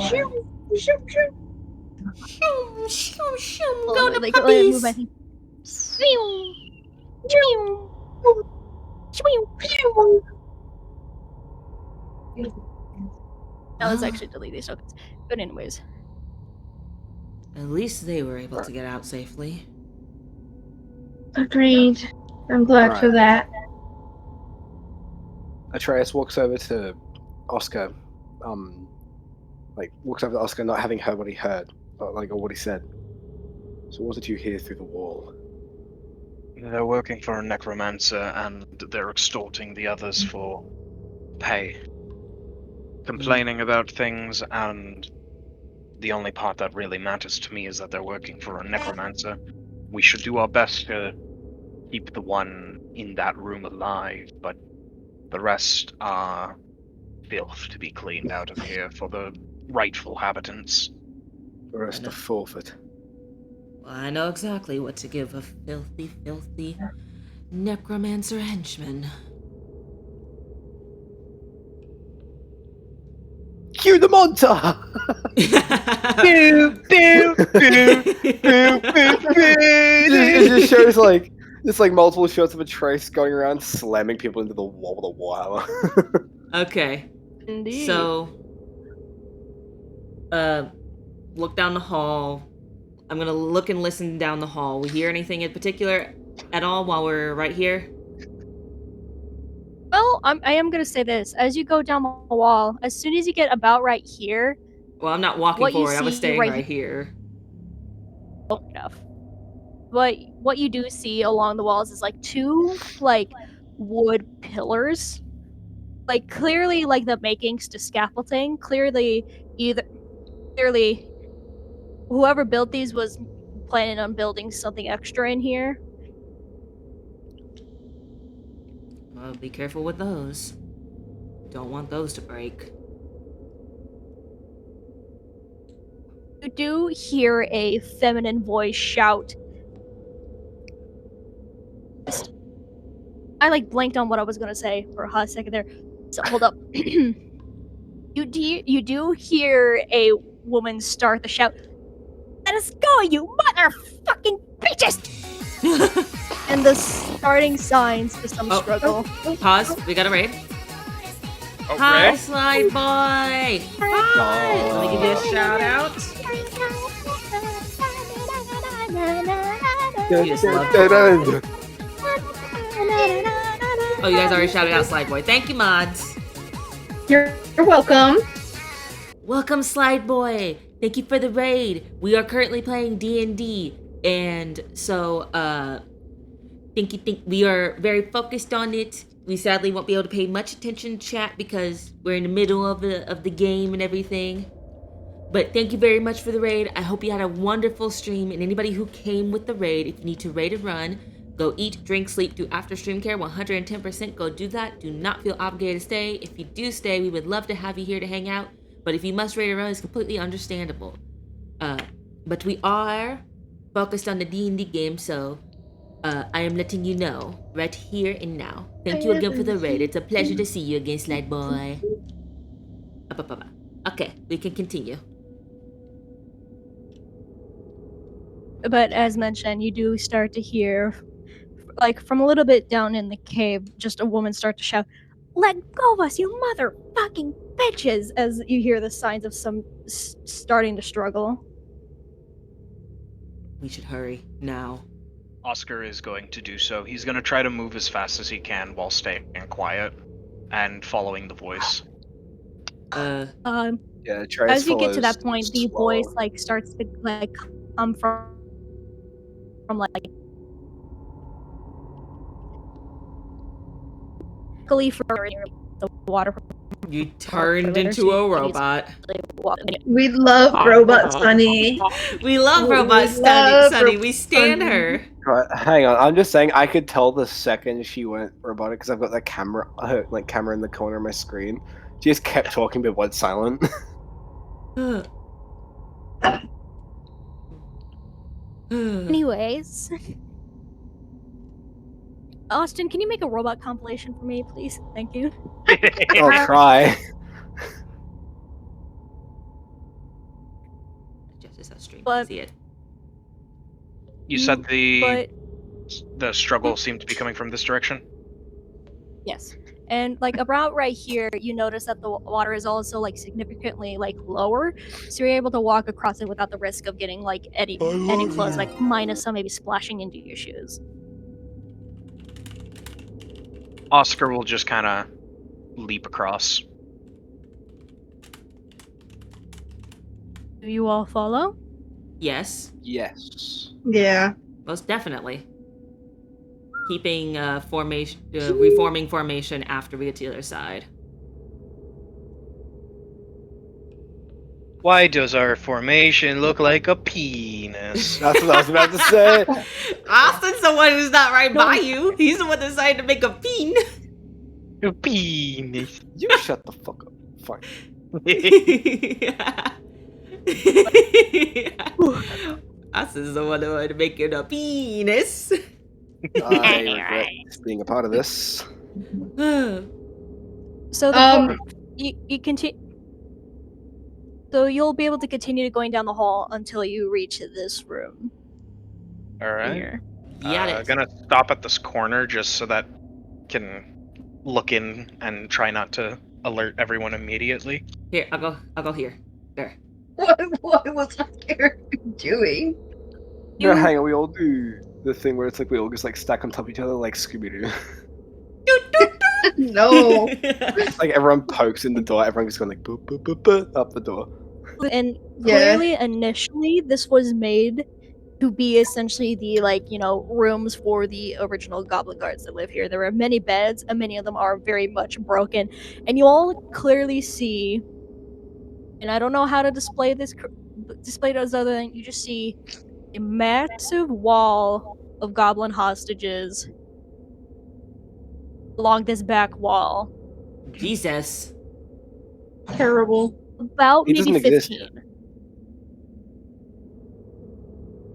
Shoo, shoo, shoo. Shoom, shoom, shoom, Well, go they to can let it move, I puppies. think. Shoo, shoo, shoo. Now let's actually delete these tokens. But anyways. At least they were able to get out safely. Agreed. I'm glad for that. Atreus walks over to Oscar. Walks over to Oscar, not having heard what he heard, or what he said. So what did you hear through the wall? They're working for a necromancer and they're extorting the others for pay. Complaining about things, and the only part that really matters to me is that they're working for a necromancer. We should do our best to keep the one in that room alive, but the rest are filth to be cleaned out of here for the rightful habitants. The rest of forfeit. Well, I know exactly what to give a filthy, filthy necromancer henchman. Cue the montage! It just shows just multiple shots of Atreus going around slamming people into the wall with a warhammer. Okay. Indeed. So, look down the hall. I'm gonna look and listen down the hall. We hear anything in particular at all while we're right here? Well, I am gonna say this. As you go down the wall, as soon as you get about right here, Well, I'm not walking what you forward. I was see staying right right here. enough. But what you do see along the walls is 2 wood pillars. Clearly the makings to scaffolding. Clearly whoever built these was planning on building something extra in here. Well, be careful with those. Don't want those to break. You do hear a feminine voice shout. I blanked on what I was gonna say for a hot second there. So hold up. You do hear a woman start the shout. Let us go, you motherfucking bitches! And the starting signs to some struggle. Pause. We got a raid. Oh, Hi, Ray? Slide Boy! Hi! Let me give you a shout out. You just love it. Oh, you guys already shouted out Slide Boy. Thank you, mods. You're welcome. Welcome, Slide Boy. Thank you for the raid. We are currently playing D&D, and so think we are very focused on it. we sadly won't be able to pay much attention to chat because we're in the middle of the game and everything. But thank you very much for the raid. I hope you had a wonderful stream. And anybody who came with the raid, if you need to raid and run, go eat, drink, sleep, do after stream care 110%. Go do that. Do not feel obligated to stay. If you do stay, we would love to have you here to hang out. But if you must raid and run, it's completely understandable. But we are focused on the D&D game, so I am letting you know right here and now. Thank you again for the raid. It's a pleasure to see you again, Slide Boy. Okay, we can continue. But as mentioned, you do start to hear, like, from a little bit down in the cave, just a woman start to shout, "Let go of us, you motherfucking bitches!" As you hear the signs of some starting to struggle. We should hurry now. Oscar is going to do so. He's going to try to move as fast as he can while staying quiet and following the voice. Yeah, Trace As you get to follows that point, the slower. voice like starts to like come from like for the water. You turned into a robot. We love robots, honey. We love We robots, love Sunny. We stand Sunny. her. Right, hang on. I'm just saying I could tell the second she went robotic because I've got the camera, camera in the corner of my screen. She just kept talking but went silent. Anyways, Austin, can you make a robot compilation for me, please? Thank you. I'll try. Just as a stream. But- See it. You said the But struggle seemed to be coming from this direction? yes, and like about right here, you notice that the water is also like significantly like lower, so you're able to walk across it without the risk of getting like any flows, like minus some maybe splashing into your shoes. Oscar will just kind of leap across. Do you all follow? Yes, Yes. Yeah. most definitely. Keeping formation, reforming formation after we get to the other side. Why does our formation look like a penis? That's what I was about to say. Austin's the one who's not right No. by you. He's the one that decided to make a peen. A penis. You shut the fuck up. Fine. Austin's the one who wanted to make it a penis. I regret being a part of this. So the you continue. So you'll be able to continue going down the hall until you reach this room All right. here. Yeah. Gonna stop at this corner just so that can look in and try not to alert everyone immediately. Here, I'll go here. There. What was I doing? You know, hang on, we all do the thing where it's like we all just like stack on top of each other like Scooby-Doo. No. Like everyone pokes in the door, everyone just going like boop boop boop boop up the door. And Yeah. clearly, initially, this was made to be essentially the rooms for the original goblin guards that live here. There are many beds, and many of them are very much broken. And you all clearly see, and I don't know how to display this, display it as other than you just see a massive wall of goblin hostages along this back wall. Jesus. Terrible. About He maybe doesn't exist 15.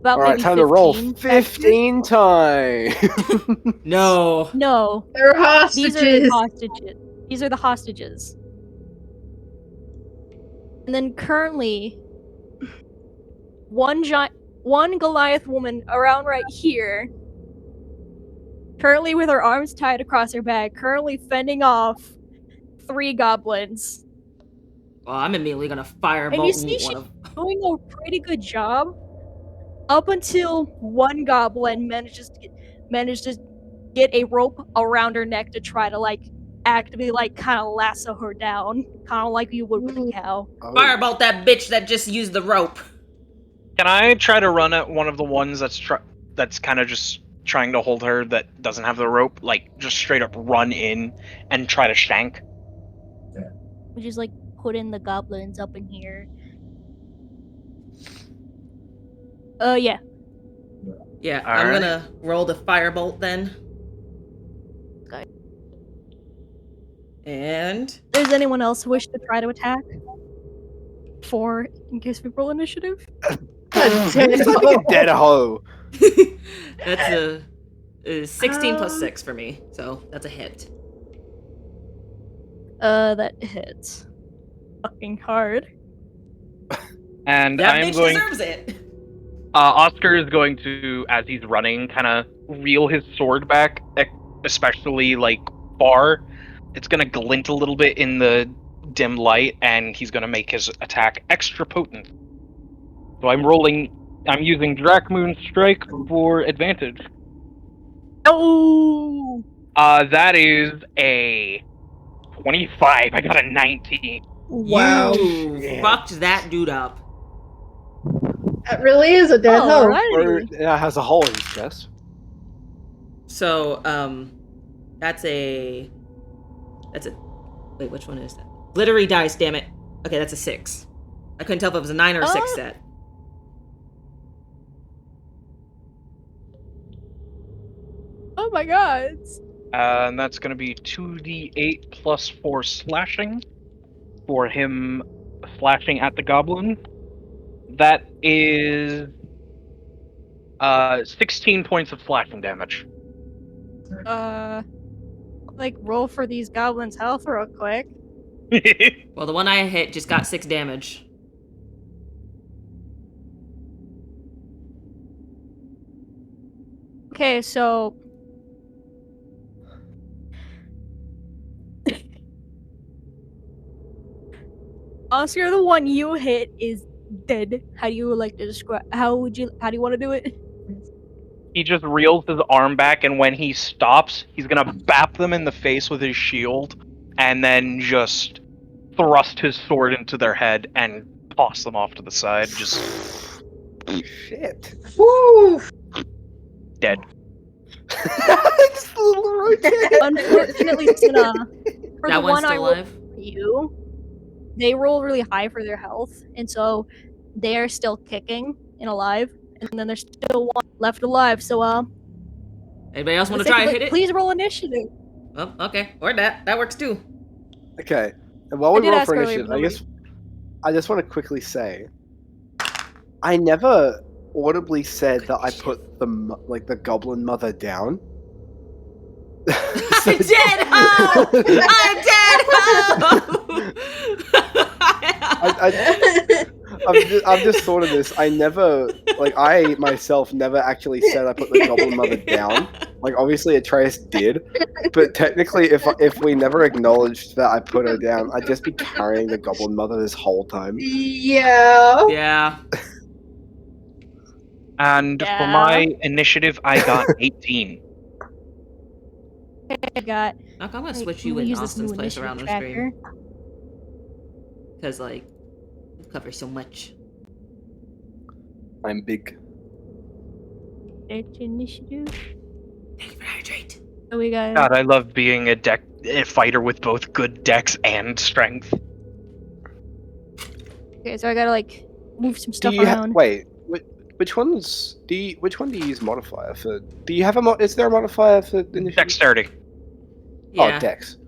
About Alright, maybe time to roll 15. 15 times. No. No, They're hostages. these are the hostages. These are the hostages. And then currently, one Goliath woman around right here, currently with her arms tied across her back, currently fending off 3 goblins. Well, I'm immediately gonna And you firebolt see one she's of. doing a pretty good job up until one goblin manages to get a rope around her neck to try to actively kind of lasso her down, kind of like you would with a cow. Oh. Firebolt that bitch that just used the rope. Can I try to run at one of the ones that's kind of just trying to hold her that doesn't have the rope, like just straight up run in and try to shank. We just like put in the goblins up in here. Yeah. Yeah, All I'm right. gonna roll the firebolt then. Okay. And Does anyone else wish to try to attack? In case we roll initiative. A dead It's like a dead hoe. that's a 16 plus 6 for me, so that's a hit. That hits. Fucking hard. And That I am bitch going. deserves it. Oscar is going to, as he's running, kind of reel his sword back, especially like far. It's gonna glint a little bit in the dim light, and he's gonna make his attack extra potent. So I'm using Drakmoon Strike for advantage. Oh! That is a 25. I got a 19. Wow. You Shit. fucked that dude up. That really is a dead hoe. Or Alrighty. it has a hole in his chest. So, that's a wait, which one is that? Glittery dice, damn it. Okay, that's a 6. I couldn't tell if it was a 9 or a 6 set. Oh my god. And that's gonna be 2d8 plus 4 slashing for him slashing at the goblin. That is 16 points of slashing damage. Like roll for these goblins' health real quick. Well, the one I hit just got 6 damage. Okay, so Oscar, the one you hit is dead. How do you like to describe? How do you want to do it? He just reels his arm back, and when he stops, he's gonna bap them in the face with his shield, and then just thrust his sword into their head and toss them off to the side, just Shit. Woo! dead. Just a little rotate. Unfortunately, Tina, for That the one's one I still rolled alive. for you, they roll really high for their health, and so they are still kicking and alive, and then there's still one left alive. So, Anybody else want to let's try take to a- hit it? Please roll initiative. Oh, okay. Or that works too. Okay. And while I we did roll ask for earlier, initiative, but I just want to quickly say, I never audibly said that I put the goblin mother down. I'm dead hoe! I'm dead hoe! I've just thought of this. I myself never actually said I put the goblin mother down. Like, obviously Atreus did, but technically, if we never acknowledged that I put her down, I'd just be carrying the goblin mother this whole time. Yeah. Yeah. And for Yeah. my initiative, I got 18. I got. I'm gonna Wait, switch I'm you gonna and use this Austin's new place initiative around on tracker. stream. Because, like, we cover so much. I'm big. It's initiative. Thank you for hydrate. So we got. God, I love being a fighter with both good dex and strength. Okay, so I gotta like move some Do stuff you around. wait? Which one do you use modifier for? Do you have is there a modifier for initiative? Dexterity. Yeah. Oh, dex.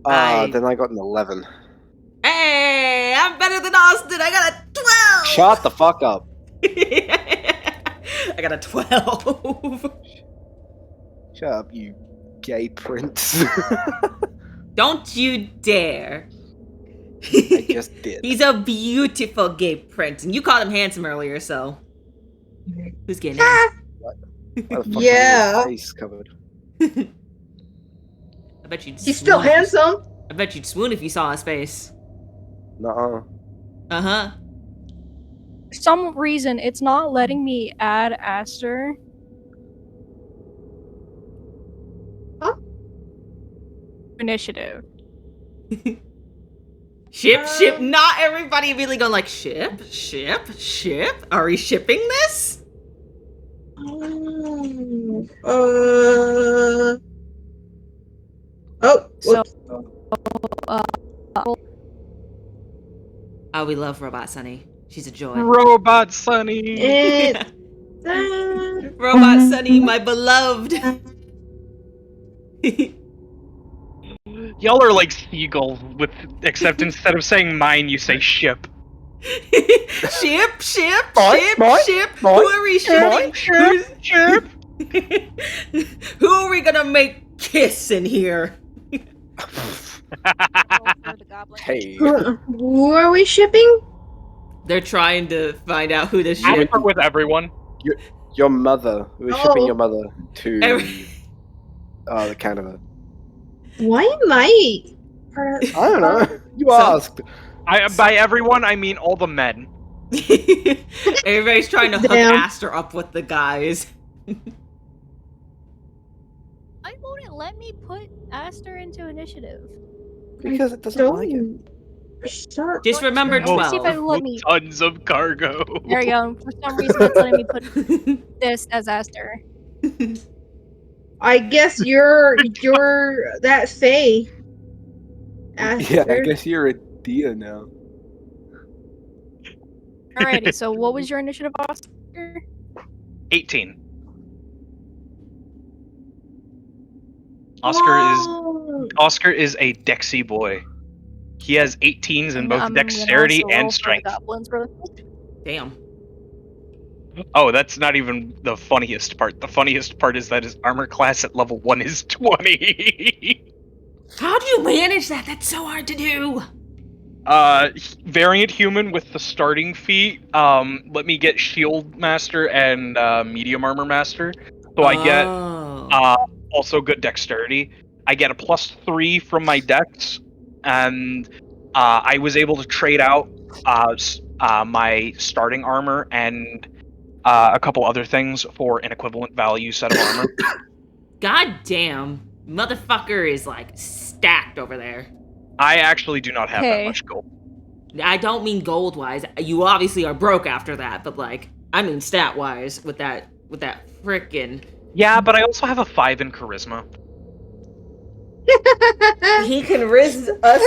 I- Then I got an 11. Hey, I'm better than Austin. I got a 12. Shut the fuck up. I got a 12. Shut up, you gay prince. Don't you dare. I just did. He's a beautiful gay prince, and you called him handsome earlier, so who's getting it? Why the fuck is Yeah. your face covered? I bet you'd. He's still swoon if you- handsome. I bet you'd swoon if you saw his face. Nuh-uh. Uh huh. For some reason, it's not letting me add Aster. Huh? Initiative. Ship. Not everybody really going like ship. Are we shipping this? Oh, So, whoops. uh, Oh, we love Robot Sunny. She's a joy. Robot Sunny. It's Robot Sunny, my beloved. Y'all are like seagulls, except instead of saying mine, you say ship. Ship, ship, Mine, ship, mine, ship. mine, Who are we shipping? Ship. Who are we gonna make kiss in here? for the goblin. Hey. who are we shipping? They're trying to find out who the I ship. start with everyone. Your mother. We're Oh. shipping your mother to Every- the Canada. Why am I part of? I don't know. You So- asked. By everyone, I mean all the men. Everybody's trying to hook Damn. Aster up with the guys. Why won't it let me put Aster into initiative? Because it doesn't like it. Start. Just remember Let's see if 12. it let me. Tons of cargo. There we go. For some reason, it's letting me put this as Aster. I guess you're that Faye. Yeah, I Aster. guess you're a deer now. Alrighty. So, what was your initiative, Oscar? 18. Oscar is a Dexy boy. He has 18s in both I'm gonna dexterity also roll and for the strength. goblins really quick. Damn. Oh, that's not even the funniest part. The funniest part is that his armor class at level 1 is 20. How do you manage that? That's so hard to do. Variant human with the starting feat. Let me get shield master and medium armor master. So I get also good dexterity. I get a +3 from my dex, and I was able to trade out my starting armor and a couple other things for an equivalent value set of armor. God damn. Motherfucker is like stacked over there. I actually do not have that Okay. much gold. I don't mean gold wise. You obviously are broke after that, but like I mean stat wise with that frickin' Yeah, but I also have a 5 in charisma. he can riz us.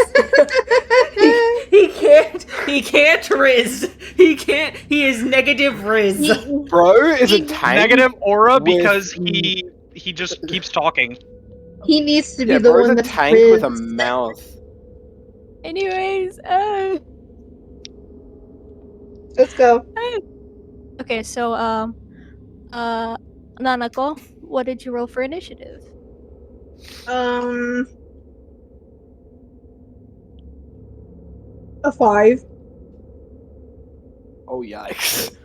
he can't riz. He is negative riz. Bro is a tank. Negative aura with- because he just keeps talking. He needs to be Yeah, the bro's one a that's tank with a rizzed. mouth. Anyways, Let's go. okay. So, Nanako, what did you roll for initiative? A 5. Oh yikes.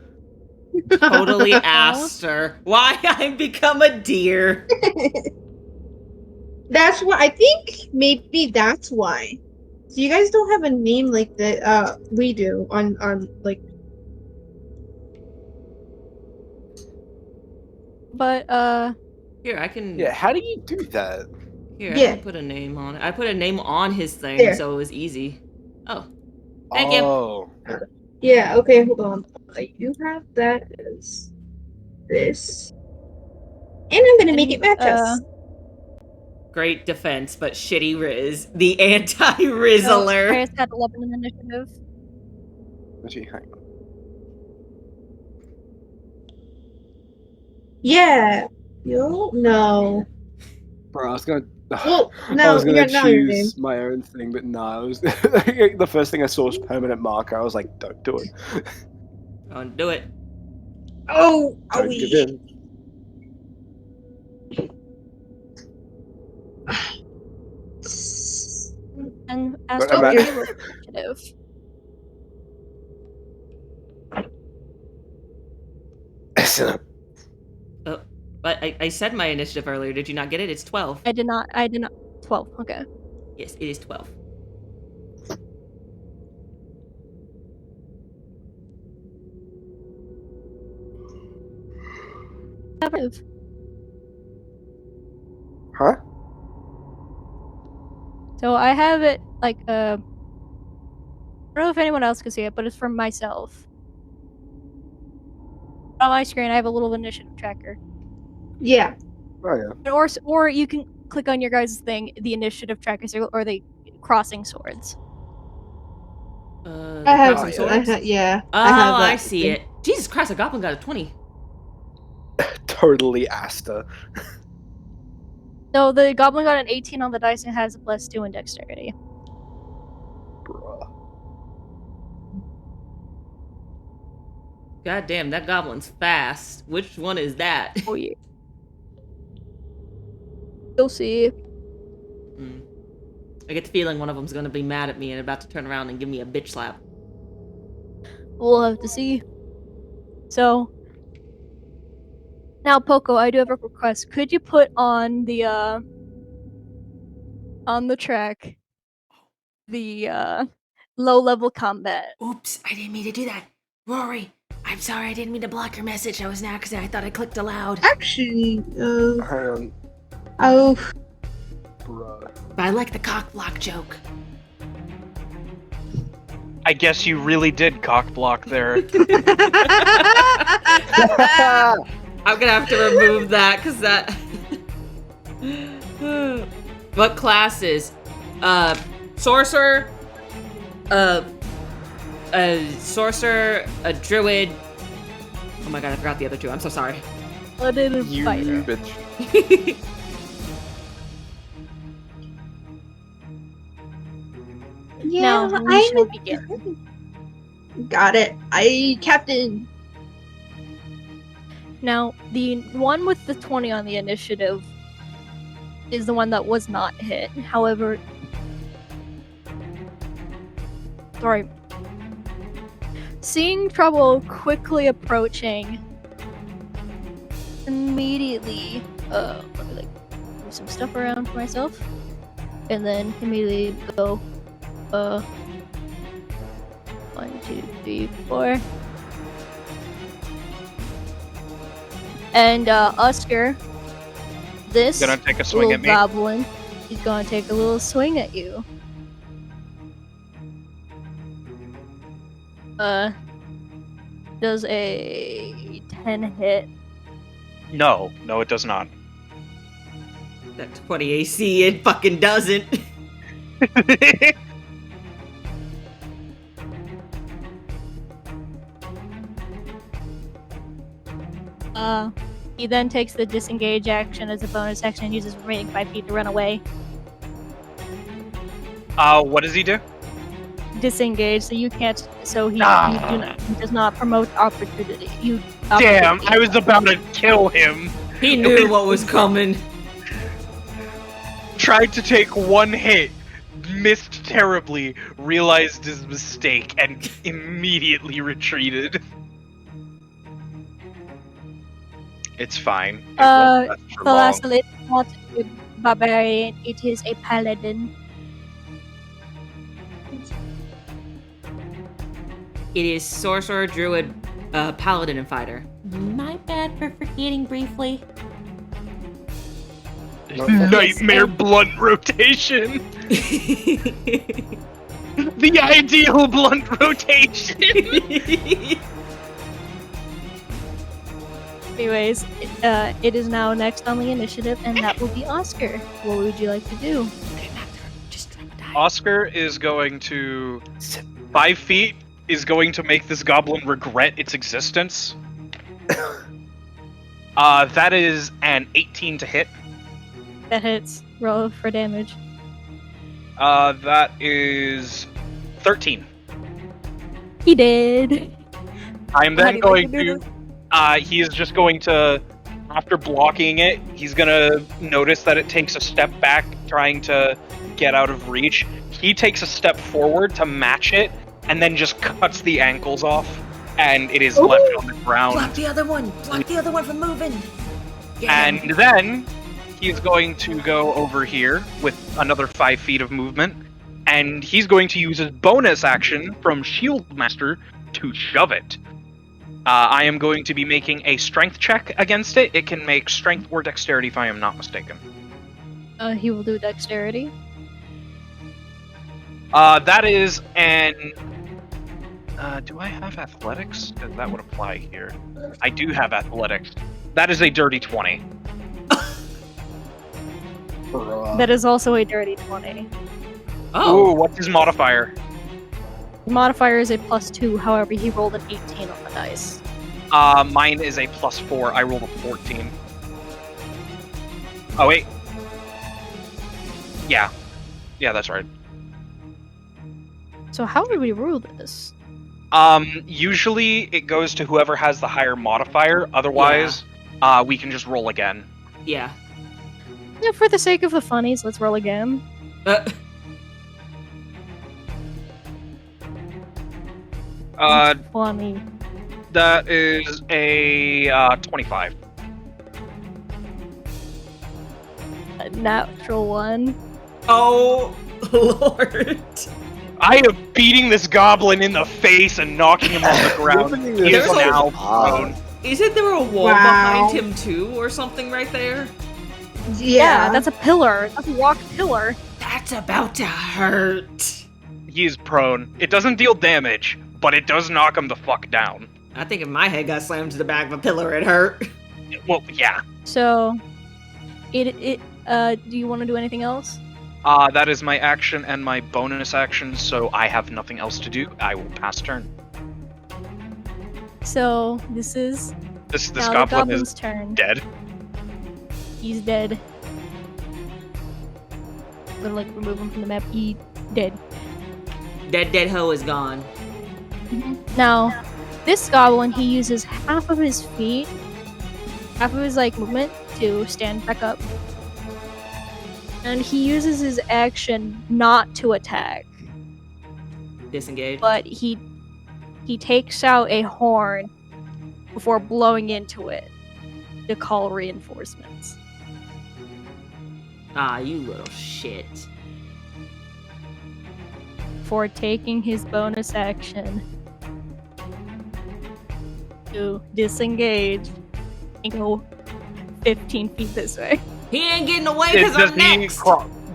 Totally Aster. Why I become a deer? That's why I think maybe that's why. So you guys don't have a name like that we do on like But Here, I can. Yeah, how do you do that? Here, I Yeah. can put a name on it. I put a name on his thing, There. so it was easy. Oh, thank you. Oh. yeah, okay, hold on. You have that as this. And I'm gonna make it match us. Great defense, but shitty Riz. The anti-Rizzler. Reyes had 11 in initiative. Actually, hang on. Yeah. You no. Bro, I was gonna. Well, I no, was gonna you're not your name. choose my own thing, but no, I was the first thing I saw was permanent marker. I was like, don't do it. Don't do it. Oh, Don't give in. And But Aster, I'm what at- did you roll for initiative? Excellent. But I said my initiative earlier. Did you not get it? It's 12. I did not. 12. Okay. Yes, it is 12. Huh? So I have it like I don't know if anyone else can see it, but it's from myself. On my screen, I have a little initiative tracker. Yeah. Oh yeah. Or you can click on your guys' thing, the initiative tracker circle, or the crossing swords. The I have, crossing Oh, yeah. swords? yeah. Oh, I have that. I see it. Jesus Christ, a goblin got a 20. Totally Asta. So the goblin got an 18 on the dice and has a +2 in dexterity. Bruh. God damn, that goblin's fast. Which one is that? Oh yeah. You'll see. Mm. I get the feeling one of them's gonna be mad at me and about to turn around and give me a bitch slap. We'll have to see. So now, Poco, I do have a request. Could you put on the track the low level combat? Oops, I didn't mean to do that. Rory, I'm sorry, I didn't mean to block your message. I was an accident. I thought I clicked aloud. Actually, Hang on. oh, Bruh. But I like the cock block joke. I guess you really did cock block there. I'm gonna have to remove that because that. What classes? Sorcerer. A sorcerer, a druid. Oh my god, I forgot the other two. I'm so sorry. Paladin and You fighter. bitch. Now yeah, we shall begin. Got it. Captain. Now, the one with the 20 on the initiative is the one that was not hit. However, sorry. Seeing trouble quickly approaching, immediately, let me like move some stuff around for myself, and then immediately go, 1, 2, 3, 4. And Oscar, this Gonna take a swing little at me. goblin is gonna take a little swing at you. Does a 10 hit? No, it does not. That 20 AC, it fucking doesn't. He then takes the disengage action as a bonus action and uses remaining 5 feet to run away. What does he do? Disengage, so you can't. So he does not promote opportunity. Damn, I was about to kill him. He knew what was coming. Tried to take one hit, missed terribly, realized his mistake, and immediately retreated. It's fine. It won't last for The long. last it is not a barbarian, it is a paladin. It is sorcerer, druid, paladin, and fighter. My bad for forgetting briefly. Nightmare blunt rotation. The ideal blunt rotation. Anyways, it is now next on the initiative, and that will be Oscar. What would you like to do? Just drop a die. Oscar is going to 5 feet. Is going to make this goblin regret its existence. That is an 18 to hit. That hits. Roll for damage. That is 13. He did. I am How then do you going like to do to. He is just going to, after blocking it, he's gonna notice that it takes a step back, trying to get out of reach. He takes a step forward to match it, and then just cuts the ankles off, and it is left on the ground. Block the other one. Block the other one from moving. Get him. And then he's going to go over here with another 5 feet of movement, and he's going to use his bonus action from Shield Master to shove it. I am going to be making a strength check against it. It can make strength or dexterity if I am not mistaken. He will do dexterity. That is an... do I have athletics? 'Cause that would apply here. I do have athletics. That is a dirty 20. Bruh. That is also a dirty 20. Ooh, Oh, what's his modifier? The modifier is a +2, however, he rolled an 18 on the dice. Mine is a +4. I rolled a 14. Oh wait. Yeah. Yeah, that's right. So how would we rule this? Usually it goes to whoever has the higher modifier. Otherwise, we can just roll again. yeah. Yeah, for the sake of the funnies, let's roll again. Uh, Funny. that is a 25. A natural 1. Oh, Lord. I am beating this goblin in the face and knocking him on the ground. He is There's a- now prone. Isn't there a wall Wow. behind him too, or something right there? Yeah, that's a pillar. That's a rock pillar. That's about to hurt. He is prone. It doesn't deal damage, but it does knock him the fuck down. I think if my head got slammed to the back of a pillar, it hurt. Well, yeah. So, do you want to do anything else? That is my action and my bonus action, so I have nothing else to do. I will pass turn. So, this is This now the goblin goblin's is turn. dead. He's dead. I'm gonna, remove him from the map. He dead. That dead hoe is gone. Now, this goblin, he uses half of his feet, half of his, movement to stand back up. And he uses his action not to attack, Disengage. but he takes out a horn before blowing into it to call reinforcements. Ah, you little shit. For taking his bonus action to disengage and go 15 feet this way. He ain't getting away because I'm next.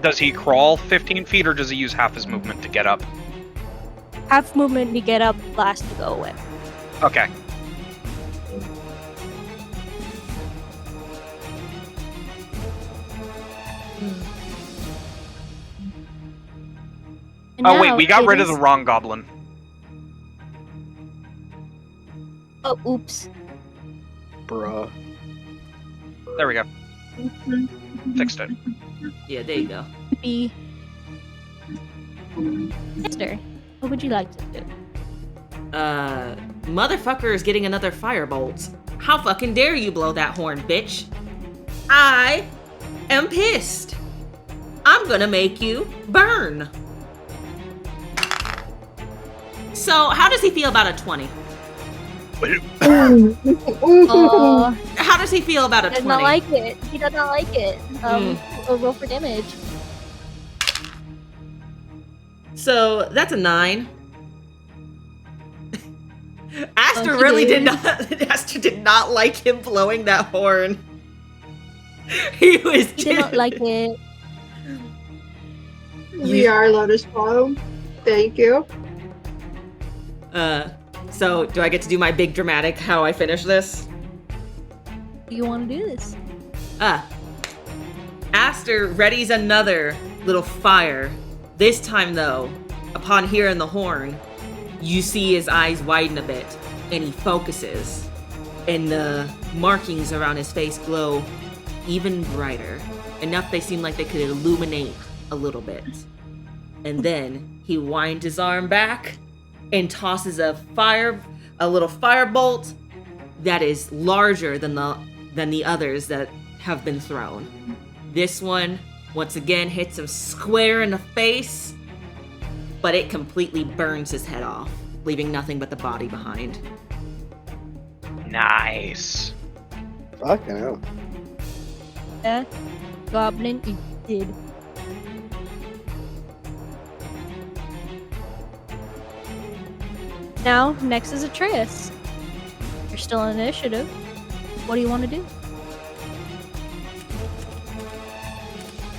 Does he crawl 15 feet, or does he use half his movement to get up? Half movement to get up, last to go away. Okay. And Oh wait, now we got it rid of is- the wrong goblin. Oh, oops. Bruh. There we go. Fixed it. Yeah, there you go. Be. Esther, what would you like to do? Motherfucker is getting another firebolt. How fucking dare you blow that horn, bitch? I am pissed. I'm gonna make you burn. So, how does he feel about a 20? How does he feel about a He does 20? not like it. He does not like it. We'll roll for damage. So, that's a 9. Aster he really did. did not. Aster did not like him blowing that horn. He was. He did not like it. We are Lotus Bottom. Thank you. So do I get to do my big dramatic how I finish this? Do you want to do this? Aster readies another little fire. This time though, upon hearing the horn, you see his eyes widen a bit and he focuses. And the markings around his face glow even brighter. Enough they seem like they could illuminate a little bit. And then he winds his arm back and tosses a little firebolt that is larger than the others that have been thrown. This one, once again, hits him square in the face, but it completely burns his head off, leaving nothing but the body behind. Nice. Fucking hell. Yeah. Goblin, you did. Now, next is Atreus. You're still in initiative. What do you want to do?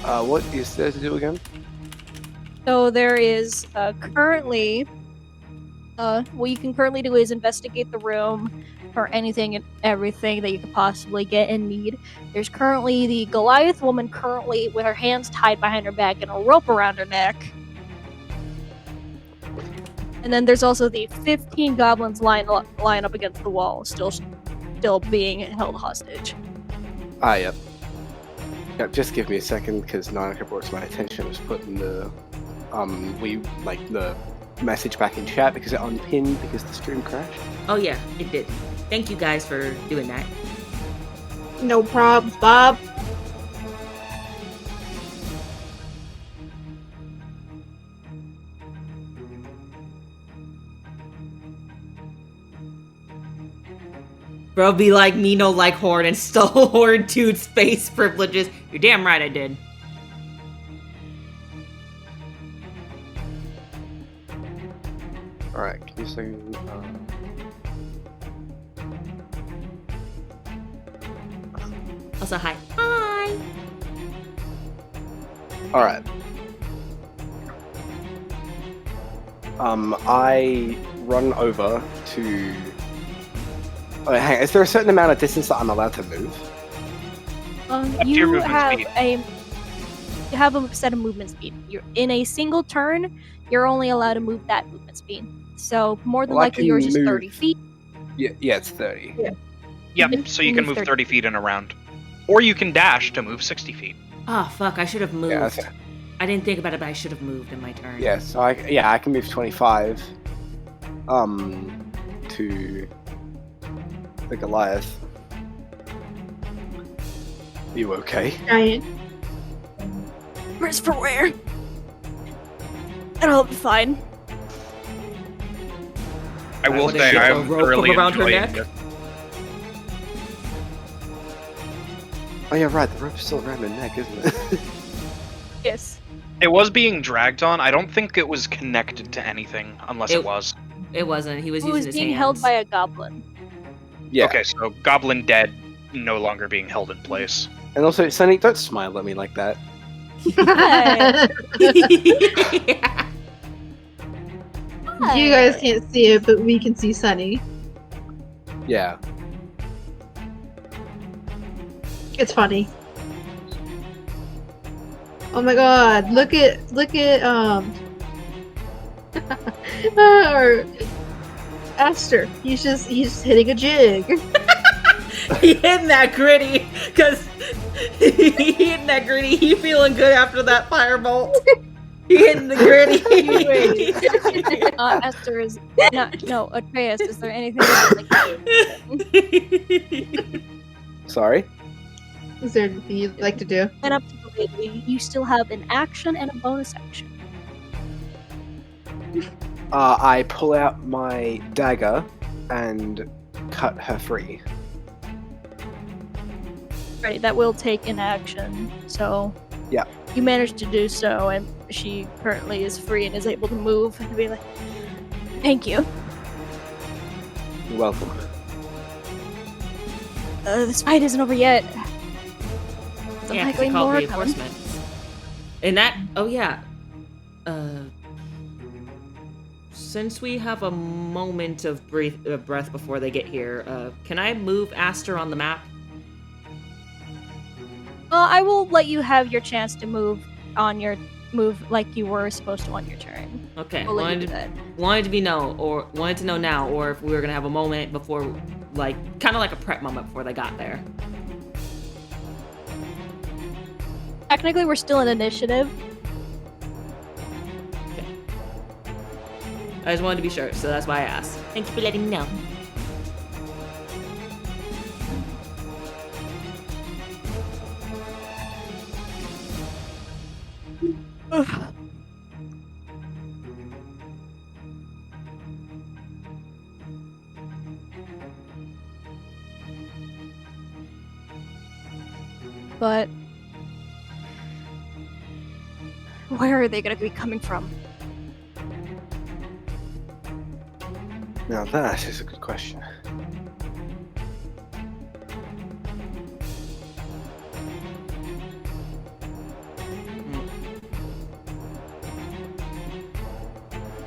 What is there to do again? So there is currently, what you can currently do is investigate the room, for anything and everything that you could possibly get and need. There's currently the Goliath woman currently with her hands tied behind her back and a rope around her neck. And then there's also the 15 goblins lying up against the wall, still being held hostage. Yep. Yep, just give me a second, because Nanaka brought to my attention. I was putting the the message back in chat because it unpinned because the stream crashed. Oh yeah, it did. Thank you guys for doing that. No problems, Bob. Bro, be like me, no like Horde, and stole Horde 2 space privileges. You're damn right I did. Alright, can you say... Also, hi. Hi! Alright. I run over to... Oh, hang on, is there a certain amount of distance that I'm allowed to move? Up to your movement speed. You have a set of movement speed. You're in a single turn. You're only allowed to move that movement speed. So more than Well, I likely, can yours is move- 30 feet. Yeah, it's 30. Yep, so you can move 30 feet in a round. Or you can dash to move 60 feet. Oh, fuck, I should have moved. Yeah, okay. I didn't think about it, but I should have moved in my turn. Yeah, so I can move 25 to the Goliath. Are you okay? Giant. Where's for where? And I'll be fine. I will wouldn't say get I a am rope thoroughly around her enjoying neck? it. Oh yeah, right, the rope's still around her neck, isn't it? Yes. It was being dragged on. I don't think it was connected to anything, unless it was. It wasn't. He was It using was his being hands. held by a goblin. Yeah. Okay, so Goblin dead, no longer being held in place. And also, Sunny, don't smile at me like that. Yeah. You guys can't see it, but we can see Sunny. Yeah. It's funny. Oh my god, look at or Aster. He's just hitting a jig. He hitting that gritty, because he hitting that gritty. He feeling good after that firebolt. He hitting the gritty. Esther is no Atreus. Is there anything you'd like to Sorry? Is there anything you'd like to do? And up to the lady, you still have an action and a bonus action. I pull out my dagger and cut her free. Right, that will take an action. So Yeah. you managed to do so, and she currently is free and is able to move and be like, "Thank you. You're welcome. This fight isn't over yet." Yeah, 'cause Likely he called more reinforcements. And that, oh yeah. Since we have a moment of breath before they get here, can I move Aster on the map? I will let you have your chance to move like you were supposed to on your turn. Okay, We'll let you do that. wanted to know now, or if we were gonna have a moment before, like, kind of like a prep moment before they got there. Technically, we're still in initiative. I just wanted to be sure, so that's why I asked. Thank you for letting me know. But where are they going to be coming from? Now that is a good question.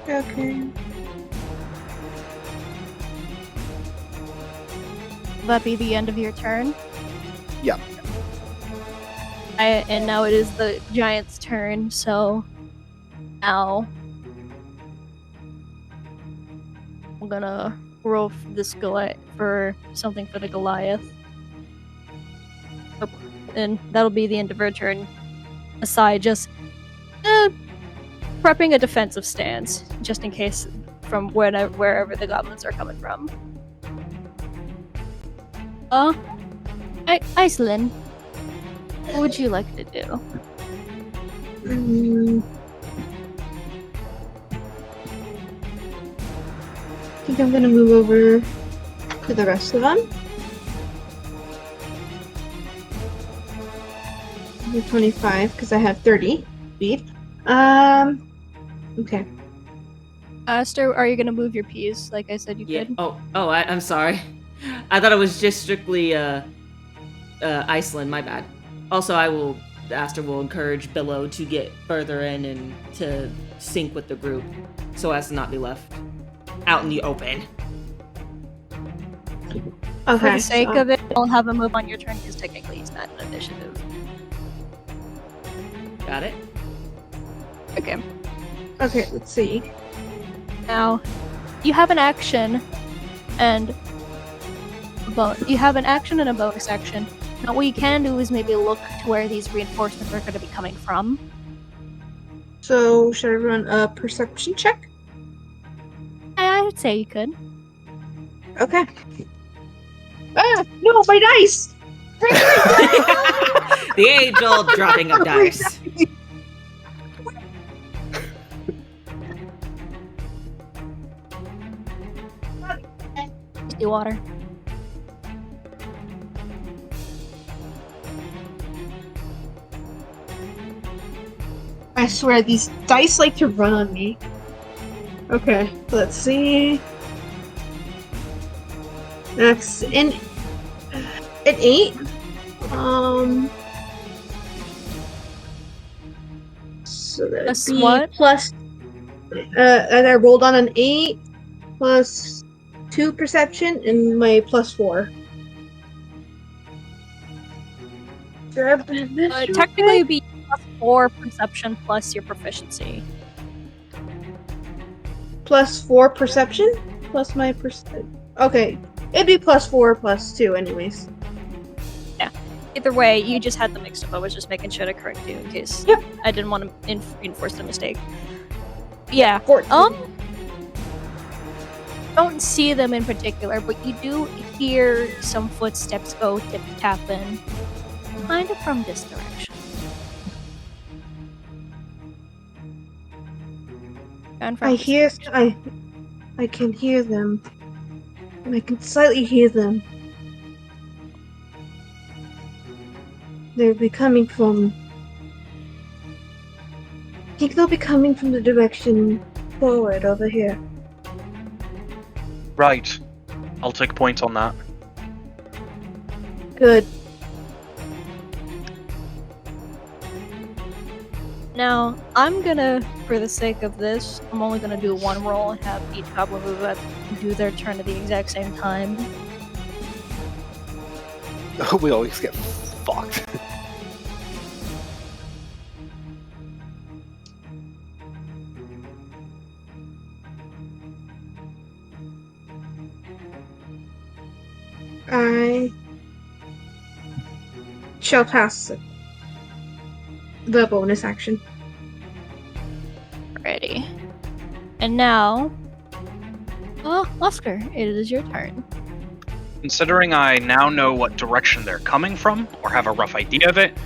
Okay. that be the end of your turn? Yeah. And now it is the giant's turn, so now I'm gonna roll this for something for the Goliath. And that'll be the end of her turn. Aside, just prepping a defensive stance, just in case from wherever the goblins are coming from. Iceland, what would you like to do? I think I'm gonna move over to the rest of them. 25 because I have 30 speed. Okay. Aster, are you gonna move your piece like I said you could? I'm sorry. I thought it was just strictly Iceland. My bad. Also, Aster will encourage Billow to get further in and to sync with the group, so as to not be left out in the open. Okay. For the sake of it, I'll have him move on your turn because technically he's not an initiative. Got it? Okay. Okay, let's see. Now, you have an action and you have an action and a bonus action. Now, what you can do is maybe look to where these reinforcements are going to be coming from. So, should I run a perception check? I would say you could. Okay. Ah, no, my dice! The age-old dropping of dice. Tasty water. I swear, these dice like to run on me. Okay, let's see. That's an 8. So that'd Plus be what? plus. And I rolled on an 8 plus 2 perception and my plus 4. Grab this real Technically, quick. it'd be plus 4 perception plus your proficiency. Plus 4 perception plus my Okay, it'd be plus 4 plus 2 anyways. Either way, you just had them mixed up. I was just making sure to correct you in case Yep. I didn't want to reinforce the mistake. Yeah. 14. Don't see them in particular, but you do hear some footsteps go tip-tapping, kind of from this direction. And from this direction. I can hear them. And I can slightly hear them. They'll be coming from... I think they'll be coming from the direction forward over here. Right. I'll take point on that. Good. Now, I'm gonna, for the sake of this, I'm only gonna do one roll and have each goblin move do their turn at the exact same time. We always get fucked. I shall pass the bonus action. Ready. And now, Oscar, it is your turn. Considering I now know what direction they're coming from, or have a rough idea of it,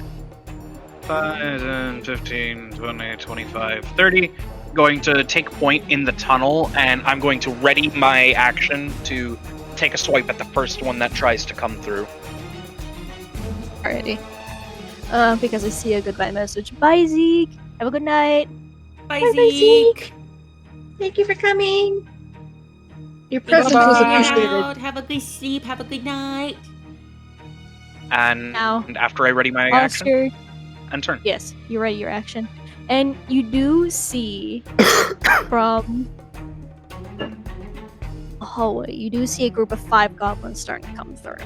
5, 15, 20, 25, 30, going to take point in the tunnel, and I'm going to ready my action to take a swipe at the first one that tries to come through. Alrighty. Because I see a goodbye message. Bye, Zeke. Have a good night. Bye, Bye, Zeke. Thank you for coming. Your presence was Bye-bye. appreciated. Have a good sleep. Have a good night. And Now, after I ready my action, Oscar, and turn. yes, you ready your action. And you do see from hallway, you do see a group of 5 goblins starting to come through.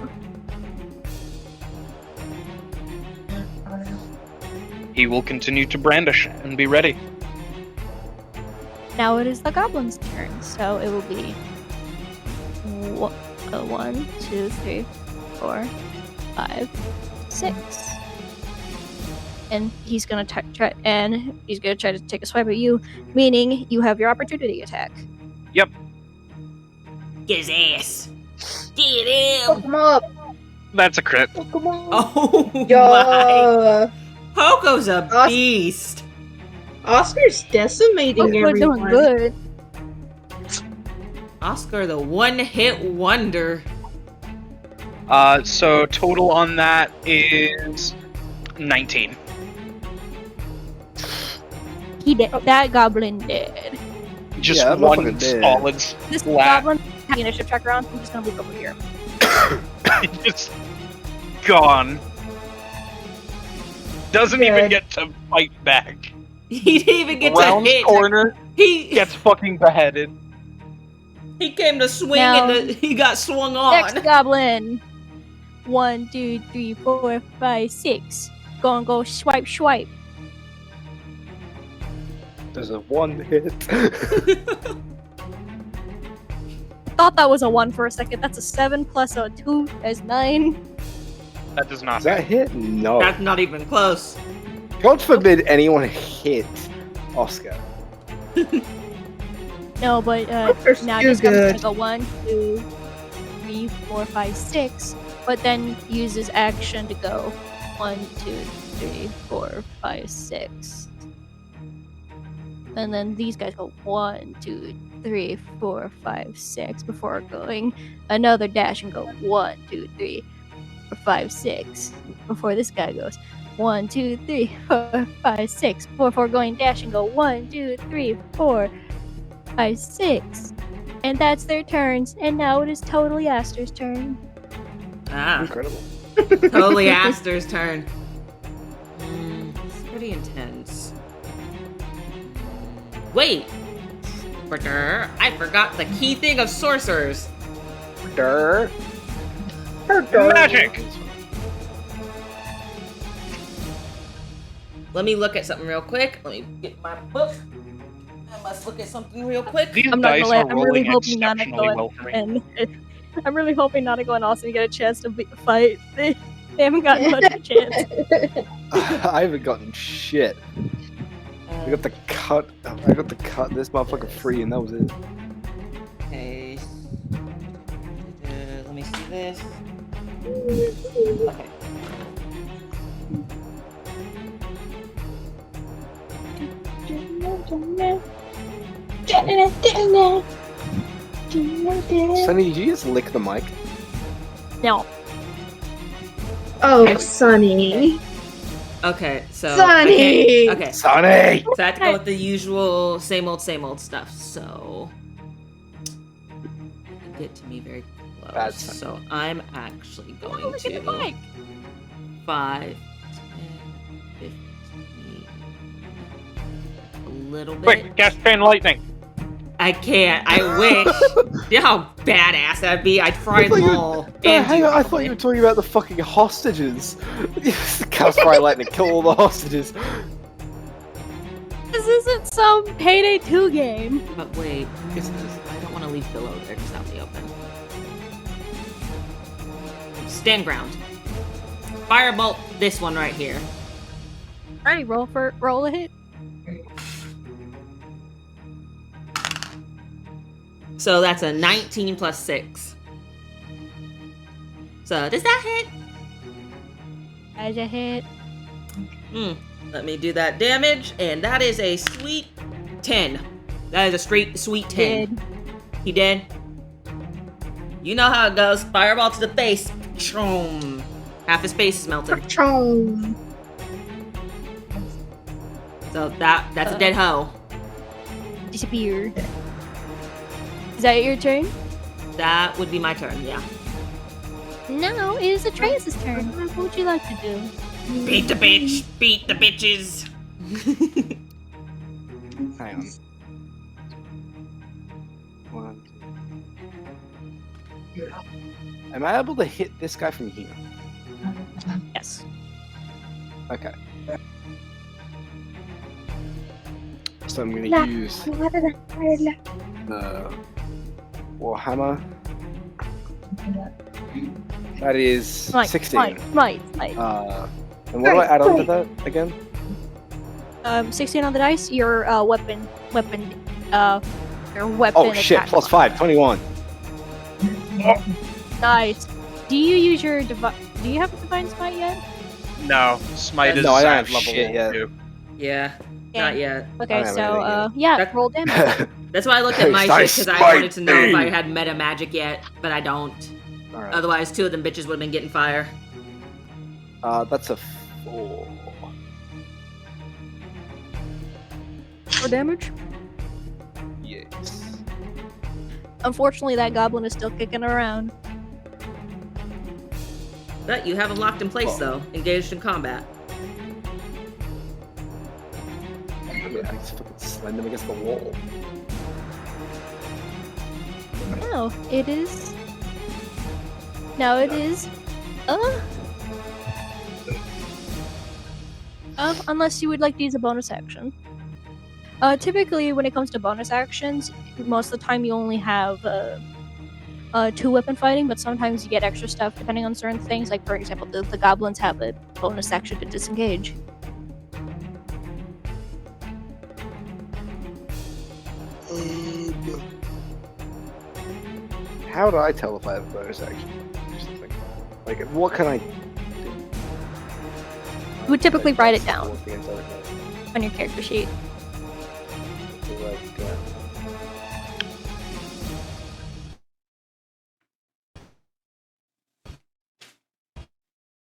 He will continue to brandish and be ready. Now it is the goblins' turn, so it will be 1, 2, 3, 4, 5, 6. And he's gonna try to take a swipe at you, meaning you have your opportunity attack. Yep. Get his ass. Get Fuck him. him up. That's a crit. Fuck him up. Oh my. Yo. Poco's a Os- beast. Oscar's decimating We're doing everyone. good. Oscar, the one-hit wonder. So total on that is 19. That goblin dead. Just Yeah, that one motherfucker dead. solid This splat. goblin has the initiative check around. I'm just gonna move over here. Just gone. Doesn't even Dead. get to fight back. He didn't even get to Rounds hit. corner, He gets fucking beheaded. he came to swing Now- and he got swung on. Next goblin. 1, 2, 3, 4, 5, 6. Go swipe. There's a one hit. Thought that was a 1 for a second. That's a 7 plus a 2 is 9. That does not Does that hit? No. That's not even close. God forbid anyone hit Oscar. No, but Oscar's now too this one's good. gonna go 1, 2, 3, 4, 5, 6. But then use his action to go 1, 2, 3, 4, 5, 6. And then these guys go 1, 2, 3, 4, 5, 6 before going another dash and go 1, 2, 3, 4, 5, 6 before this guy goes 1, 2, 3, 4, 5, 6 before going dash and go 1, 2, 3, 4, 5, 6. And that's their turns. And now it is totally Aster's turn. Ah, Incredible. totally Aster's turn. It's pretty intense. Wait. Fricker, I forgot the key thing of sorcerers. Durr. Magic! Let me look at something real quick. Let me get my book. I must look at something real quick. These I'm not dice gonna lie, are I'm really rolling hoping Nana exceptionally going well for me. and I'm really hoping Nanago and Austin get a chance to fight. They haven't gotten much of a chance. I haven't gotten shit. I got the cut. I got the cut this motherfucker free, and that was it. Okay. Let me see this. Okay. Sonny, did you just lick the mic? No, Oh, Sonny. Okay, so Sonny! Okay. Sonny! So I have to go with the usual same old stuff. So you get to me very close. Bad Sonny. So I'm actually going look at the to mic. 5, 10, 15, a little bit. Quick, cast Fan Lightning! I can't. I wish. You know how badass that'd be? I'd fry them all. No, And hang you, on, I thought probably. you were talking about the fucking hostages. Cast Fire Lightning, kill all the hostages. This isn't some Payday 2 game. But wait, I don't want to leave below there just out in the open. Stand ground. Firebolt this one right here. Ready, roll a hit. So that's a 19 plus 6. So does that hit? As a hit. Let me do that damage, and that is a sweet 10. That is a straight sweet 10. Did. He dead? You know how it goes. Fireball to the face. Chom. Half his face is melted. Chong. So that's a dead hoe. Disappear. Is that your turn? That would be my turn, yeah. No, it is Atreus' turn. What would you like to do? Beat the bitch! Beat the bitches! Hang on. 1, Am I able to hit this guy from here? Yes. Okay. So I'm going to use the Warhammer. That is 16. Right. And what do I add on to that again? 16 on the dice. Your weapon. Oh shit! attack Plus mod. 5, 21. Nice. Do you use your divine? Do you have a divine smite yet? No, smite is No, I don't at have level shit yet. 2. Yeah, Yeah. not yet. Okay, I don't have so anything yeah, That- roll damage. That's why I looked at my shit, Nice because I wanted to know if I fight. had meta magic yet, but I don't. All right. Otherwise, 2 of them bitches would have been getting fire. That's a 4. For damage. Yes. Unfortunately, that goblin is still kicking around. But you have them locked in place, though, engaged in combat. Yeah, I just fucking slam them against the wall. No, it is. No, it is. Unless you would like to use a bonus action. Typically, when it comes to bonus actions, most of the time you only have 2 weapon fighting, but sometimes you get extra stuff depending on certain things. Like, for example, the goblins have a bonus action to disengage. How do I tell if I have a bonus action? Just think, like, what can I do? You would typically write it down Towards the end of it. on your character sheet. Like,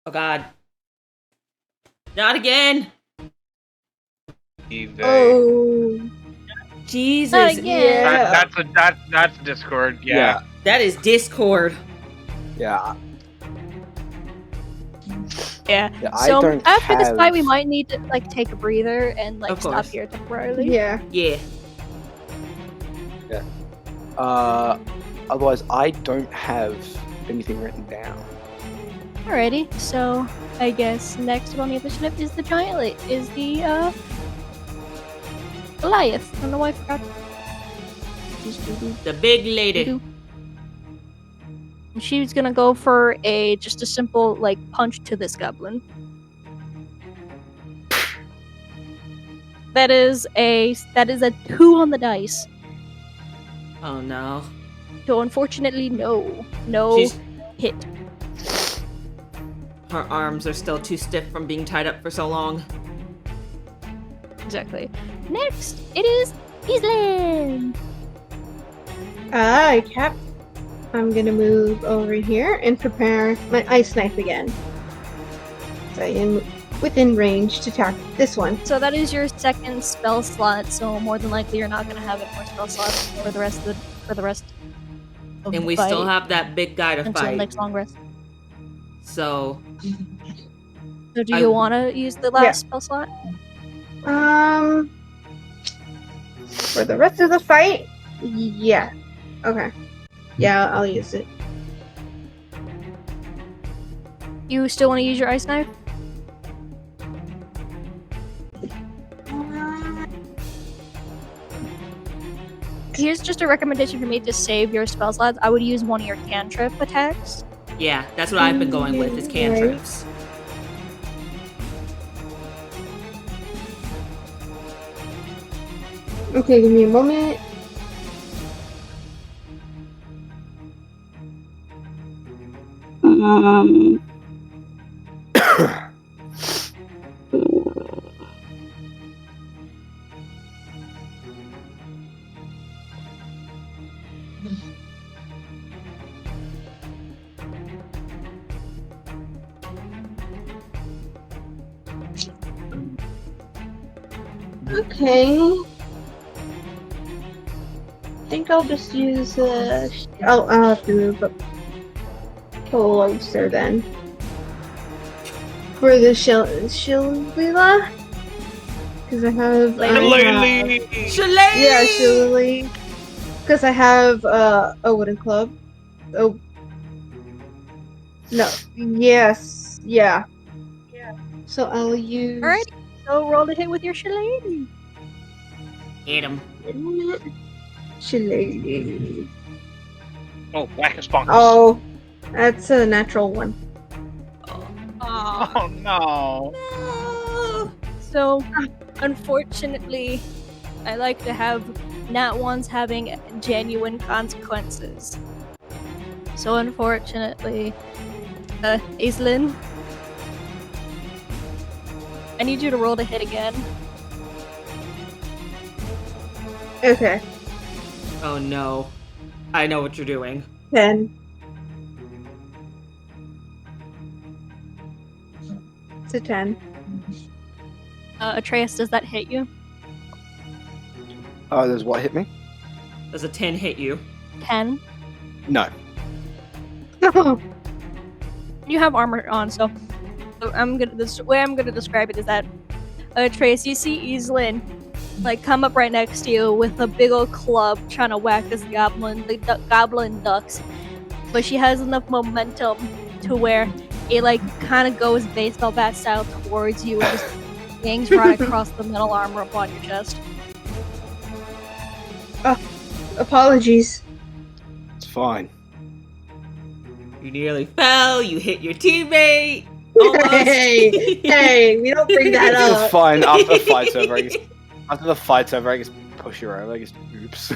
Oh god. Not again! Oh. Jesus. Not again. Yeah. That's Discord. Yeah. That is Discord. yeah. Yeah. Yeah, I So don't after this have- fight, we might need to like take a breather and like Of stop course. here temporarily. Yeah. Yeah. Otherwise, I don't have anything written down. Alrighty. So I guess next on the initiative is the giant. Is the Goliath. I don't know why I forgot. The big lady. And she's gonna go for just a simple like punch to this goblin. That is a 2 on the dice. Oh no. So unfortunately, no She's- hit. Her arms are still too stiff from being tied up for so long. Exactly. Next, it is Island. Alright, Cap. I'm gonna move over here and prepare my ice knife again. So I am within range to attack this one. So that is your second spell slot. So more than likely, you're not gonna have any more spell slots for the rest of And the we fight still have that big guy to until fight. next long rest. So, So do I- you want to use the last Yeah. spell slot? For the rest of the fight, yeah. Okay. Yeah, I'll use it. You still want to use your ice knife? Here's just a recommendation for me to save your spell slots. I would use one of your cantrip attacks. yeah, that's what I've been going with, is cantrips. Okay, give me a moment. Okay. I think I'll just use I'll have to move up closer then. For the Shillelagh? Because I have Shillelagh! yeah, Shillelagh. Because I have a wooden club. Oh, No. Yes. Yeah. So I'll use. Alright, so roll to hit with your shillelagh. Hit him. Shillelagh. Oh, whack a sponkers. Oh, that's a natural one. Oh no. So, unfortunately, I like to have nat ones having genuine consequences. So, unfortunately, Aislinn, I need you to roll to hit again. Okay. Oh no. I know what you're doing. 10. It's a 10. Atreus, does that hit you? Does what hit me? Does a 10 hit you? 10. No. You have armor on, so the way I'm gonna describe it is that Trace, you see Aislinn like come up right next to you with a big old club trying to whack this goblin. The goblin ducks, but she has enough momentum to where it like kind of goes baseball bat style towards you and just bangs right across the metal armor upon your chest. Apologies. It's fine. You nearly fell, you hit your teammate. Almost. Hey, we don't bring that It's up. fine. After the fight's over, I just push her over. I just oops.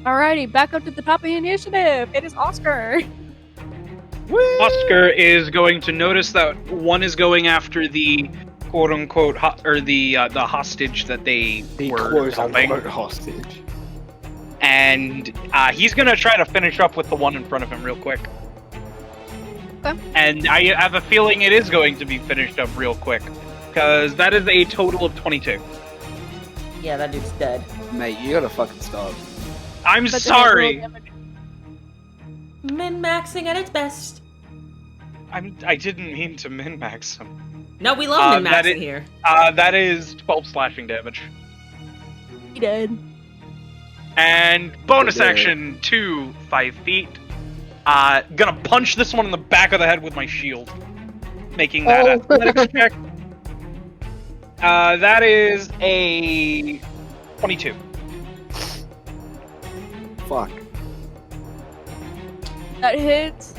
Alrighty, back up to the top of the initiative. It is Oscar. Oscar is going to notice that one is going after the quote-unquote the hostage that they were helping, quote-unquote hostage. and he's gonna try to finish up with the one in front of him real quick. Okay. And I have a feeling it is going to be finished up real quick, because that is a total of 22. Yeah, that dude's dead. Mate, you gotta fucking stop. I'm But the sorry. hit roll damage- Min-maxing at its best. I didn't mean to min-max him. No, we love that min-maxing is- here. That is 12 slashing damage. He did. And bonus Yeah. action to 5 feet. Gonna punch this one in the back of the head with my shield, making that Oh. athletics check. That is a 22. Fuck. That hits.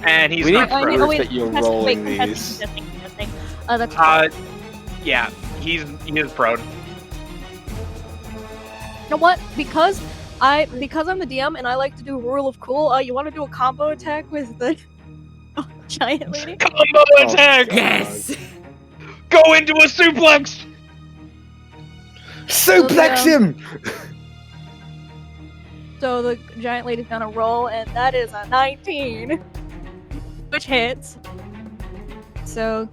And he's We not need prone. proof that you're rolling contesting, these. contesting. That's Yeah, he is prone. You know what? Because I'm the DM and I like to do rule of cool. You want to do a combo attack with the giant lady? Combo attack! God. Yes! Go into a suplex! Suplex him! So the giant lady's gonna roll, and that is a 19, which hits. So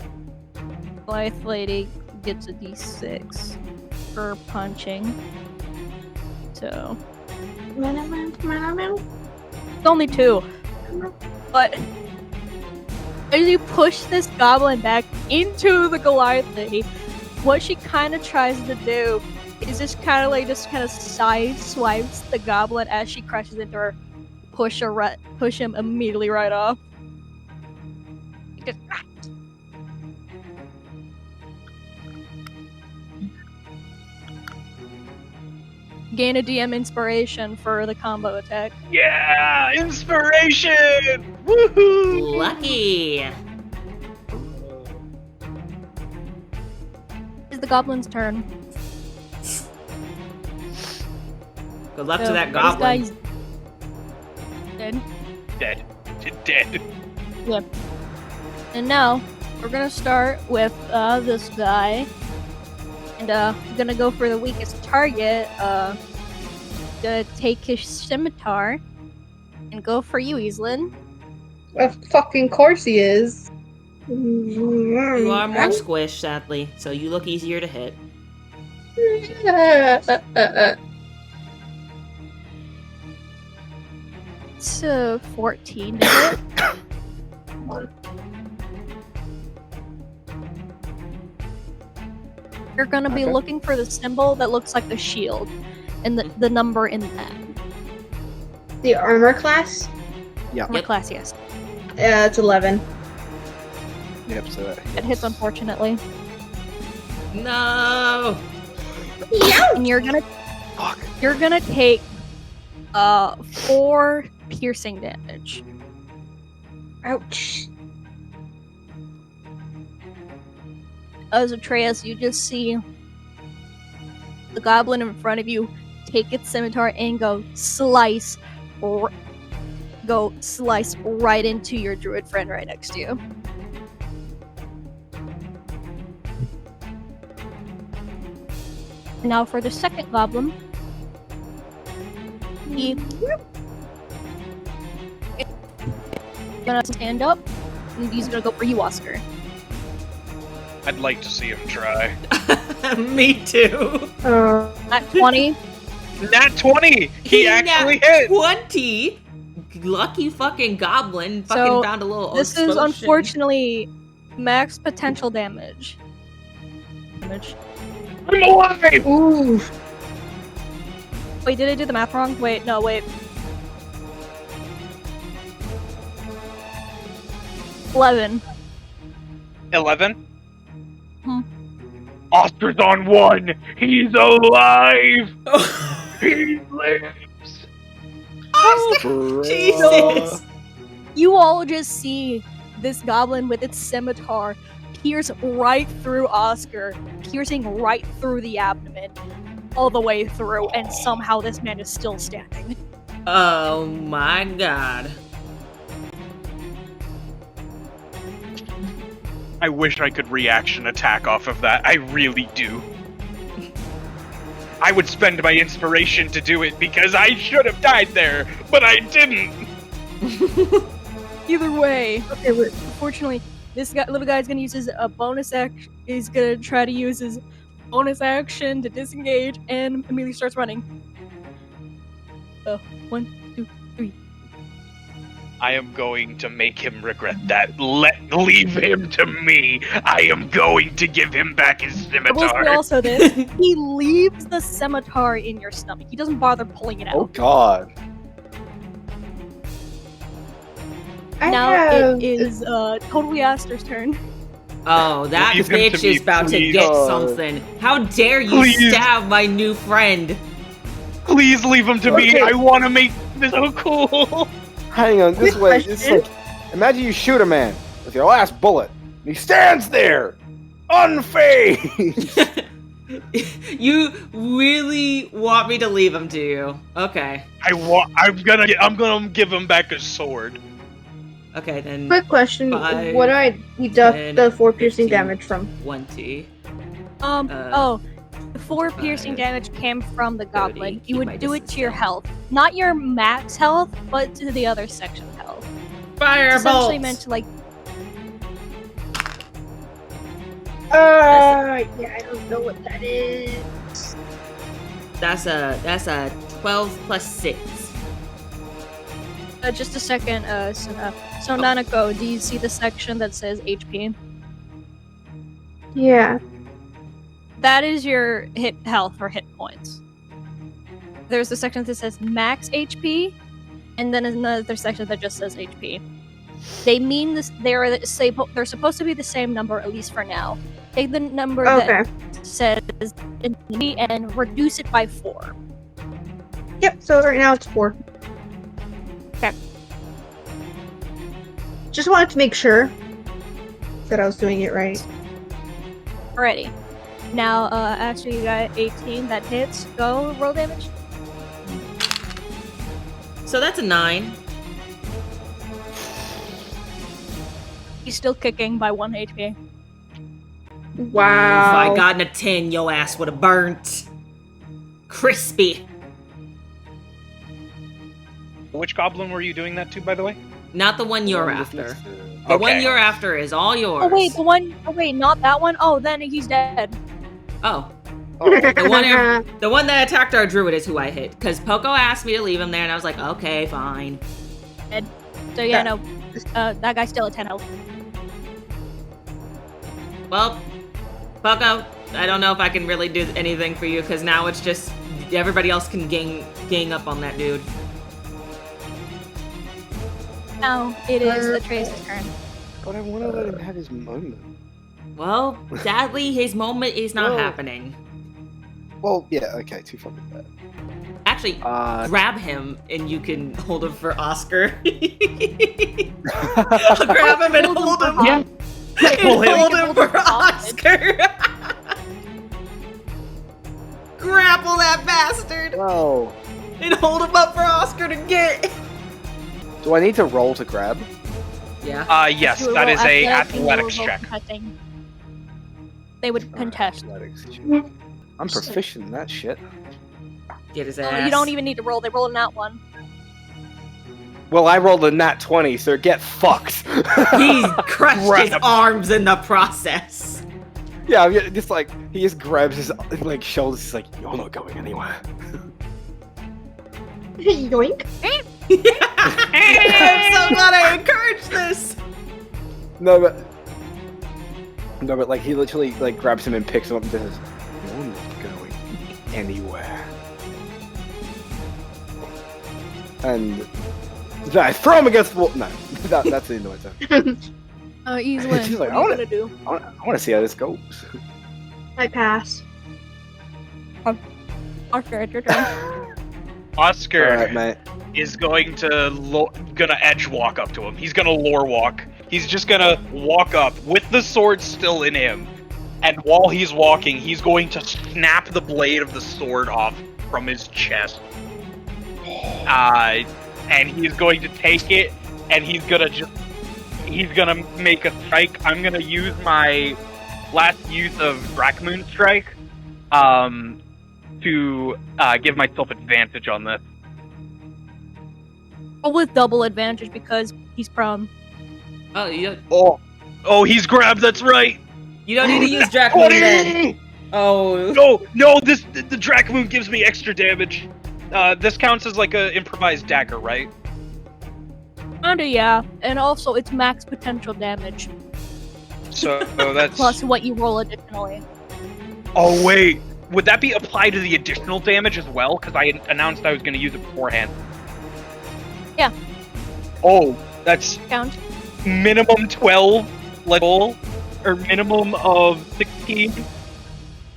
Blythe lady gets a d6 for punching. So it's only 2, but as you push this goblin back into the Goliath lady, what she kind of tries to do is just kind of side swipes the goblin as she crashes into her, push him immediately right off. Just, gain a DM inspiration for the combo attack. Yeah! Inspiration! Woohoo! Lucky! It's the goblin's turn. Good luck So, to that this goblin. guy's dead. Dead. Dead. And now we're gonna start with this guy, and I'm gonna go for the weakest target. Gonna take his scimitar and go for you, Aislinn. Of fucking course he is. You are more squished, sadly, so you look easier to hit. So 14 to hit. You're gonna be Okay. looking for the symbol that looks like a shield, and the number in that. The armor class? Armor Yep. class, yes. It's 11. Yep, so It hits, unfortunately. No. And you're gonna take 4 piercing damage. Ouch. As Atreus, you just see the goblin in front of you take its scimitar and go slice right into your druid friend right next to you. Now for the second goblin, he's gonna stand up and he's gonna go for you, Oscar. I'd like to see him try. Me too. At 20. Nat 20! He actually hit! 20. Lucky fucking goblin. Fucking So, found a little This is explosion. unfortunately max potential damage. I'm alive! Ooh. Wait, did I do the math wrong? Wait, no, wait. 11. 11? Hmm. Oscar's on 1! He's alive! He lives! Oh, Jesus. You all just see this goblin with its scimitar pierce right through Oscar, piercing right through the abdomen, all the way through, and somehow this man is still standing. Oh my god. I wish I could reaction attack off of that. I really do. I would spend my inspiration to do it because I should have died there, but I didn't. Either way, Okay, wait. unfortunately, this little guy's gonna use his bonus action. He's gonna try to use his bonus action to disengage and immediately starts running. 1, 2, 3. I am going to make him regret that. Leave him to me. I am going to give him back his I will say scimitar. also this: he leaves the scimitar in your stomach. He doesn't bother pulling it Oh out. God. Now it is totally Aster's turn. Oh, that Leave him bitch to me, is about to please. get something. How dare you Please. stab my new friend? Please leave him to me. Okay. I want to make this so cool. Hang on, this Quick way. It's question. like, imagine you shoot a man with your last bullet. And he stands there, unfazed. You really want me to leave him to you? Okay. I'm gonna give him back his sword. Okay, then Quick question. 5, What do I deduct 10, the 4 piercing 15. damage from? 20. The 4 piercing 5, damage came from the 30, goblin. keep You my would do it distance to your down. health. Not your max health, but to the other section of health. It's essentially Firebolt! meant to, like, Yeah, I don't know what that is. That's a 12 plus 6. just a second, so Nanako, do you see the section that says HP? Yeah. That is your hit health or hit points. There's a section that says max HP, and then another section that just says HP. They mean this. They're supposed to be the same number, at least for now. Take the number Okay. that says infinity and reduce it by 4. Yep, so right now it's 4. Okay. Just wanted to make sure that I was doing it right. Alrighty. Now, actually, you got 18. That hits. Go roll damage. So that's a 9. He's still kicking by 1 HP. Wow. If I gotten a 10, your ass would have burnt. Crispy. Which goblin were you doing that to, by the way? Not the one you're Um, this after. next to- The one Okay. you're after is all yours. Oh wait, the one. Oh wait, not that one. Oh, then he's dead. Oh, Oh, the one that attacked our druid is who I hit. Because Poco asked me to leave him there, and I was like, okay, fine. So yeah, no, that guy's still at 10 health. Well, Poco, I don't know if I can really do anything for you, because now it's just everybody else can gang up on that dude. Now it is Atreus' turn. God, I want to let him have his moment. Well, sadly, his moment is not Well- happening. Well, yeah, okay, too fucking bad. Actually, grab him and you can hold him for Oscar. Grab him and hold him. Yeah. And hold him for Oscar. Grapple that bastard Wow. and hold him up for Oscar to get. Do I need to roll to grab? Yeah. Yes, Do that roll is a athletics and you athletics roll check. contesting. They would contest. Athletics. I'm proficient in that shit. Get his Oh, ass. you don't even need to roll. They roll a nat one. Well, I rolled a nat 20, so get fucked. He crushed his Grab. arms in the process. Yeah, I'm just like, he just grabs his like shoulders. He's like, you're not going anywhere. Yoink. I'm so glad I encouraged this. No, but like he literally like grabs him and picks him up and says, "You're not going anywhere." And I throw him against the wall. No, that's the end of my turn. Easlyn, She's like, what are you gonna do? I want to see how this goes. I pass. Oscar, it's your turn. Oscar Alright, mate. is going to gonna edge walk up to him. He's gonna lore walk. He's just gonna walk up with the sword still in him, and while he's walking, he's going to snap the blade of the sword off from his chest. And he's going to take it, and he's gonna make a strike. I'm gonna use my last use of Drachmoon Strike, to give myself advantage on this. Roll with double advantage because he's prone. Oh, you Oh, he's grabbed. That's right. don't need to use Dracmoon then. Oh. No, the Drachmoon gives me extra damage. This counts as like a improvised dagger, right? Kinda, yeah. And also, it's max potential damage. So that's Plus what you roll additionally. Oh wait, would that be applied to the additional damage as well? Because I announced I was going to use it beforehand. Yeah. Oh, that's Count. minimum 12 level, or minimum of 16.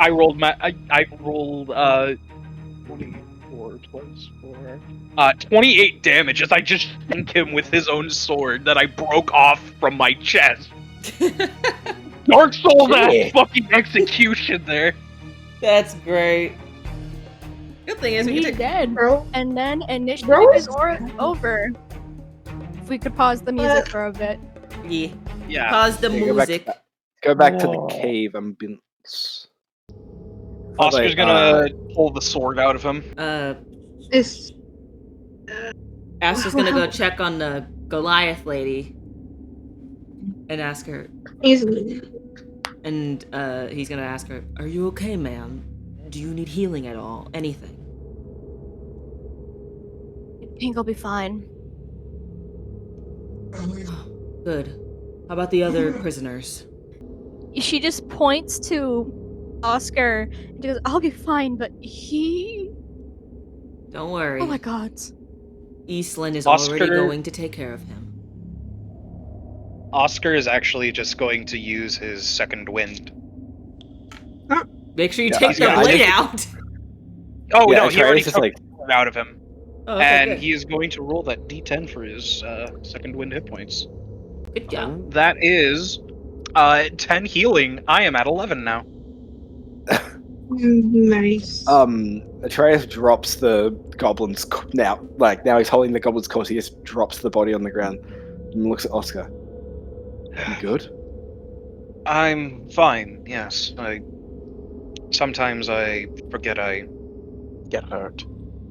I rolled 24 plus 4. 28 damage as I just sink him with his own sword that I broke off from my chest. Dark Souls ass fucking execution there. That's great. Good thing is we He's get to dead. Bro. And then initiative Bro. is over. If we could pause the music for a bit. Yeah. pause the Yeah, go back to music. Go back to the Oh. cave and bin. Oscar's Wait, gonna pull the sword out of him. This. Aster's gonna go check on the Goliath lady and ask her, Easily. and he's gonna ask her, "Are you okay, ma'am? Do you need healing at all? Anything?" I think I'll be fine. Good. How about the other prisoners? She just points to Oscar and she goes, I'll be fine, but he... Don't worry. Oh my god. Eastland is Oscar- already going to take care of him. Oscar is actually just going to use his second wind. Make sure you Yeah, take the yeah, I blade just- out. Oh Yeah, no, he already Atreus is took like- it out of him. Oh, okay, And good. he is going to roll that d10 for his second wind hit points. Good job. That is 10 healing. I am at 11 now. Nice. Atreus drops the goblin's now. Like now he's holding the goblin's corpse. He just drops the body on the ground and looks at Oscar. You good? I'm fine, yes. Sometimes I forget I get hurt.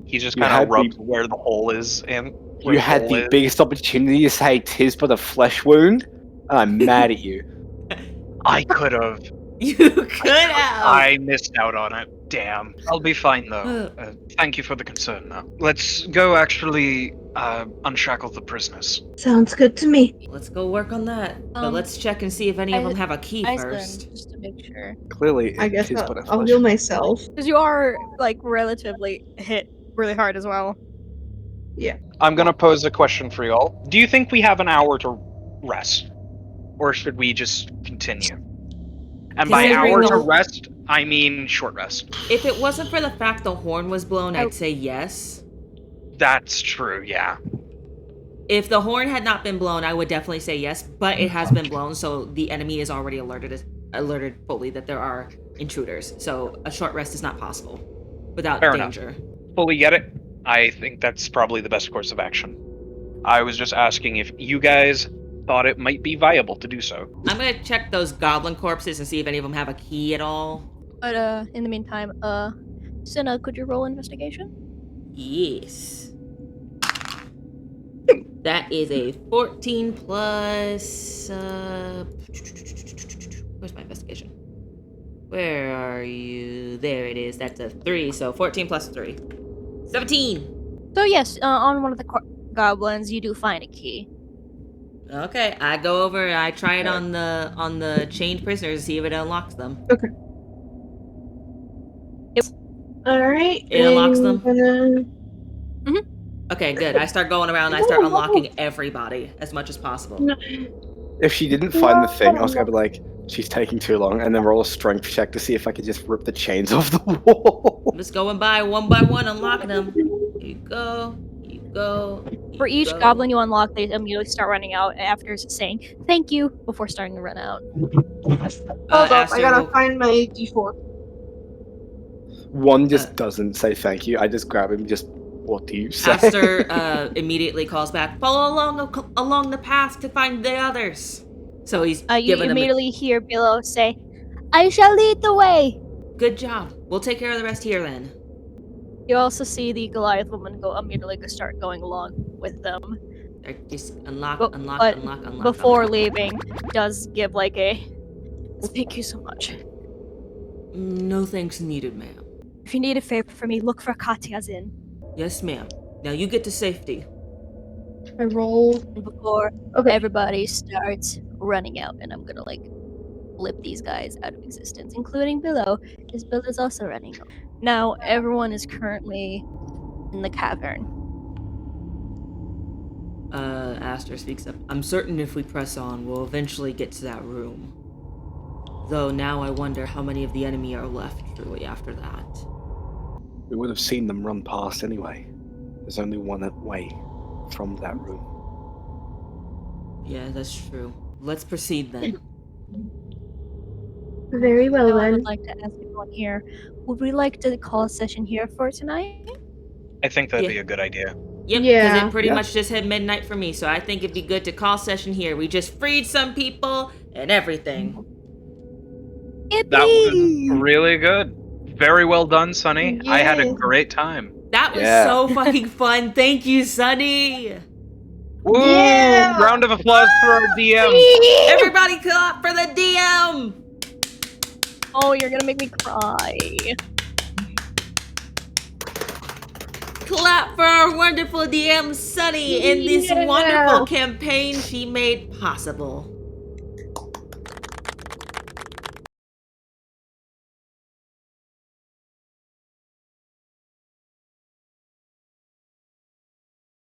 He just You kind had of rubs where the hole is, and where You had hole the is. biggest opportunity to say "'tis but a flesh wound," and I'm mad at you. I could have. You could have. I missed out on it. Damn. I'll be fine though. Thank you for the concern though. Let's go actually unshackle the prisoners. Sounds good to me. Let's go work on that. But Um, let's check and see if any of I- them have a key Iceland, first. just to make sure. Clearly, I guess "'tis but a I'll flesh heal wound." myself. Because you are, like, relatively hit really hard as well. Yeah. I'm gonna pose a question for y'all. Do you think we have an hour to rest? Or should we just continue? And by Considering hour to the- rest, I mean short rest. If it wasn't for the fact the horn was blown, Oh. I'd say yes. That's true, yeah. If the horn had not been blown, I would definitely say yes, but it has been blown, so the enemy is already alerted fully that there are intruders. So a short rest is not possible without Fair enough. danger. Fully get it. I think that's probably the best course of action. I was just asking if you guys thought it might be viable to do so. I'm gonna check those goblin corpses and see if any of them have a key at all. But in the meantime, Cinna, could you roll investigation? Yes. That is a 14 plus. Where's my investigation? Where are you? There it is. That's a 3. So 14 plus 3. 17. So yes, on one of the goblins, you do find a key. Okay, I go over and I try it Okay. on the chained prisoners to see if it unlocks them. All right. It unlocks I'm them? gonna- Okay, good. I start going around and I start unlocking everybody as much as possible. No. If she didn't find the thing, I was gonna be like, she's taking too long, and then roll a strength check to see if I could just rip the chains off the wall. I'm just going by one, unlocking them. Here you go. Here you go. Here For you each go. goblin you unlock, they immediately start running out after saying "thank you" before starting to run out. Hold up, Aster I gotta will- find my D4. One just doesn't say thank you. I just grab him. Just what do you say? Aster immediately calls back. Follow along the path to find the others. So he's You giving them. immediately hear Billow say, "I shall lead the way." Good job. We'll take care of the rest here then. You also see the Goliath woman immediately start going along with them. They're just unlock. But before leaving, does give like a "thank you so much. No thanks needed, ma'am. If you need a favor from me, look for Katya's Inn." Yes, ma'am. Now you get to safety. I rolled. And before Okay. everybody starts running out, and I'm gonna flip these guys out of existence, including Billow, because Billow's also running out. Now everyone is currently in the cavern. Aster speaks up. I'm certain if we press on, we'll eventually get to that room. Though now I wonder how many of the enemy are left truly after that. We would have seen them run past anyway. There's only one way from that room. Yeah, that's true. Let's proceed then. Very well Now I then. would like to ask everyone here, would we like to call a session here for tonight? I think that'd Yeah. be a good idea. Yep, because Yeah. it pretty Yeah. much just hit midnight for me, so I think it'd be good to call session here. We just freed some people and everything. That was really good. Very well done, Sonny. I had a Yeah. great time. That was Yeah. so fucking fun. Thank you, Sunny. Woo! Yeah! Round of applause for our DM. Everybody clap for the DM. Oh, you're gonna make me cry. Clap for our wonderful DM, Sunny, in this Yeah. wonderful campaign she made possible.